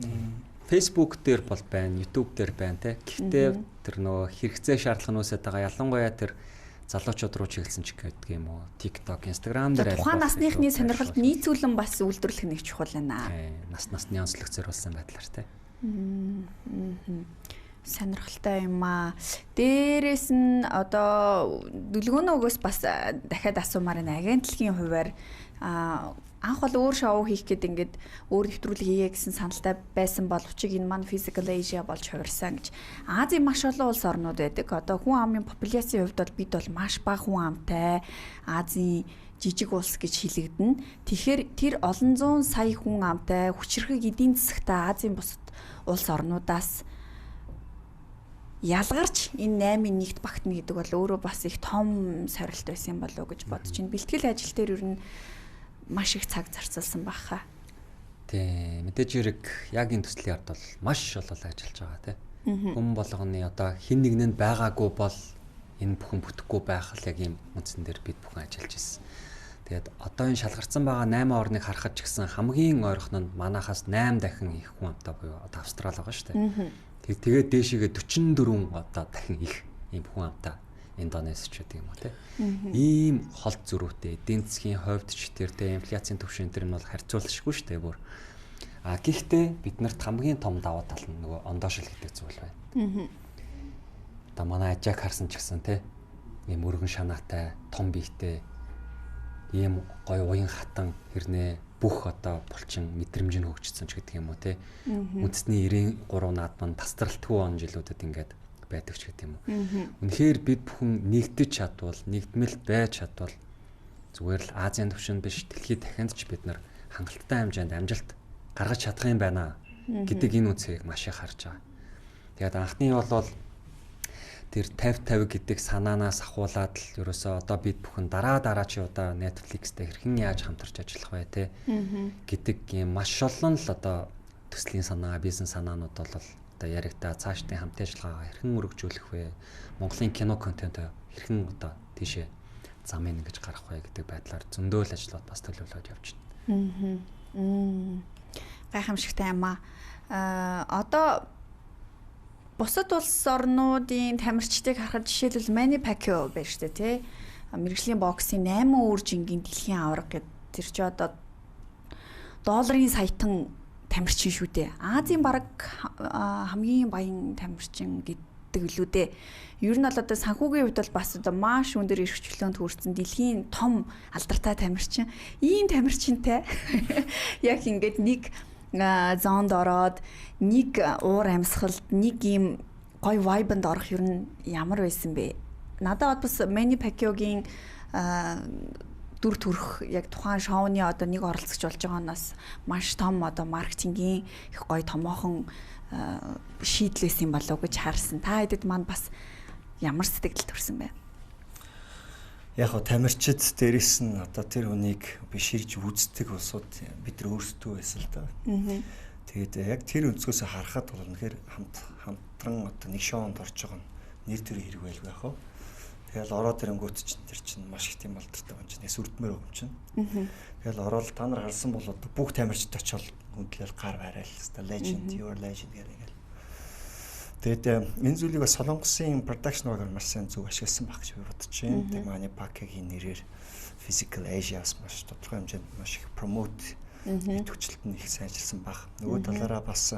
Facebook дээр бол байна, YouTube дээр байна те. Гэхдээ тэр нөгөө хэрэгцээ шаардлагын үүсэж байгаа ялангуяа тэр залуучууд руу чиглэсэн ч гэдэг юм уу. TikTok, Instagram дээр тухайн насныхны сонирхолд нийцүүлэн бас үйлдвэрлэх нэг чухал байна. Насны онцлог зориулсан байдлаар те. Сонирхолтой юм аа. Дээрээс нь одоо дүлгөөнөө өгөөс бас дахиад асуумаар байна. Агентлагийн хувьар анх бол өөр шоу хийх гээд ингээд өөр нэвтрүүлэг хийе гэсэн саналтай байсан боловч энэ маань Physical Asia болж хувирсан гэж. Азийн маш олон улс орнууд байдаг. Одоо хүн амын популяцийн хувьд бол бид бол маш бага хүн амтай Азийн жижиг улс гэж хэлэгдэнэ. Тэгэхээр тэр олон зуун сая хүн амтай хүчирхэг эдийн засагтай Азийн бусад улс орнуудаас ялгарч энэ 8-1-т багтна гэдэг бол өөрөө бас их том сорилт байсан болов уу гэж бодож байна. Бэлтгэл ажил дээр ер нь маш их цаг зарцуулсан байхаа. Тий, мэдээж хэрэг яг энэ төслийн ард бол маш олон ажиллаж байгаа тий. Хүн болгоны одоо хин нэг нь байгаагүй бол энэ бүхэн бүтэхгүй байх л яг ийм үндсэн дээр бид бүхэн ажиллаж ирсэн. Тэгээд одоо энэ шалгарсан байгаа 8 орныг харахад ч гэсэн хамгийн ойрхон нь манахаас 8 дахин их хүн амтай буюу одоо Австрали байгаа шүү дээ. Тэгээд дээшээгээ 44 одоо дахин их ийм хүн амтай Индонез ч гэдэг юм уу те. Ийм холт зөрүүтэй эдийн засгийн хувьд ч тэр те инфляцийн түвшин тэр нь бол харьцуулшгүй шүү дээ бүр. Гэхдээ биднэрт хамгийн том даваа тал нь нөгөө ондоошил гэдэг зүйл байна. Одоо манай ажааг харсан ч гэсэн те ийм өргөн шанаатай, том биетэй ийм гоё уян хатан хэрнээ бүх одоо булчин мэдрэмж нь хөгжсөн ч гэдэг юм уу те. Үндэсний 93 наадмын тасралтгүй он жилүүдэд ингээд байдаг ч гэдэг юм уу. Үнэхээр бид бүхэн нэгдэж чадвал, нэгдмэл байж чадвал зүгээр л Азийн түвшинд биш дэлхийд дахинд ч бид нар хангалттай хэмжээнд амжилт гаргаж чадах юм байна гэдэг энэ үнцгийг маш их харж байгаа. Тэгээд анхны бол тэр 50-50 гэдэг санаанаас ахуулаад л ерөөсөө одоо бид бүхэн дараачийн удаа Netflix-тэй хэрхэн яаж хамтарч ажиллах вэ те гэдэг юм маш олон л одоо төслийн санаа, бизнес санаанууд бол одоо яригдаа цаашдын хамт ажиллагаагаа хэрхэн өргөжүүлэх вэ? Монголын кино контент хэрхэн одоо тийшээ замын ингэж гарах вэ гэдэг байдлаар зөндөөл ажлууд бас төлөвлөж явж байна. Гайхамшигтай юм аа. Одоо бусад улс орнуудын тамирчдыг харахад жишээлбэл Manny Pacquiao байна шүү дээ тий. Мэргэжлийн боксын 8 өөр жингийн дэлхийн аварга гэдэг тэр чи одоо долларын саятан тамирчин шүү дээ. Азийн бараг хамгийн баян тамирчин гэдэг лүү дээ. Ер нь бол одоо санхүүгийн хувьд бол бас одоо маш өндөр эрх чөлөөнд хүрсэн дэлхийн том алдартай тамирчин. Ийм тамирчинтай яг ингээд нэг зоонд ороод нэг уур амьсгалд нэг ийм гоё вайбанд орох ер нь ямар байсан бэ? Надад бас Manny Pacquiao-гийн дүр төрх яг тухайн шоуны одоо нэг оролцогч болж байгаанаас маш том одоо маркетингийн их гоё томоохон шийдэл байсан болов уу гэж харсан. Та хэдэд маань бас ямар сэтгэл төрсэн бэ? яг хоо тамирчид дээрэс нь одоо тэр хүнийг биширж үздэг улсууд бид нар өөрсдөө байсан л да. Тэгээд яг тэр өнцгөөс харахад бол үнэхээр хамтран одоо нэг шоунд орж байгаа нь нэр төр хэрэг байлгүй яг хоо. Тэгэл ороод ирэнгүүт чинь тэр чинь маш их тийм алдартай юм чинь сүрдмээр юм чинь. Тэгэл ороод та нар харсан бол одоо бүх тамирчид очиод хүндлэл гар барайл хэвээр legend your legend гэх. Тэгээд энэ зүйлийг бас Солонгосын production орган маш сайн зөв ашигласан баг гэж би бодож байна. Тэгээд Mani Pacquiao-гийн нэрээр Physical Asia-с маш тодорхой хэмжээнд маш их promote төвчлөлт нь их сайжирсан баг. Нөгөө талаараа бас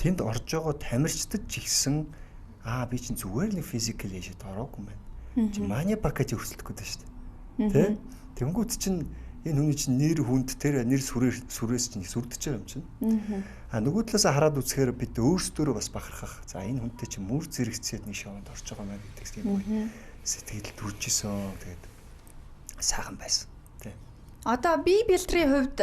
тэнд орж байгаа тамирчдад ч ихсэн би чинь зүгээр л Physical Asia-д ороогүй юм байна. Чи Mani Pacquiao өрсөлдөхгүй дээ шүү дээ. Тэ? Тэнгүүд чинь энэ хүний чинь нэр хүнд тэр нэр сүрээс чинь сүрдэж байгаа юм чинь. Нөгөө талаас хараад үзэхээр бид өөрсдөө бас бахархах. За энэ хүнтэй чинь мөр зэрэгцээд нэг шоунд орж байгаа маа гэдэг тийм сэтгэл төржсэн. Тэгээд сайхан байсан. Тэ. Одоо би бэлтрийн хувьд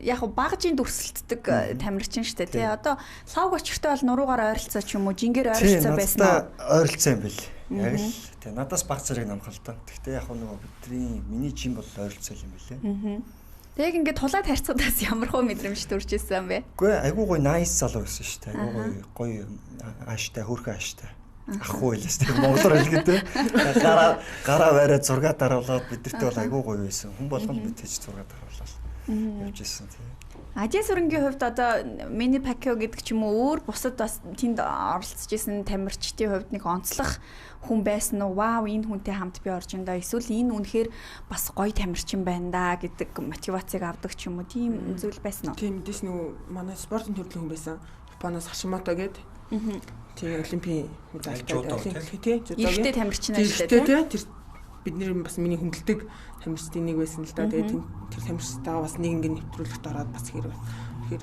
яг багжийн дүрсэлтдэг тамирчин штэ тий. Одоо лав очиртой бол нуруугаар ойролцоо ч юм уу жингээр ойролцоо байсан уу? Ойролцоо юм бэл. Яг л тий надаас баг зэрэг намхал та. Гэхдээ яг нөгөө бидний миний жим бол ойролцоо юм бэлээ. Тэг ингээд тулаад харьцуудаас ямар хөө мэдрэмж төрж ирсэн бэ? Үгүй айгуу гоё nice залуу байсан шүү дээ. Айгуу гоё ааштай хөрхөн ааштай. Ахгүй л шүү дээ. Монголоор хэлгээд гараа бариад зураг даруулаад бидэртээ бол айгуу гоё байсан. Хүн болгонд мэдээж зураг даруулаад явж ирсэн тийм. Ажил сүрэнгийн хувьд одоо Mani Pacquiao гэдэг ч юм уу өөр бусад бас тэнд оролцож исэн тамирчдын хувьд нэг онцлог хүн байсан уу? Вау, энэ хүнтэй хамт би орж индаа. Эсвэл энэ үнэхээр бас гоё тамирчин байна да гэдэг мотивацийг авдаг ч юм уу. Тийм зүйл байсан уу? Тийм дэс нөгөө манай спортын төрлийн хүн байсан. Японоос Хашимото гээд. Тийм олимпийн медальтай. Тийм жудогийн. Ихтэй тамирчин ажилладаг тийм. Тэр бидний бас миний хүндэлдэг тамирчдын нэг байсан л да. Тэгээд тэр тамирчтайгаа бас нэг ингэ нэвтрүүлэгт ороод бас хэрэг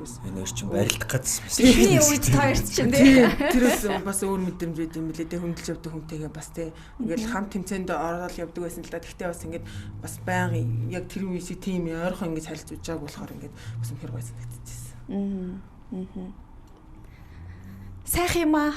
байсан. Энэ өрчин барилдах гэсэн. Эхний үед таарч чинь тийм. Тэрээс бас өөр мэдрэмж байд юм билээ. Тэг хүндэлж явдаг хүнтэйгээ бас тэг ингээл хамт тэмцээнд ороод явдаг байсан л да. Тэгтээ бас ингээд бас байнга яг тэр үеийг тийм ойрхон ингээд харилцаж байгааг болохоор ингээд бас үнэхээр гоё санагдчихсэн. Сайх юм аа.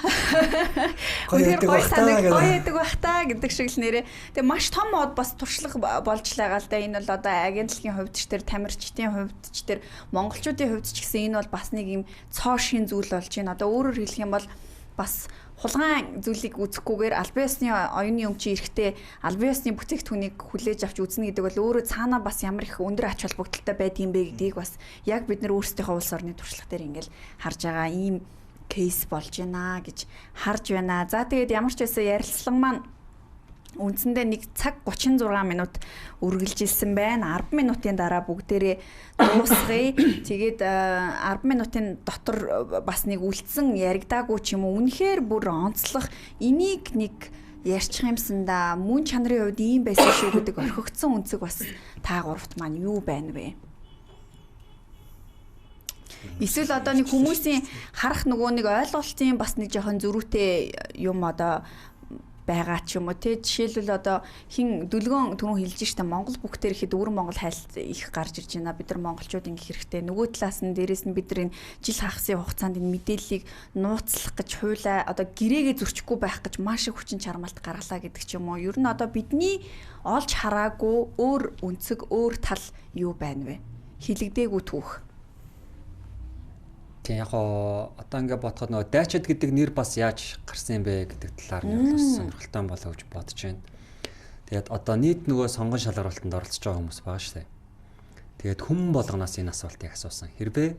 Үнэхээр гоё санаг гоё яадаг байх та гэдэг шиг л нэрээ. Тэгээ маш том мод бас туршлага болж байгаа л да. Энэ бол одоо агентлагийн хувьд ч тэр тамирчдын хувьд ч тэр монголчуудын хувьд ч гэсэн энэ бол бас нэг юм цоо шин зүйл болж байна. Одоо өөрөөр хэлэх юм бол бас хулгайн зүйлийг үзэхгүйгээр албан ёсны оюуны өмчийн эрэхтэй албан ёсны бүтээгдэхүүнийг хүлээж авч үзнэ гэдэг бол өөрөө цаанаа бас ямар их өндөр ач холбогдолтой байдığım бэ гэдгийг бас яг бид нар өөрсдийнхөө улс орны туршлага дээр ингээл харж байгаа ийм кейс болж байна гэж харж байна. За тэгээд ямар ч байсан ярилцлага маань үндсэндээ 1 цаг 36 минут үргэлжилсэн байна. 10 минутын дараа бүгдээрээ дуусгая. Тэгээд 10 минутын дотор бас нэг үлдсэн яригдаагүй ч юм уу үнэхээр бүр онцлог энийг нэг ярьчих юмсан да мөн чанарын хувьд ийм байсан шүү гэдэг орхигдсон үнцэг бас та гуравт маань юу байна вэ? Эсвэл одоо нэг хүмүүсийн харах нөгөө нэг ойлголтын бас нэг жоохон зөрүүтэй юм одоо байгаа ч юм уу тий жишээлбэл одоо хин дүлгөөн түрүүн хэлж штэ Монгол бүгдээр ихэд өвөр Монгол хайлт их гарч ирж байна. Бид нар монголчууд ингэх хэрэгтэй. Нөгөө талаас нь дээрэс нь бид нар энэ жил хагасын хугацаанд энэ мэдээллийг нууцлах гэж хуйлаа одоо гэрээгээ зөрчихгүй байх гэж маш их хүчин чармаалт гаргалаа гэдэг ч юм уу. Ер нь одоо бидний олж хараагүй өөр өнцөг өөр тал юу байна вэ? Хилэгдээгүй түүх. Тийм яг одоо ингээд бодоход нөгөө дайчид гэдэг нэр бас яаж гарсан юм бэ гэдэг талаар нь бас сонирхолтой болоо гэж бодож байна. Тэгээд одоо нийт нөгөө сонгон шалгуулалтанд оролцож байгаа хүмүүс байгаа шүү дээ. Тэгээд хүм болгоноос энэ асуултыг асуусан. Хэрвээ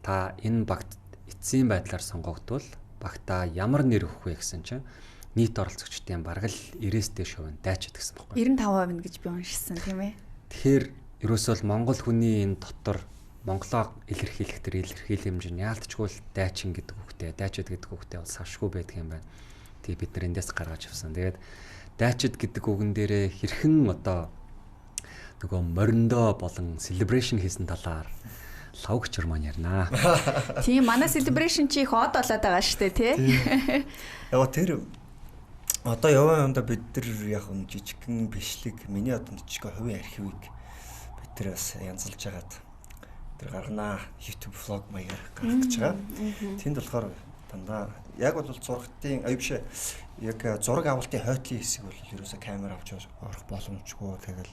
та энэ багт эцсийн байдлаар сонгогдвол багтаа ямар нэр өгөх вэ гэсэн чинь нийт оролцогчдын бараг л 90-с дээш хувь дайчид гэсэн байхгүй. 95% гэж би уншсан тийм ээ. Тэгэхээр ерөөсөө Монгол хүний энэ дотор Монголоо илэрхийлэх төр илэрхийлэх хэмжээ яалтчгүй л дайчин гэдэг үгтэй, дайчид гэдэг үгтэй бол савшгүй байдаг юм байна. Тэгээ бид нар эндээс гаргаж авсан. Тэгээд дайчид гэдэг үгэн дээрээ хэрхэн одоо нөгөө мориндоо болон celebration хийсэн талаар лавгчэр маань ярина. Тийм манай celebration чи их од болоод байгаа шүү дээ тий. Яг тэр одоо яваа юмда бид нар яг жижигхэн бичлэг миний одоо жижиг хувийн архивыг бид нар бас янзалж агаад тэр гаргана YouTube vlog маягаар гаргаж байгаа. Тэнд болохоор Дандаа яг бол зургатын биш яг зураг авалтын хойтлын хэсэг бол ерөөсө камер авч орох боломжгүй. Тэгэл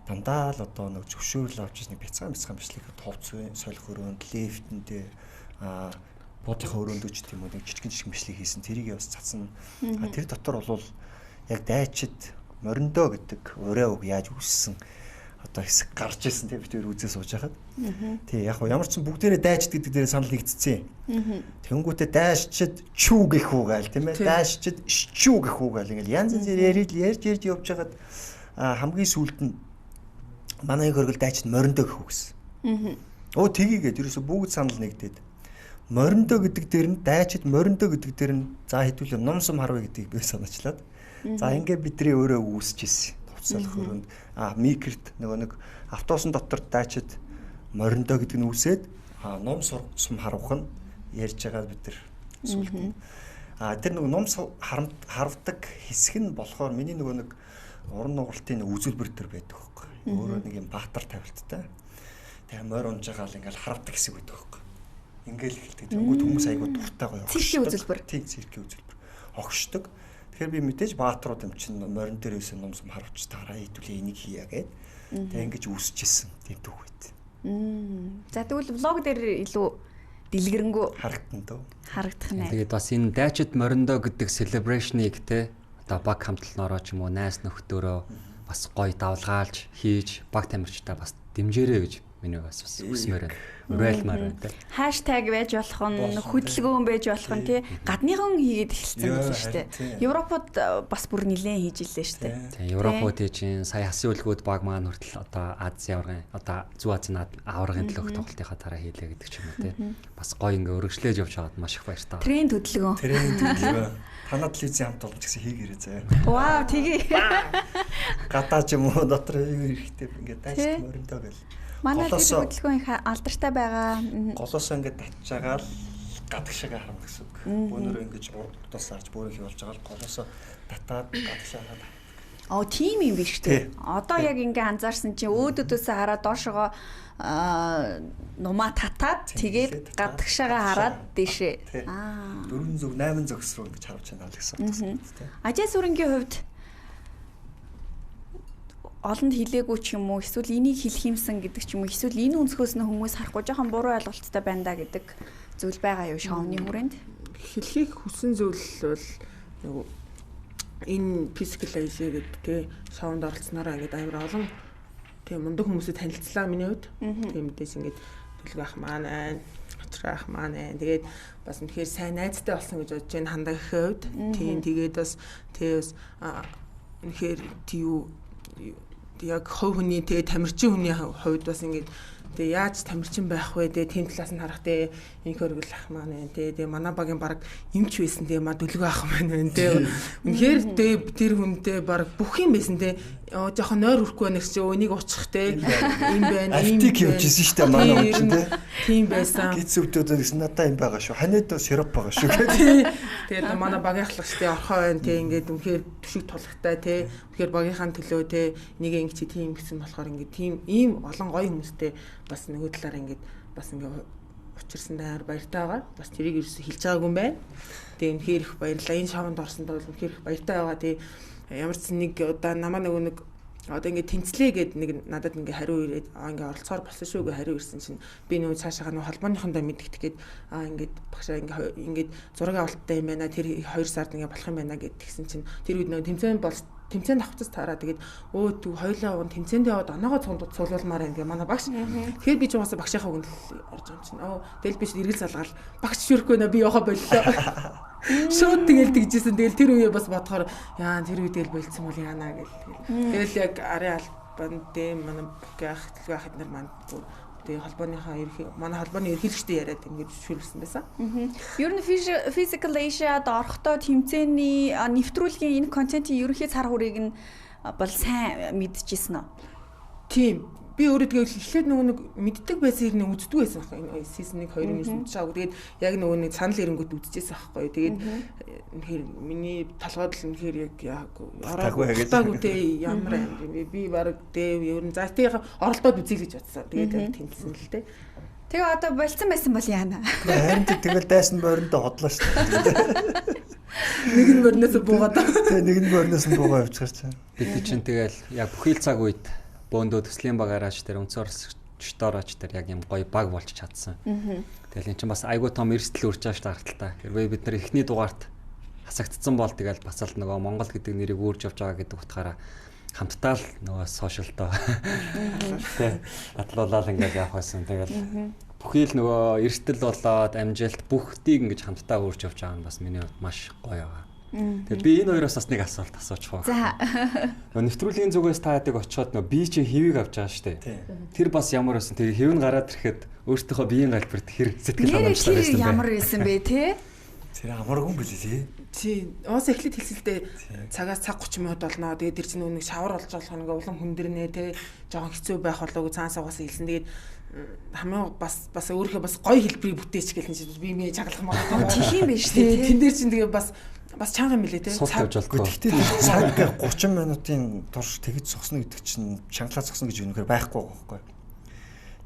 дандаа л одоо нэг зөвшөөрөл авч нэг бяцхан бичлэг товц солих өрөөнд лифтэндээ буудлынхаа өрөөнд ч тийм үү нэг жижиг бичлэг хийсэн. Тэрийг бас цацсан. Тэр дотор бол яг дайчид мориндоо гэдэг өрөө үг яаж үүссэн одоо хэсэг гарч ирсэн тийм бид хоёр үзээ сууж байхад. Тий яг ямар ч бүгдээрээ дайчд гэдэг дээрээ санал нэгдсэн. Тэнгүүтээ дайчид чүү гэх үг айл тийм ээ. Дайчид шчүү гэх үг айл ингээл янз янзээр ярьж явж байхад хамгийн сүүлд нь манай хөргөл дайчид мориндоо гэх үг гэсэн. Өө тгийгээд ерөөсө бүгд санал нэгдээд мориндоо гэдэг дээр нь дайчид мориндоо гэдэг дээр нь за хэдүүлээ номсом харвэ гэдгийг би санаачлаад за ингээ бидний өөрөө үүсчихсэн. Товцолох өрөөнд микрт нөгөө нэг автобусын дотор дайчид мориндоо гэдэг нь үүсээд ном сум харуулах нь ярьж байгаа бид нар сүлд. Тэр нөгөө ном харавдаг хэсэг нь болохоор миний нөгөө нэг уран нугалтын үзүүлбэр төр байдаг хөөхгүй. Өөрөө нэг юм баатар тавилттай. Тэгээ морь унж байгаа л ингээл харавдаг хэсэг байдаг хөөхгүй. Ингээл эхэлдэг. Тэнгүүд хүмүүс айгуу дуртай гоё. Циркийн үзүүлбэр. Тийм циркийн үзүүлбэр. Огшдог. Тэгэхээр би мэдээж баатрууд юм чинь морин дээрээс номсом харавч тараа хэдүүлээ энийг хийя гэд. Тэгээ ингэж үүсчихсэн тийм түүх байт. За тэгвэл влог дээр илүү дэлгэрэнгүй харагдана дөө. Харагдах нэ. Тэгээд бас энэ дайчид мориндоо гэдэг celebration-ыг те одоо баг хамтлагнороо ч юм уу найс нөхдөөрөө бас гоё давлгаалж хийж баг тамирчтай бас дэмжээрэй гэж миний бас хүсмээр байна. Уриалмаар байна те. Хаштаг байж болох нь хөдөлгөөн байж болох нь тий гадныхан хийгээд эхэлсэн юм шүү дээ. Европод бас бүр нэлээд хийж илээ шүү дээ. Тийм Европод чинь сая хасын үлгүүд баг маань хүртэл одоо Азийн аваргын одоо Зүүн Азийн аваргын төлөөх тоглолтынхаа дараа хийлээ гэдэг ч юм уу те. Бас гоё ингээ өргөжлөөж явж байгаад маш их баяртай. Тренд хөдөлгөөн. Танаа телевизийн хамт олон ч гэсэн хийгээрэй заяа. Вау тгий. Гадаа ч юм уу дотор хэрэгтэй ингээ дайч мориндоо гэл. Манай тэр хөдөлгөөн их алдартай байгаа. Голоос ингээд татчаагаал гадагшаага харна гэсэн үг. Бөөнөрөө ингэж урдаас харж бөөрийг болж байгаа л голоосоо татаад гадагшаагаа. Тийм юм биш үү? Одоо яг ингээ анзаарсан чинь өөдөөдөөсөө хараад доошогоо нумаа татаад тэгээд гадагшаага хараад дэшээ. 4 зүг 8 зүгс рүү ингэж харж байна л гэсэн үг. Ажил сүрэнгийн хувьд олонд хилээгүй ч юм уу эсвэл энийг хэлэх юмсан гэдэг ч юм уу эсвэл энэ өнцгөөс нь хүмүүс харахгүй жоохон буруу ойлголттой байна да гэдэг зүйл байгаа юу шоуны хүрээнд хэлхийг хүсэн зүйл бол нөгөө энэ physical age гэдэг тий шоунд оролцснараа ингээд амар олон тий мундаг хүмүүстэй танилцлаа миний хувьд тий мэдээж ингээд төлөв ах маань байна очрах маань байна тэгээд бас үнэхээр сайн найзтай болсон гэж бодож байна хандаа гэхэд хувьд тий тэгээд бас тий бас үнэхээр тий юу яг хов хүний тэгээ тамирчин хүний хувьд бас ингээд тэгээ яаж тамирчин байх вэ тэгээ тийм талаас нь харах тэгээ энэ хөргөл ах маань тэгээ манай багийн баг юмч байсан тэгээ маа дөлгөө ах маань тэгээ үнэхээр тэгээ тэр хүнтэй баг бүх юм байсан тэгээ жоохон нойр хүрхгүй байна гэсэн энийг уучрах тэгээ юм байна юм явж исэн шүү дээ манай хүн чинь тийм байсан гиз өвдөд гэсэн надаа юм байгаа шүү ханиад сироп байгаа шүү гэдэг тэгээ манай багийн ахлагчтай орхоо байна тэгээ ингээд үнэхээр төшиг тулгтай тэгээ үнэхээр багийнхаа төлөө тэгээ нэг ингэ чи тийм гэсэн болохоор ингээд тийм ийм олон гоё хүмүүстэй бас нөгөө талаараа ингээд бас ингээд учирсан даяар баяртай байгаа. Бас тэрийг ерөөсө хэлж байгаагүй юм байна. Тэгээ үнэхээр их баярлалаа. Энэ шоунд орсонд бол үнэхээр их баяртай байгаа. Тэгээ ямар ч нэг удаа намаа нөгөө нэг одоо ингээд тэнцлээ гэд нэг надад ингээд хариу ирээд ингээд оролцохоор болсон шүү гэ хариу ирсэн чинь би нөгөө цаашаа нөгөө холбооныхондоо мэдгэх гээд ингээд багшаа ингээд зураг авалттай юм байна. Тэр 2 сард ингээд болох юм байна гэд тэгсэн чинь тэр үед нөгөө тэмцээнд авцас таараа тэгээд түг хоёлаа уун тэмцээнд яваад оноогоо цуглуулмаар байна гэ манай багш. Тэгэхээр би ч угаасаа багшийнхаа үгэнд орж байгаа юм чинь. Тэгэл би эргэл залгаал багш шүрхгүй нэ би яваа боллоо. Шууд тэгэл тэгжсэн. Тэгэл тэр үе бас бодохоор яа тэр үе тэгэл болцсон бол яана гэл. Тэгэл яг арын албанд дэм манай бүхэх эднэр маань тэгээ холбооныхаа манай холбооны ерхийлэгчтэй яриад ингэж шүлсэн байсан. Ер нь Physical Asia-д орохдоо тэмцээний нэвтрүүлгийн энэ контентын ерөнхий цар хүрээг нь бол сайн мэдчихсэн үү? Тийм. Би өөрөө тэгээ эхлээд нөгөө нэг мэддэг байсан хэрнээ үздэг байсан аахгүй энэ season 1 2-ын мэдчихээг. Тэгээд яг нөгөө нэг санал ирэнгүүт үзчихсэн аахгүй. Тэгээд үнэхээр миний талгаад л үнэхээр яг ороогүй те ямар юм би баг те ер нь за тэгээ оролдоод үзье гэж бодсон. Тэгээд тэмцсэн л те. Тэгээ одоо болцсон байсан бол яана. Харин тэгэл дайсан бойрондоо хотлоо шүү дээ. Нэг нь мөрнөөс буугаад. Тэгээ нэг нь мөрнөөс буугаа явчихар чинь. Бид чинь тэгэл яг бүхий л цаг үед бөөндөө төслийн баг гараж тэр өнцөр штороч тэр яг юм гоё баг болж чадсан. Тэгэл эн чинь бас айгуу том эрсдэл үрж байгаа шүү дээ. Хэрвээ бид нар эхний дугаарт хасагдсан бол тэгэл бас л нөгөө Монгол гэдэг нэрийг үүрж явж байгаа гэдэг утгаараа хамтдаа л нөгөө сошиалтоо тий атлуулаад ингээд явах байсан. Тэгэл бүхий л нөгөө эрсдэл болоод амжилт бүгдийг ингэж хамтдаа үүрж явж байгаа нь бас миний хувьд маш гоё байгаа. Тэгээ би энэ хоёроос бас нэг асуулт асуучих واخ. За. Нэвтрүүлгийн зүгээс та ядыг очиод нөгөө би чи хэвийг авч байгаа шүү дээ. Тэр бас ямар байсан. Тэгээ хэв нь гараад ирэхэд өөртөөхөө биеийн галбирт хэр сэтгэл ханамжтай байсан бэ? Ямар байсан бэ те? Тэр амаргүй юм билээ тий. Тий. Уус эхлээд хэлсэлтэй цагаас цаг 30 минут болно. Тэгээд тэр чинь нэг шавар болж болох нэг улам хүндэрнэ те. Жохон хэцүү байх болоогүй цаанаас угаас хэлсэн. Тэгээд хамгийн бас өөрийнхөө бас гоё хэлбэрийг бүтээч гэх юм би минь чаглах магадгүй. Тих юм биш тий. Тэн дээр чинь тэгээ бас чанга юм билээ те. Цаг явж болтгоо. Гэхдээ цаг 30 минутын турш тэгж зогсно гэдэг чинь чангалаа зогсно гэж үнэхээр байхгүй байгаа байхгүй.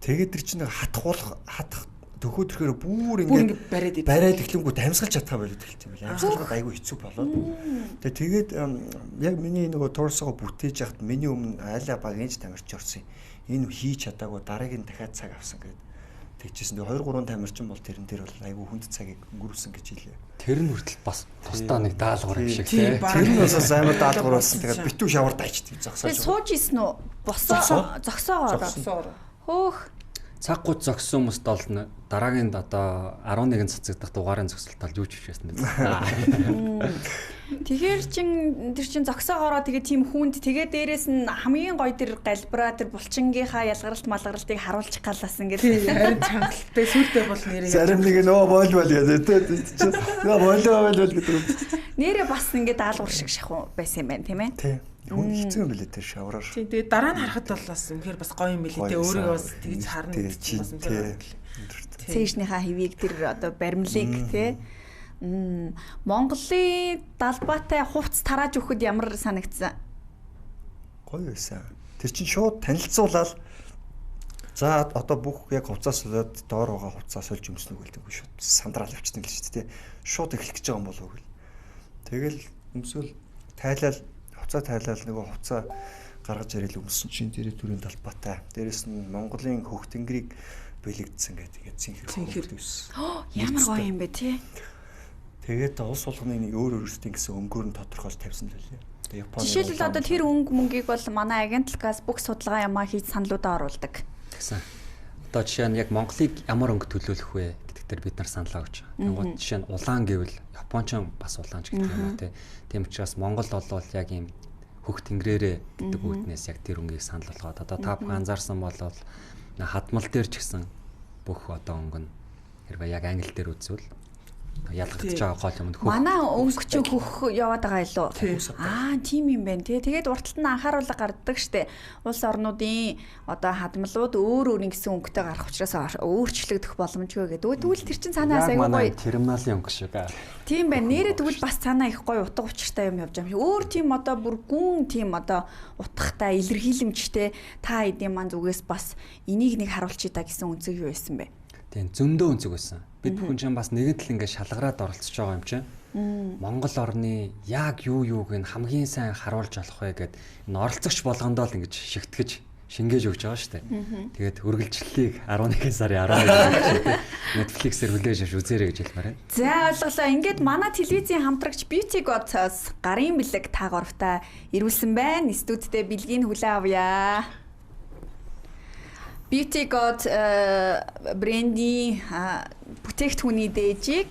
Тэгээд тэр чинь хатах төхөөдрөхөөр бүр ингээд бариад эхлэнгүүт амьсгалж чадхаа болоод эхэлт юм байна. Амьсгалгаад айгүй хэцүү болоод. Тэгээд яг миний нөгөө турсгаа бүтээж яхад миний өмнө айлаа баг энэч тамирч орсон. Энэ хийж чадаагүй дараагийн дахиад цаг авсан гэдэг. Тэгчихсэн. 2-3 тамирчин бол тэрэн дээр бол айгүй хүнд цагийг өнгөрүүлсэн гэж хэлээ. Тэр нь хүртэл бас тусдаа нэг даалгавар юм шиг тий. Тэр нь бас амар даалгавар болсон. Тэгээд битүү шавар дайчдаг зогсоо. Тэгээ сууж исэн үү? Зогсоогоо. Хөөх. Цаг 30 зогссон хүмүүст бол дараагийн одоо 11 цацагдах дугаарын зогсолтол юу ч хийсэн юм. Тэгэхээр тэр чин зогсоогоороо тэгээ тийм хүнд тэгээ дээрэс нь хамгийн гоё тэр галбираа тэр булчингийнхаа ялгаралт малгаралтыг харуулчих галаас ингээд харин чангалтай сүртэй бол нэрээ. Зарим нэг нөө боол яа. Нөө боол гэдэг. Нэрээ бас ингээд даалгавар шиг шахуу байсан юм байна тийм ээ. Тий. Хүн хэцүү юм билээ тэр шавраар. Тий. Тэгээ дараа нь харахад бол бас үнэхээр бас гоё юм билээ. Тэгээ өөрийгөө бас тэгж харна гэж бас үнэхээр. Цэжнийхаа хэвийг тэр одоо баримлыг тий. Монголын далбаатай хувцс тарааж өгөхөд ямар санагдсан? Гоё байсан. Тэр чинь шууд танилцуулаад за одоо бүх яг хувцас солиод доор байгаа хувцас сольж өмснө гэлдэггүй шууд сандраал явчихсан гэж шүү дээ. Шууд эхлэх гэж байгаа юм болов уу гэл. Тэгэл өмсвөл тайлал хувцас тайлал нөгөө хувцас гаргаж ирэл өмсөн чинь тэр төрийн далбаатай. Дээрэс нь Монголын хөх тэнгэрийг бэлэгдсэн гэдэг цэнхэр байсан. Ямар гоё юм бэ тий. Тэгээд улс болгоны өөр өөрсдийн гэсэн өнгөөр нь тодорхойлж тавьсан байлээ. Японы жишээлбэл одоо тэр өнгө мөнгийг бол манай агентлагаас бүх судалгаа ямаа хийж саналуудаа оруулдаг. Тэгсэн. Одоо жишээ нь яг Монголыг ямар өнгө төлөөлөх вэ гэдэг дээр бид нар саналаа өгч байгаа. Тэнгууд жишээ нь улаан гэвэл Японч бас улаанч гэдэг юм уу те. Тийм учраас Монгол болвол яг ийм хөх тэнгэрээрээ гэдэг үүднээс яг тэр өнгийг санал болгоод одоо та бүхэн анзаарсан бол хадмал дээр ч гэсэн бүх одоо өнгө нь хэрвээ яг англи дээр үзвэл ялгагдж байгаа гол юм. Манай өнгө ч хөх яваад байгаа илүү. Тийм юм байна тий. Тэгээд урталт нь анхааруулга гарддаг штэ. Улс орнуудын одоо хадмалууд өөр гэсэн өнгөтэй гарах учраас өөрчлөгдөх боломжгүй гэдэг. Тэгвэл тэр чин цаанаас аягүй гоё. Терминалийн өнгө шиг аа. Тийм байна. Нэрээ тэгвэл бас цаанаа их гоё утга учиртай юм явж байгаа юм. Өөр тийм одоо бүр гүн тийм одоо утгатай илэрхийлэмжтэй та эдийн маань зүгээс бас энийг нэг харуулчих та гэсэн үнцэг юу байсан бэ? Тийм зөндөө үнцэг байсан. Бид бүхэн ч бас нэгэн тал ингээд шалгараад оролцож байгаа юм чинь. Монгол орны яг юуг нь хамгийн сайн харуулж болох вэ гэд энэ оролцогч болгондоо л ингэж шигтгэж шингээж өгч байгаа шүү дээ. Тэгээд үргэлжлэлийг 11 сарын 11-нд Netflix-ээр хүлээж авч үзээрэй гэж хэлмээр байна. За ойлголоо. Ингээд манай телевизийн хамтрагч Beauty God-с гарын бэлэг таагарвтай ирүүлсэн байна. Студидтэй бэлгийн хүлээн авъя. Beauty God брендийн бүтээгдэхүүний дээжийг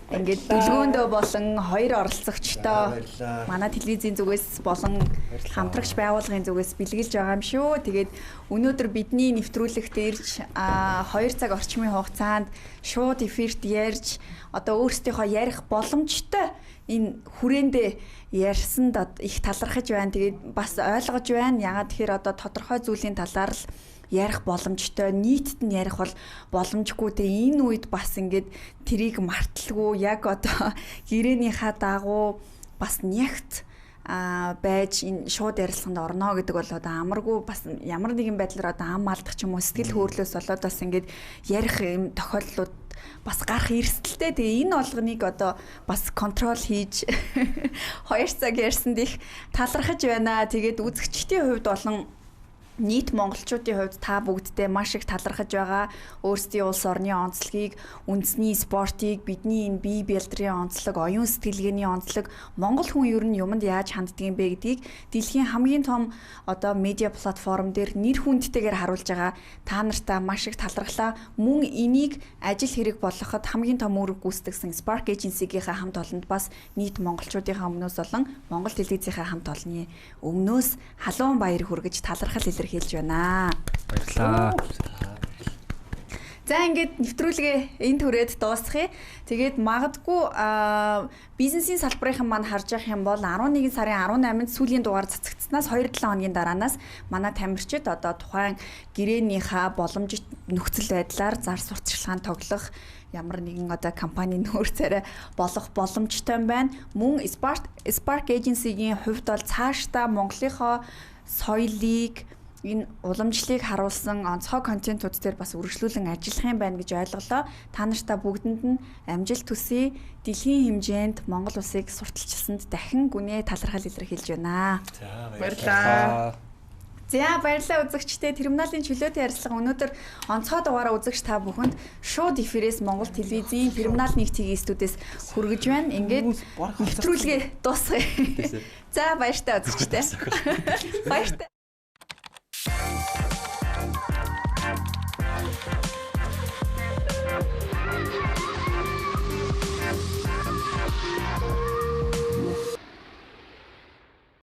ингээд дүлгөөндөө болон хоёр оролцогчтой манай телевизийн зүгээс болон хамтрагч байгууллагын зүгээс бэлгэлж байгаа юм шүү. Тэгээд өнөөдөр бидний нэвтрүүлэгт ирж 2 цаг орчмын хугацаанд шууд эфирт ярьж одоо өөрсдийнхөө ярих боломжтой энэ хүрээндээ ярьсанд их талархаж байна. Тэгээд бас ойлгож байна. Ягаад тэгэхээр одоо тодорхой зүйлийн талаар л ярих боломжтой, нийтэд нь ярих бол боломжгүй. Тэгээ энэ үед бас ингээд трийг марталгүй яг одоо гэрээнийхаа дагуу бас нягт байж энэ шууд ярилцлаганд орно гэдэг бол одоо амаргүй бас ямар нэгэн байдлаар одоо ам алдах ч юм уу сэтгэл хөдлөлөөс болоод бас ингээд ярих юм тохиолдлууд бас гарах эрсдэлтэй. Тэгээ энэ олгоныг одоо бас контрол хийж 2 цаг ярьсанд их талархаж байна. Тэгээд үзэгчдийн хувьд болон нийт монголчуудын хувьд та бүгдтэй маш их талархаж байгаа. Өөрсдийн улс орны онцлогийг, үндэсний спортыг, бидний энэ бие бэлтрийн онцлог, оюун сэтгэлгээний онцлог, монгол хүн ер нь юмд яаж ханддаг юм бэ гэдгийг дэлхийн хамгийн том одоо медиа платформ дээр нэр хүндтэйгээр харуулж байгаа. Та нартаа маш их талархлаа. Мөн энийг ажил хэрэг болгоход хамгийн том үүрэг гүйцэтгэсэн Spark Agency-гийнхаа хамт олонд бас нийт монголчуудынхаа өмнөөс болон Монгол телевизийнхаа хамт олонны өмнөөс халуун баяр хүргэж талархал илэрхийлж байна. Баярлалаа. За ингээд нэвтрүүлгээ энэ түрээд дуусгая. Тэгээд магадгүй бизнесийн салбарын маань харж явах юм бол 11 сарын 18-нд сүүлийн дугаар цацагдсанаас 2-7 хоногийн дараанаас манай тамирчид одоо тухайн гэрээнийхээ боломжит нөхцөл байдлаар зар сурталчилгаан тоглох ямар нэгэн одоо компани нүүр царай болох боломжтой байна. Мөн Spark Agency-гийн хувьд бол цаашдаа Монголынхоо соёлыг энэ уламжлалыг харуулсан онцгой контентууд дээр бас үргэлжлүүлэн ажиллах юм байна гэж ойлголоо. Та нартай бүгдэнд нь амжилт хүсье. Дэлхийн хэмжээнд Монгол улсыг сурталчилсанд дахин гүнээ талархал илэрхийлж байна. За Баярлалаа. За баярлалаа үзэгчдээ. Терминалийн чөлөөтэй ярилцлага өнөөдөр онцгой дугаараа үзэгч та бүхэнд шууд эфирээс Монгол телевизийн Терминал 1 TV студиэс хүргэж байна. Ингээд нэвтрүүлгээ дуусгая. За баяртай үзэгчдээ. Баяртай.